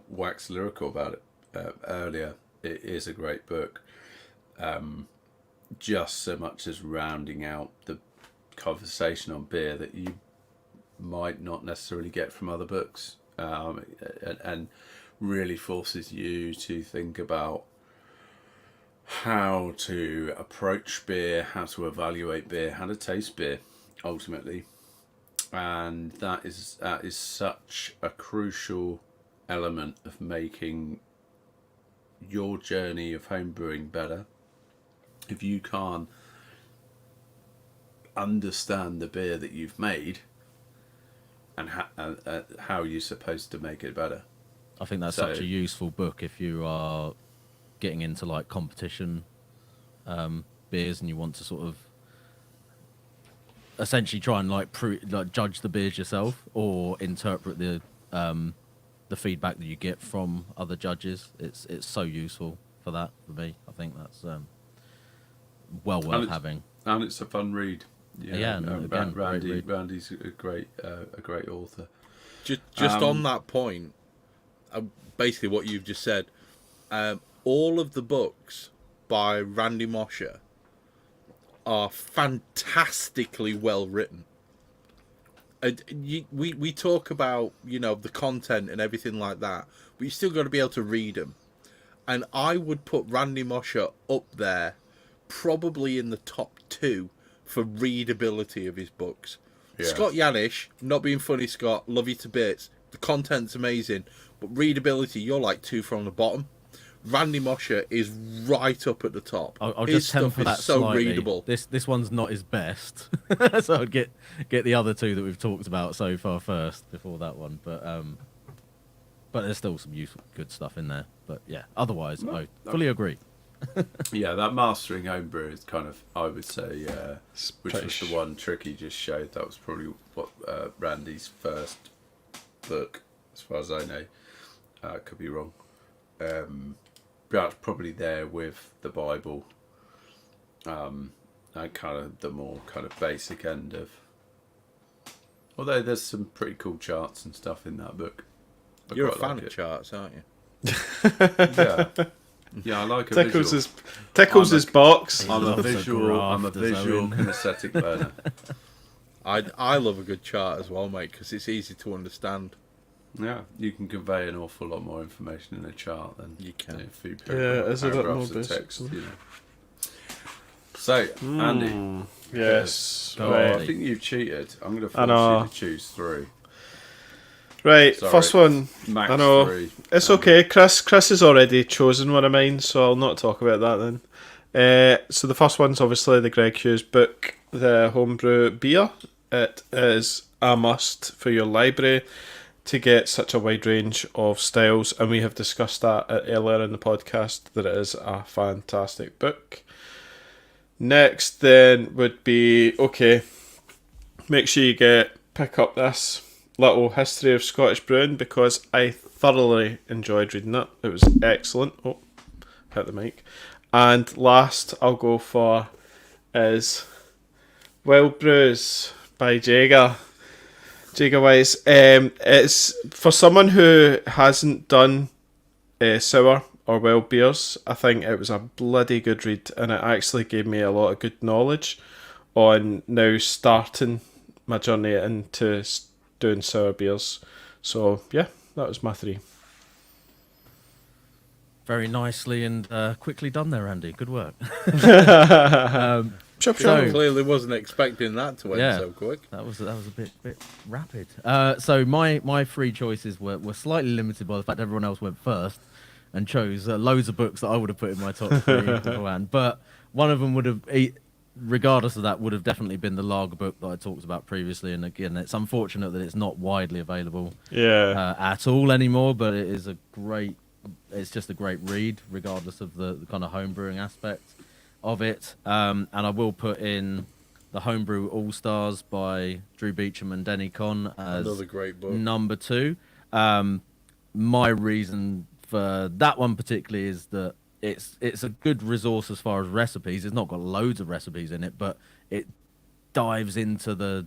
wax lyrical about it earlier. It is a great book, just so much as rounding out the conversation on beer that you might not necessarily get from other books, and really forces you to think about how to approach beer, how to evaluate beer, how to taste beer, ultimately. And that is such a crucial element of making your journey of homebrewing better. If you can't understand the beer that you've made and how you're supposed to make it better. I think that's such a useful book if you are getting into like competition beers and you want to sort of essentially try and like judge the beers yourself or interpret the feedback that you get from other judges. It's so useful for that for me. I think that's well worth having. And it's a fun read. Again, Randy's a great author. Just on that point, basically what you've just said, all of the books by Randy Mosher are fantastically well written. We talk about, you know, the content and everything like that, but you still got to be able to read them. And I would put Randy Mosher up there, probably in the top 2 for readability of his books. Yeah. Scott Yanish, not being funny, Scott, love you to bits. The content's amazing, but readability, you're like 2 from the bottom. Randy Mosher is right up at the top. I'll his just temper that so slightly. Readable. This one's not his best, so I'd get the other 2 that we've talked about so far first before that one. But there's still some useful, good stuff in there. But yeah, otherwise, I fully agree. Yeah, that Mastering Homebrew is kind of, I would say, which was the one Tricky just showed. That was probably what Randy's first book, as far as I know. Could be wrong. That's probably there with the Bible, and kind of the more kind of basic end of. Although there's some pretty cool charts and stuff in that book. You're a fan of charts, aren't you? Yeah. Yeah, I like a Tickles visual. his box. I'm a Loves a visual. I'm a graft, does visual Owen. kinesthetic learner. I love a good chart as well, mate, because it's easy to understand. Yeah, you can convey an awful lot more information in a chart than You can. a few it's a bit more paragraphs of basic. text. You know. So, Andy, Yes. Go Right. I think you've cheated. I'm going to I know. force you to choose 3. Right. Sorry. First one. Max I know. 3. It's okay. Chris has already chosen one of mine, so I'll not talk about that then. So the first one's obviously the Greg Hughes book, the Homebrew Beer. It is a must for your library to get such a wide range of styles, and we have discussed that earlier in the podcast, that it is a fantastic book. Next then would be, okay, make sure you pick up this little history of Scottish brewing, because I thoroughly enjoyed reading it. It was excellent. Oh, hit the mic. And last I'll go for is Wild Brews by Jaeger Wise. It's for someone who hasn't done sour or wild beers. I think it was a bloody good read, and it actually gave me a lot of good knowledge on now starting my journey into doing sour beers. So yeah, that was my 3. Very nicely and quickly done there, Andy. Good work. Chop, So- Clearly wasn't expecting that to end Yeah. so quick. That was a bit rapid. So my 3 choices were slightly limited by the fact everyone else went first and chose loads of books that I would have put in my top 3 beforehand. But one of them would have, regardless of that, would have definitely been the lager book that I talked about previously. And again, it's unfortunate that it's not widely available Yeah. at all anymore. But it is it's just a great read, regardless of the kind of homebrewing aspect of it. And I will put in the Homebrew All Stars by Drew Beecham and Denny Conn as Another great book. number 2. My reason for that one particularly is that it's a good resource as far as recipes. It's not got loads of recipes in it, but it dives into the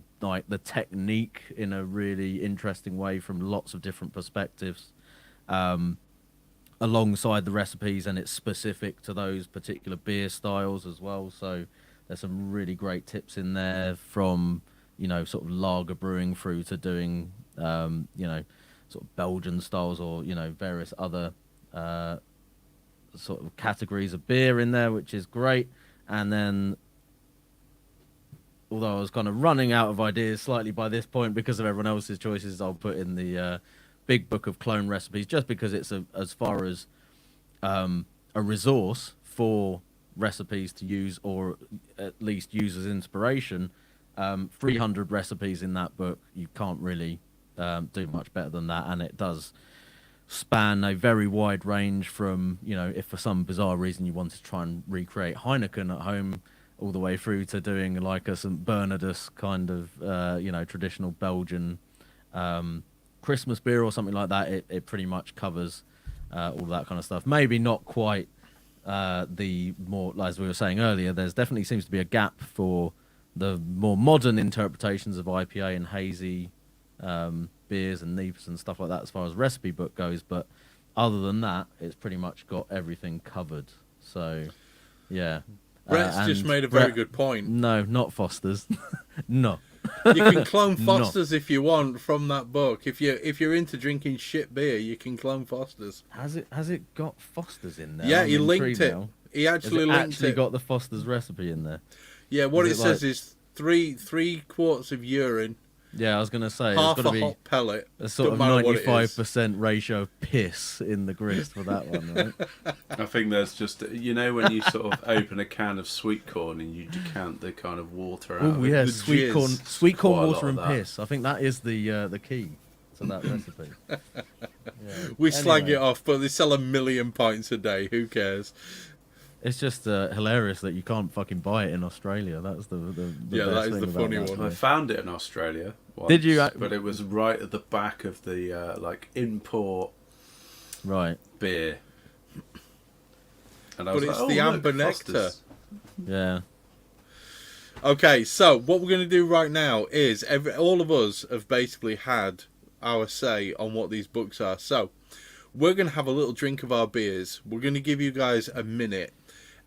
technique in a really interesting way from lots of different perspectives. Alongside the recipes, and it's specific to those particular beer styles as well. So there's some really great tips in there, from sort of lager brewing through to doing sort of Belgian styles, or various other sort of categories of beer in there, which is great. And then, although I was kind of running out of ideas slightly by this point because of everyone else's choices, I'll put in the big book of clone recipes, just because it's as far as a resource for recipes to use, or at least use as inspiration. 300 recipes in that book. You can't really do much better than that, and it does span a very wide range from, if for some bizarre reason you wanted to try and recreate Heineken at home, all the way through to doing like a St. Bernardus kind of traditional Belgian Christmas beer or something like that. It pretty much covers all that kind of stuff. Maybe not quite the more, as we were saying earlier, there's definitely seems to be a gap for the more modern interpretations of IPA and hazy beers and neeps and stuff like that as far as recipe book goes. But other than that, it's pretty much got everything covered. So, yeah. Brett's just and made a very Brett- good point. No, not Foster's. No. You can clone No. Foster's if you want from that book. If you're into drinking shit beer, you can clone Foster's. Has it got Foster's in there? Yeah, I'm he linked intrigued it. now. He Has actually it linked actually it. got the Foster's recipe in there? Yeah, what Is it it says like- is three quarts of urine, Yeah, I was going to say, half there's got a to be hot pellet. a sort of Don't matter what it is. 95% ratio of piss in the grist for that one, right? I think there's just, when you sort of open a can of sweet corn and you decant the kind of water out Oh of it. yeah, the sweet jizz. corn, Quite a lot water, of and that. piss. I think that is the key to that recipe. Yeah. We slag Anyway, it off, but they sell 1 million pints a day. Who cares? It's just hilarious that you can't fucking buy it in Australia. That's the Yeah, best that is thing the about funny that. one. I found it in Australia once, Did you? But it was right at the back of the import Right. beer. And I But was it's like, the look, amber nectar. Foster's. Yeah. Okay, so what we're going to do right now is all of us have basically had our say on what these books are. So We're going to have a little drink of our beers. We're going to give you guys a minute.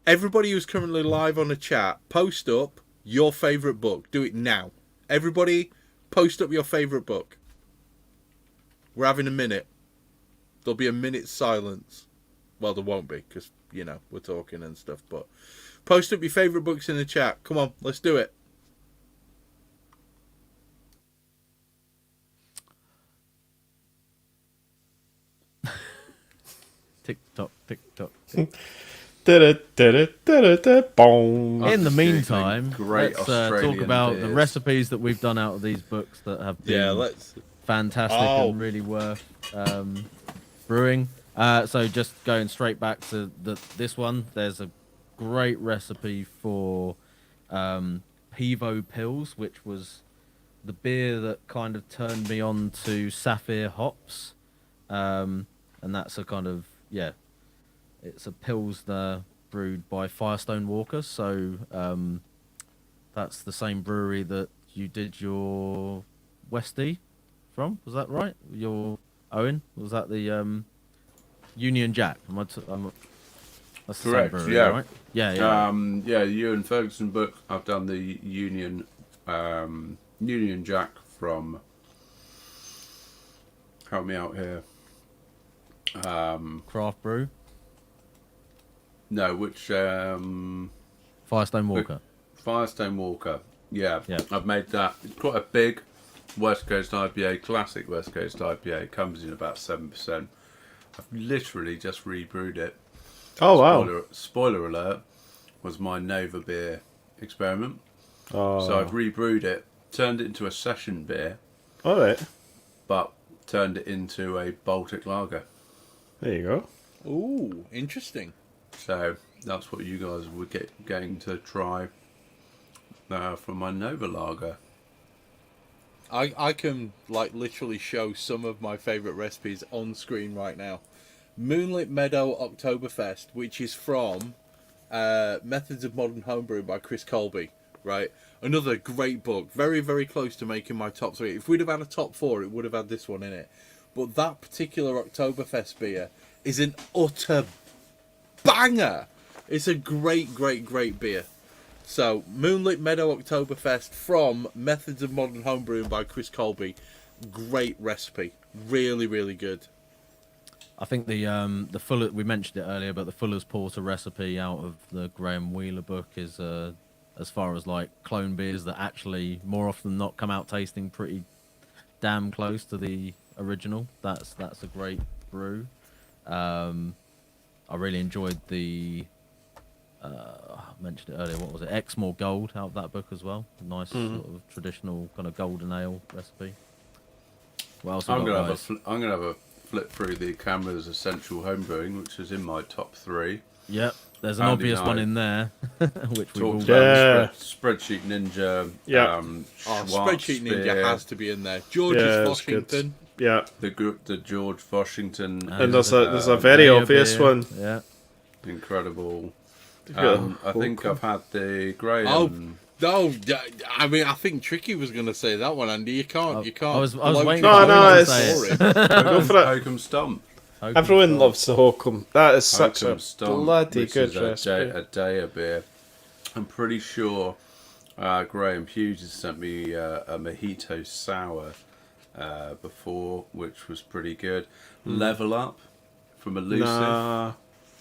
Everybody who's currently live on the chat, post up your favourite book. Do it now. Everybody, post up your favourite book. We're having a minute. There'll be a minute's silence. Well, there won't be, because, you know, we're talking and stuff. But post up your favourite books in the chat. Come on, let's do it. Tick tock, tick tock. Boom. In the meantime, great let's Australian talk about the beers. recipes that we've done out of these books that have been let's. fantastic Oh. and really worth brewing. So just going straight back to this one, there's a great recipe for Pivo Pills, which was the beer that kind of turned me on to Sapphire hops. And that's a kind of, it's a Pilsner brewed by Firestone Walker. So that's the same brewery that you did your Westie from. Was that right? Your Owen? Was that the Union Jack? That's the Correct, same brewery, yeah. right? Yeah. Yeah, Ewan Ferguson book. I've done the Union Jack from. Help me out here. Craft brew. No, which Firestone Walker. Firestone Walker. Yeah, Yeah. I've made that. It's quite a big West Coast IPA, classic West Coast IPA. It comes in about 7%. I've literally just rebrewed it. Oh, wow. Spoiler alert, was my Nova beer experiment. Oh. So I've rebrewed it, turned it into a session beer, All right. but turned it into a Baltic lager. There you go. Ooh, interesting. So that's what you guys were getting to try from my Nova lager. I can like literally show some of my favourite recipes on screen right now. Moonlit Meadow Oktoberfest, which is from Methods of Modern Homebrew by Chris Colby, right? Another great book, very, very close to making my top 3. If we'd have had a top 4, it would have had this one in it. But that particular Oktoberfest beer is an utter banger. It's a great, great, great beer. So, Moonlit Meadow Oktoberfest from Methods of Modern Homebrewing by Chris Colby. Great recipe. Really, really good. I think the Fuller, we mentioned it earlier, but the Fuller's Porter recipe out of the Graham Wheeler book is as far as like clone beers that actually more often than not come out tasting pretty damn close to the original. That's a great brew. I really enjoyed the I mentioned it earlier. What was it? Exmoor Gold out of that book as well. Nice sort of traditional kind of golden ale recipe. What else? I'm gonna have a flip through the Camera's Essential Homebrewing, which is in my top 3. Yep. There's an Andy obvious one Knight. in there, which we will. Talked Yeah. about Spreadsheet Ninja. Yeah. Spreadsheet Ninja Schwarzbier, has to be in there. George's Yeah, it's good. Washington. Yeah. the George Washington. And there's a very Layer obvious beer. one. Yeah. Incredible. Yeah. I think I've had the Graham. Oh, no, I mean, I think Tricky was going to say that one, Andy. You can't. I was blow waiting through for the you to say story. Go for it. Hokum Stomp. Everyone loves the Hokum. That is such Hokum a Stomp, bloody which good is recipe. a day of beer. I'm pretty sure Graham Hughes has sent me a mojito sour before, which was pretty good. Level Up from Elusive. Nah.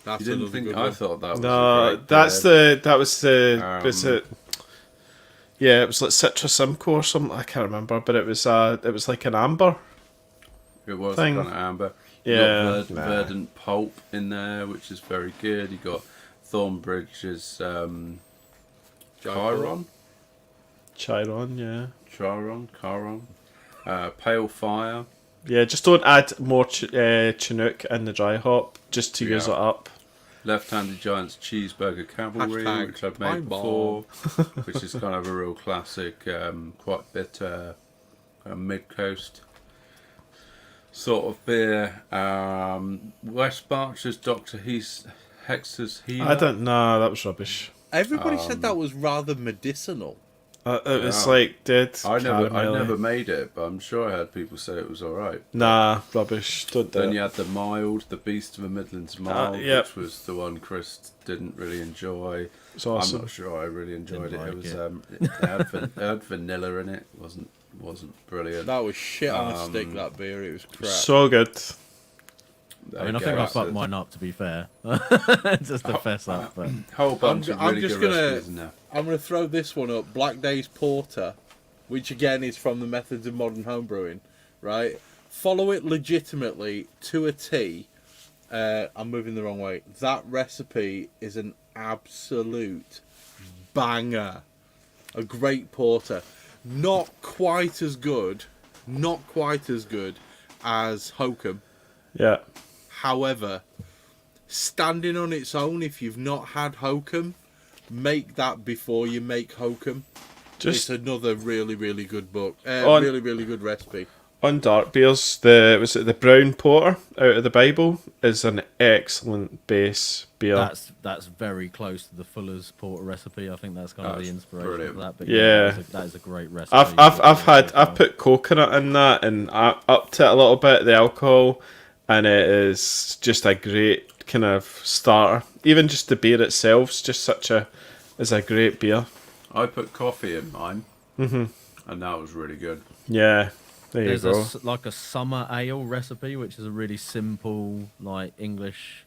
That's You didn't another think? good I one. thought that was a No, great that's beer. that was the was Um, it? Yeah, it was like Citrus Simcoe or something. I can't remember, but it was like an amber. It was thing. kind of amber. You Yeah, got nah. Verdant Pulp in there, which is very good. You got Thornbridge's Chiron. Chiron, yeah. Pale Fire. Yeah, just don't add more Chinook in the dry hop, just to use Yeah. it up. Left-Handed Giant's Cheeseburger Cavalry, Hashtag which I've Pine made before, which is kind of a real classic, quite bitter, mid-coast sort of beer. West Berkshire's Dr. Hexer's Healer. I don't know, that was rubbish. Everybody said that was rather medicinal. It was Yeah. like dead. I caramelly. never made it, but I'm sure I heard people say it was all right. Nah, rubbish. Don't do Then it. you had the mild, the Beast of the Midlands mild, yep. which was the one Chris didn't really enjoy. It's awesome. I'm not sure I really enjoyed Didn't it. It like was it. it had vanilla in it. Wasn't brilliant. That was shit on a stick, that beer. It was crap. So good. There I mean, I you think go. I fucked mine up, to be fair. Just to fess up, but Whole bunch of I'm really just good gonna- recipes in there. I'm going to throw this one up. Black Days Porter, which again is from the Methods of Modern Homebrewing, right? Follow it legitimately to a T. I'm moving the wrong way. That recipe is an absolute banger. A great porter. Not quite as good as Hokum. Yeah. However, standing on its own, if you've not had Hokum, make that before you make Hokum. Just It's another really, really good book. On- Really, really good recipe. on dark beers, the brown porter out of the Bible is an excellent base beer. that's very close to the Fuller's Porter recipe. I think that's kind of the That's inspiration brilliant. for that. But Yeah. that is a great recipe. I've put coconut in that and I upped it a little bit, the alcohol, and it is just a great kind of starter. Even just the beer itself is a great beer. I put coffee in mine, and that was really good. Yeah, there There's you go. like a summer ale recipe, which is a really simple, like English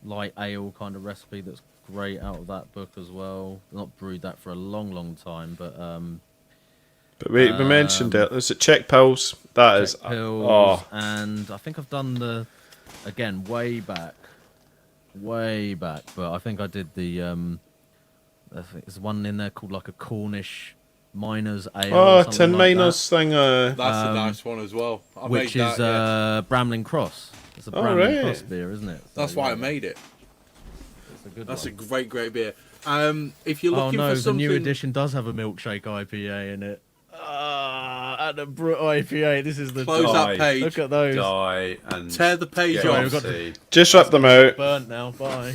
light ale kind of recipe that's great out of that book as well. Not brewed that for a long, long time, but But we mentioned it. There's a Czech Pils. That is Czech Pills, oh and I think I've done again way back, but I think I did I think there's one in there called like a Cornish Miners Ale. or something Tin like Miners thing. That's a nice one as well. I that, which made is that, yes. Bramling Cross. It's a Oh, Bramling right. Cross beer, isn't it? That's So, why I yeah, made it. it's a good That's a one. great beer. If you're Oh looking no, for the something... new edition does have a milkshake IPA in it. And a Brut IPA. This is the Close Die. that page. Look at those. Die and Tear the page get off. off We've got sea. just rip them out. Burnt now. Bye.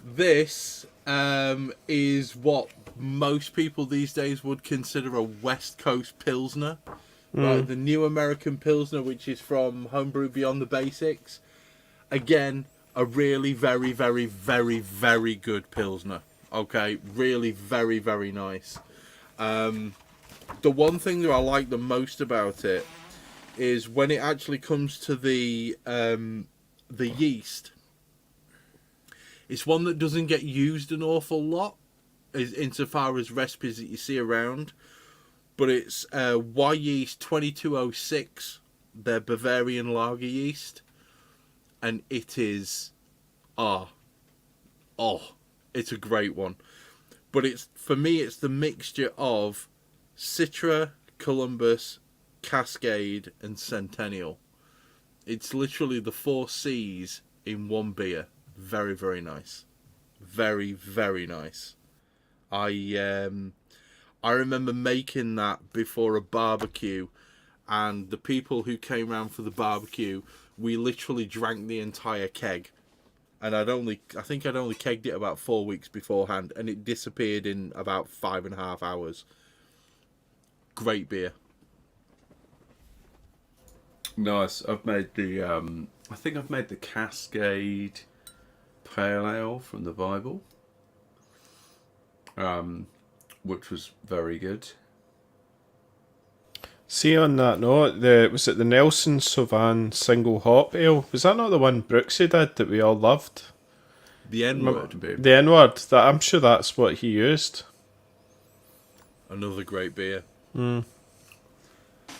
This is what most people these days would consider a West Coast Pilsner. Right, the new American Pilsner, which is from Homebrew Beyond the Basics. Again, a really very, very, very, very good Pilsner. Okay, really very, very nice. The one thing that I like the most about it is when it actually comes to the yeast. It's one that doesn't get used an awful lot, insofar as recipes that you see around. But it's Y yeast 2206, their Bavarian lager yeast, and it is, it's a great one. But for me, it's the mixture of Citra, Columbus, Cascade, and Centennial. It's literally the 4 C's in one beer. Very, very nice. Very, very nice. I remember making that before a barbecue, and the people who came round for the barbecue, we literally drank the entire keg. And I think I'd only kegged it about 4 weeks beforehand, and it disappeared in about 5.5 hours. Great beer. Nice. I've made I think I've made the Cascade Pale Ale from the Bible, which was very good. See, on that note, was it the Nelson Sauvin single hop ale? Was that not the one Brooksy did that we all loved? The N-word. The N-word. That I'm sure that's what he used. Another great beer. There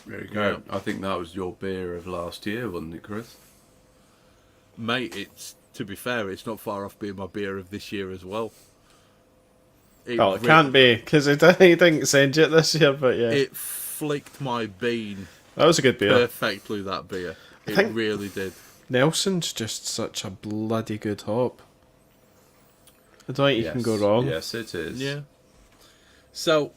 you go. I think that was your beer of last year, wasn't it, Chris? Mate, to be fair, it's not far off being my beer of this year as well. It can't be, because he didn't send you it this year, but yeah. It flicked my bean That was a good beer. perfectly, that beer. It think- really did. Nelson's just such a bloody good hop. I don't think you can go wrong. Yes, it is. Yeah. So,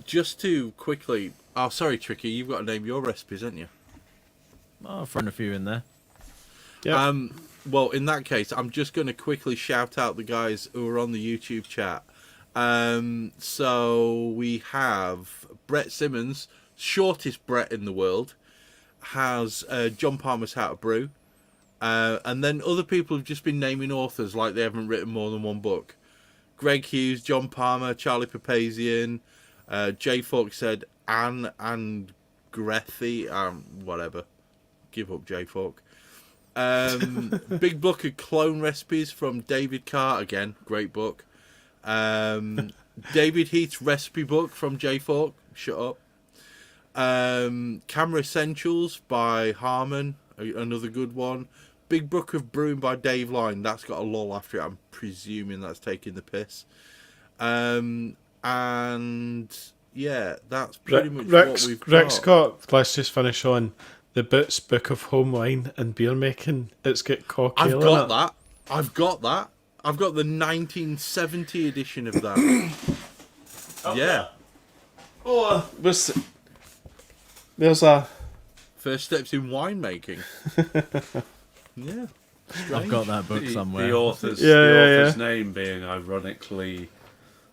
just to quickly... Oh, sorry, Tricky, you've got to name your recipes, haven't you? I'll throw a few in there. Yeah. Well, in that case, I'm just going to quickly shout out the guys who are on the YouTube chat So we have Brett Simmons, shortest Brett in the world, has John Palmer's How to Brew. And then other people have just been naming authors like they haven't written more than one book. Greg Hughes, John Palmer, Charlie Papazian, Jay Falk said Anne and Grethy, whatever. Give up, Jay Falk. Big book of clone recipes from David Carr, again, great book. David Heath's recipe book from Jay Falk, shut up. Camera Essentials by Harmon, another good one. Big Book of Brewing by Dave Line, that's got a lull after it, I'm presuming that's taking the piss. And yeah, that's pretty much what we've got. Rick's got, let's just finish on the Boots Book of Home Wine and Beer Making. It's got cocktail in it. I've got that. I've got the 1970 edition of that. Yeah. Oh, there's a... First Steps in Winemaking. Yeah. I've got that book somewhere. The author's name being ironically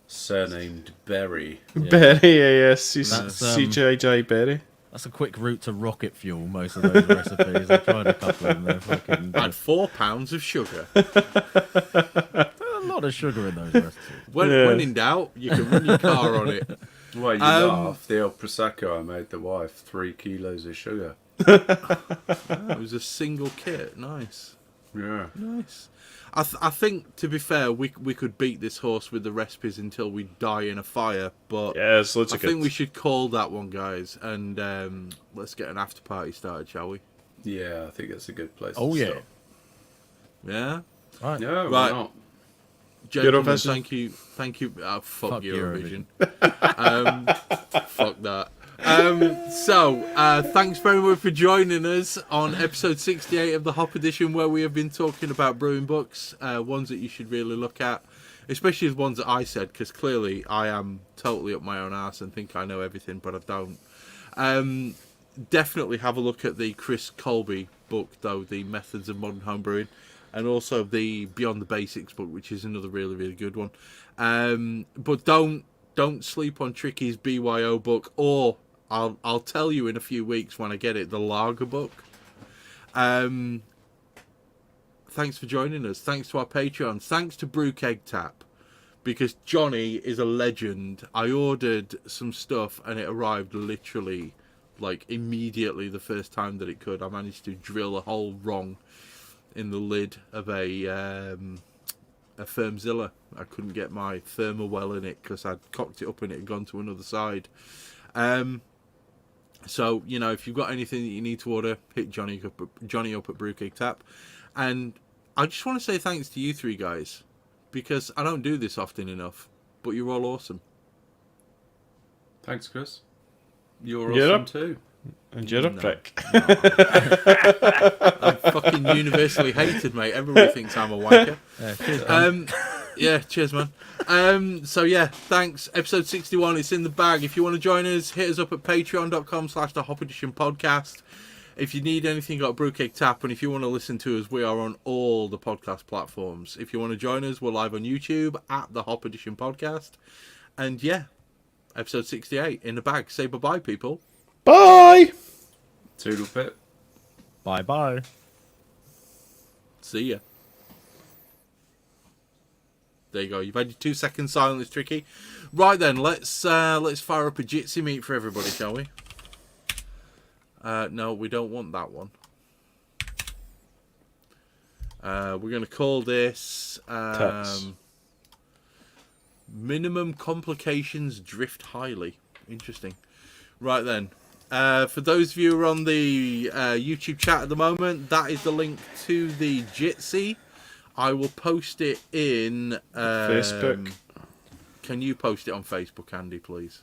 surnamed Berry. Berry, yes. C.J.J. Berry. That's a quick route to rocket fuel, most of those recipes. I tried a couple of them. Fucking... Add 4 pounds of sugar. A lot of sugar in those recipes. When in doubt, you can run your car on it. Well, you laugh. The old Prosecco I made the wife, 3 kilos of sugar. It was a single kit. Nice. Yeah. Nice. I think, to be fair, we could beat this horse with the recipes until we die in a fire, but yeah, I think we should call that one, guys, and let's get an after party started, shall we? Yeah, I think that's a good place to start. Yeah? Right. Yeah, why Right. not? Gentlemen, Eurovision. thank you. Oh, fuck Eurovision. Fuck that. Thanks very much for joining us on episode 68 of the Hop Edition, where we have been talking about brewing books, ones that you should really look at, especially the ones that I said, because clearly I am totally up my own arse and think I know everything, but I don't. Definitely have a look at the Chris Colby book, though, The Methods of Modern Homebrewing, and also the Beyond the Basics book, which is another really, really good one. But don't sleep on Tricky's BYO book, or I'll tell you in a few weeks when I get it, the Lager book. Thanks for joining us. Thanks to our Patreons. Thanks to Brew Keg Tap, because Johnny is a legend. I ordered some stuff and it arrived literally like immediately the first time that it could. I managed to drill a hole wrong in the lid of a Firmzilla. I couldn't get my Thermowell in it because I'd cocked it up and it had gone to another side. So, you know, if you've got anything that you need to order, hit Johnny up at Brewcake Tap. And I just want to say thanks to you three guys, because I don't do this often enough, but you're all awesome. Thanks, Chris. You're awesome too. And you're a prick. No. I'm fucking universally hated, mate. Everybody thinks I'm a wanker. Cheers, man. So yeah, thanks. Episode 61, it's in the bag. If you want to join us, hit us up at patreon.com/the Hop Edition podcast. If you need anything, got Brewcake Tap, and if you want to listen to us, we are on all the podcast platforms. If you want to join us, we're live on YouTube at the Hop Edition podcast. And yeah, episode 68 in the bag. Say bye-bye, people. Bye! Toodle pip. Bye-bye. See ya. There you go. You've had your 2 second silence, Tricky. Right then, let's fire up a Jitsi meat for everybody, shall we? No, we don't want that one. We're going to call this Minimum Complications Drift Highly. Interesting. Right then. For those of you who are on the YouTube chat at the moment, that is the link to the Jitsi. I will post it in Facebook. Can you post it on Facebook, Andy, please?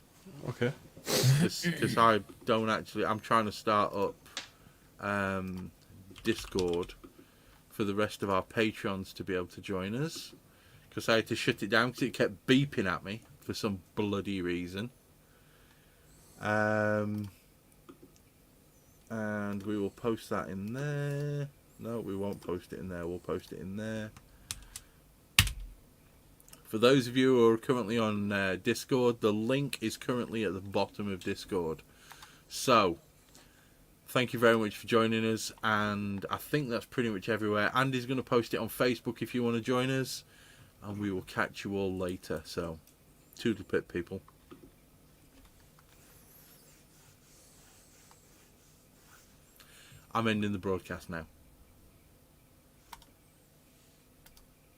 Okay. Because I don't actually... I'm trying to start up Discord for the rest of our Patreons to be able to join us. Because I had to shut it down because it kept beeping at me for some bloody reason. And we will post that in there. No, we won't post it in there. We'll post it in there. For those of you who are currently on Discord, the link is currently at the bottom of Discord. So, thank you very much for joining us, and I think that's pretty much everywhere. Andy's going to post it on Facebook if you want to join us, and we will catch you all later. So, toodle pip, people. I'm ending the broadcast now.